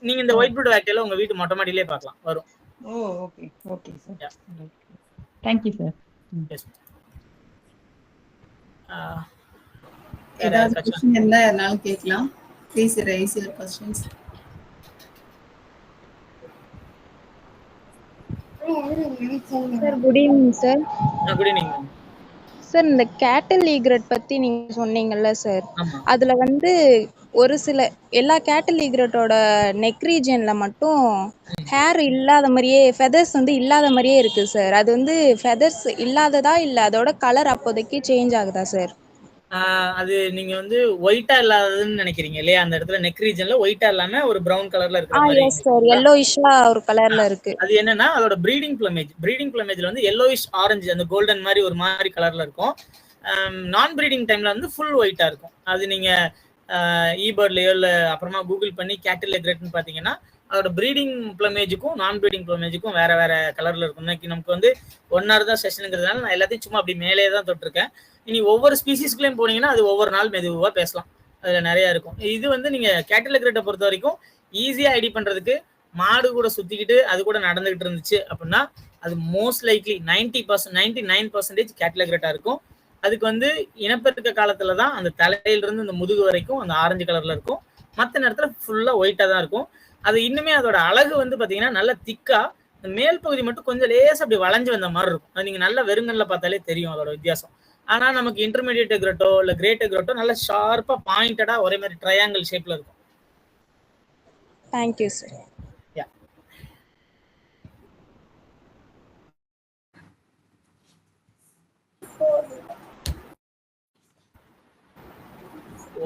நீங்க இந்த ஒயிட் ப்ரூட் வேக்டெயில உங்க வீட்டு மொட்டை மாடியிலே பார்க்கலாம், வரும். Oh okay okay sir, thank you sir. Yes. ஏதாவது क्वेश्चन இருந்தா யாராலும் கேட்கலாம். Please raise your questions. Sir good evening sir. Good evening sir, இந்த கேட்டில் ஈக்ரெட் பத்தி நீங்க சொன்னீங்கல்ல சார், அதுல வந்து ஒரு சில எல்லா கேட்டில் ஈக்ரெட்டோட நெக் ரீஜன்ல மட்டும் ஹேர் இல்லாத மாதிரியே, ஃபெதர்ஸ் வந்து இல்லாத மாதிரியே இருக்கு சார். அது வந்து ஃபெதர்ஸ் இல்லாததா இல்ல அதோட கலர் அப்போதைக்கு சேஞ்ச் ஆகுதா சார்? அது நீங்க வந்து ஒயிட்டா இல்லாததுன்னு நினைக்கிறீங்க இல்லையா? அந்த இடத்துல நெக் ரீஜன்ல ஒயிட்டா இல்லாம ஒரு பிரவுன் கலர்ல இருக்கிற மாதிரி. எஸ் சார், yellowish-ஆ ஒரு கலர்ல இருக்கு. அது என்னன்னா அதோட ப்ரீடிங் பிளமேஜ்ல வந்து yellowish ஆரஞ்சு, அந்த கோல்டன் மாதிரி ஒரு மாதிரி கலர்ல இருக்கும். நான் ப்ரீடிங் டைம்ல வந்து ஃபுல் ஒயிட்டா இருக்கும். அது நீங்க ஈபர்ட்லயோ இல்ல அப்புறமா கூகுள் பண்ணி கேட்டில் ஈக்ரெட்னு பாத்தீங்கன்னா அதோட ப்ரீடிங் பிளமேஜுக்கும் நான் ப்ரீடிங் பிளமேஜுக்கும் வேற வேற கலர்ல இருக்கும். இன்னைக்கு நமக்கு வந்து 1 hour தான் செஷனுங்கிறதுனால நான் எல்லாத்தையும் சும்மா அப்படி மேலே தான் தொட்டிருக்கேன். இனி ஒவ்வொரு ஸ்பீசிஸ்க்குள்ளேயும் போனீங்கன்னா அது ஒவ்வொரு நாள் மெதுவா பேசலாம், அதுல நிறைய இருக்கும். இது வந்து நீங்க கேட்டில் ஈக்ரெட்டை பொறுத்த வரைக்கும் ஈஸியா ஐடி பண்றதுக்கு மாடு கூட சுத்திக்கிட்டு அது கூட நடந்துகிட்டு இருந்துச்சு அப்படின்னா அது மோஸ்ட் லைக்லி 99% கேட்டில் ஈக்ரெட்டா இருக்கும். அதுக்கு வந்து இனப்பெருக்க காலத்துல தான் அந்த தலையிலிருந்து இந்த முதுகு வரைக்கும் அந்த ஆரஞ்சு கலர்ல இருக்கும், மற்ற நேரத்துல ஃபுல்லா ஒயிட்டா தான் இருக்கும். அது இன்னுமே அதோட அழகு வந்து பாத்தீங்கன்னா நல்ல திக்கா, மேல் பகுதி மட்டும் கொஞ்சம் லேசா அப்படி வளைஞ்சு வந்த மாதிரி இருக்கும். அது நீங்க நல்ல வெறுங்கல்ல பார்த்தாலே தெரியும் அதோட வித்தியாசம். ஆனா நமக்கு இன்டர்மீடியேட் ஈக்ரெட்டோ இல்ல கிரேட் ஈக்ரெட்டோ நல்ல ஷார்ப்பா பாயிண்டடா ஒரே மாதிரி ட்ரையாங்கிள் ஷேப்ல இருக்கும். Thank you sir.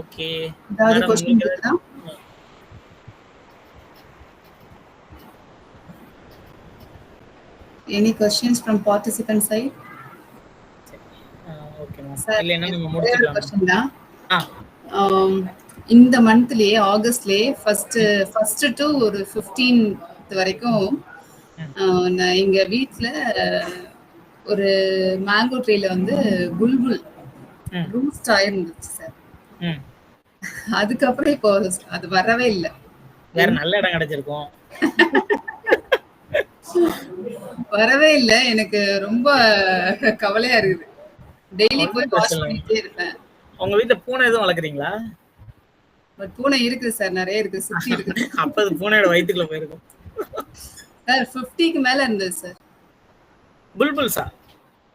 ஓகே, ஏதாவது क्वेश्चन இருக்கா? Any questions from participant side? Okay ma'am. இல்லைன்னா நீங்க முடிச்சுக்கலாம். இந்த மந்த்லயே ஆகஸ்ட்லயே ஃபர்ஸ்ட் டு ஒரு 15th வரைக்கும் நான் எங்க வீட்ல ஒரு மேங்கோ ட்ரீல வந்து புல்புல் ரூஸ்ட் ஆயிருந்துச்சு சார். அதுக்கப்புறம் இப்போ அது வரவே இல்லை. வேற நல்ல இடம் கிடைச்சிருக்கும். வரவே இல்லை, எனக்கு ரொம்ப கவலையா இருக்குது. டெய்லி போய் வாஷ் பண்ணிட்டே இருப்பேன். உங்க வீட்ல பூனை எதுவும் வளர்க்குறீங்களா? பூனை இருக்குது சார், நிறைய இருக்கு, சுத்தி இருக்குது. அப்ப அது பூனையோட வயித்துக்குள்ள போயிருக்கும் சார். 50க்கு மேல இருந்தது சார். புல்புல்ஸா?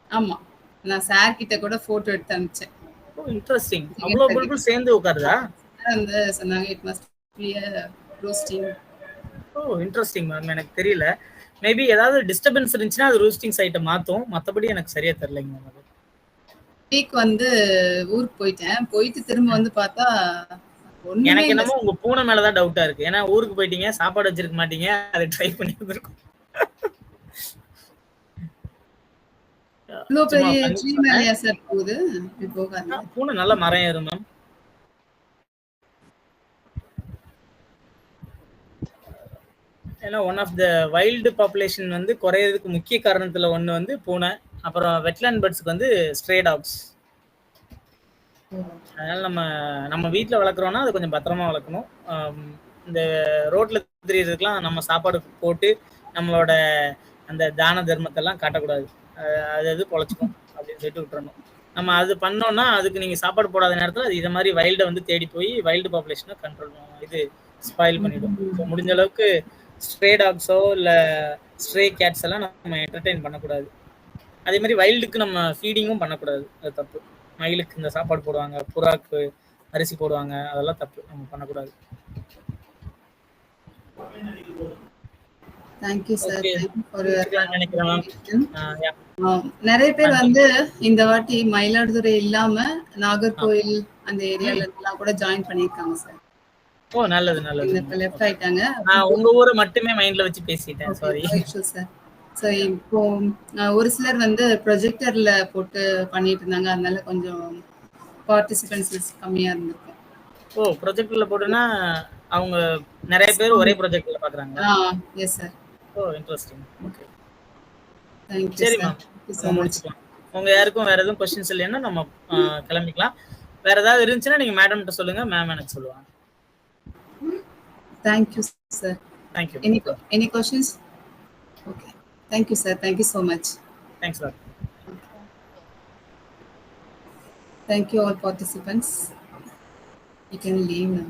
ஆமா, நான் சார் கிட்ட கூட போட்டோ எடுத்து அனுப்பிச்சேன். ஓ இன்ட்ரஸ்டிங். அவ்வளவு புல்புல் சேர்ந்து உட்காருதா? அந்த சொன்னாங்க it must be a roosting. Oh interesting ma'am, எனக்கு தெரியல. மேபி ஏதாவது டிஸ்டர்பன்ஸ் இருந்துச்சுன்னா அது ரூஸ்டிங் சைட்டை மாத்தும், மத்தபடி எனக்கு சரியா தெரியலைங்க மேம். அது வீக் வந்து ஊருக்கு போயிட்டு திரும்ப வந்து பார்த்தா எனக்கு என்னமோ உங்க பூனை மேலதான் டவுட்டா இருக்கு. ஏன்னா ஊருக்கு போயிட்டீங்க, சாப்பாடு வச்சிருக்க மாட்டீங்க, அதை ட்ரை பண்ணி வந்திருக்கும். பூனை நல்ல மரம் ஏறும் மேம். ஏன்னா one of the wild population வந்து குறையிறதுக்கு முக்கிய காரணத்துல ஒன்று வந்து பூனை, அப்புறம் வெட்லேண்ட் பேர்ட்ஸுக்கு வந்து ஸ்ட்ரே டாக்ஸ். அதனால நம்ம வீட்டில் வளர்க்குறோன்னா அது கொஞ்சம் பத்திரமா வளர்க்கணும். இந்த ரோட்ல தெரியறதுக்கெல்லாம் நம்ம சாப்பாடு போட்டு நம்மளோட அந்த தான தர்மத்தெல்லாம் காட்டக்கூடாது. அது பொழைச்சிக்கும் அப்படின்னு சொல்லிட்டு விட்டுறணும். நம்ம அது பண்ணோம்னா அதுக்கு நீங்க சாப்பாடு போடாத நேரத்தில் அது இதை மாதிரி வைல்டை வந்து தேடி போய் வைல்டு பாப்புலேஷனை கண்ட்ரோல் இது ஸ்பாயில் பண்ணிடும். ஸோ முடிஞ்ச அளவுக்கு ஸ்ட்ரே டாக்ஸோ இல்லை ஸ்ட்ரே கேட்ஸ் எல்லாம் நம்ம என்டர்டெயின் பண்ணக்கூடாது. அதே மாதிரி வைல்டுக்கு நம்ம ஃபீடிங்கும் பண்ணக்கூடாது, அது தப்பு. மயிலுக்கு இந்த சாப்பாடு போடுவாங்க, புறாக்கு அரிசி போடுவாங்க, அதெல்லாம் தப்பு, நம்ம பண்ணக்கூடாது. Thank you sir. நினைக்கிறேன் நிறைய பேர் வந்து இந்த வாட்டி மயிலாடுதுறை இல்லாம நாகர்கோவில் அந்த ஏரியால எல்லாம் கூட ஜாயின் பண்ணிருக்காங்க சார். ஓ நல்லது நல்லது. இப்ப லெஃப்ட் ஆயிட்டாங்க. உங்க ஊரை மட்டுமே மைண்ட்ல வச்சு பேசிட்டேன், சாரி. சார் ஸோ இப்போ ஒரு சிலர் வந்து ப்ரொஜெக்டர்ல போட்டு பண்ணிட்டு இருந்தாங்க, அதனால கொஞ்சம் பார்ட்டிசிபென்ட்ஸ் கம்மியா இருந்திருக்கும். ஓ ப்ரொஜெக்டர்ல போட்டுனா அவங்க நிறைய பேர் ஒரே ப்ரொஜெக்டர்ல பாக்குறாங்க. Yes sir. Oh interesting. Okay thank you. சரி மேம், முடிச்சுக்கலாம். உங்க யாருக்கும் வேற எதுவும் கொஸ்டின்ஸ் இல்லைன்னா நம்ம கிளம்பிக்கலாம். வேற ஏதாவது இருந்துச்சுன்னா நீங்க மேடம் கிட்ட சொல்லுங்க, மேம் எனக்கு சொல்லுவாங்க. Thank you sir. Thank you. Any questions? Okay, thank you sir. Thank you so much. Thanks sir. Thank you all participants. You can leave now.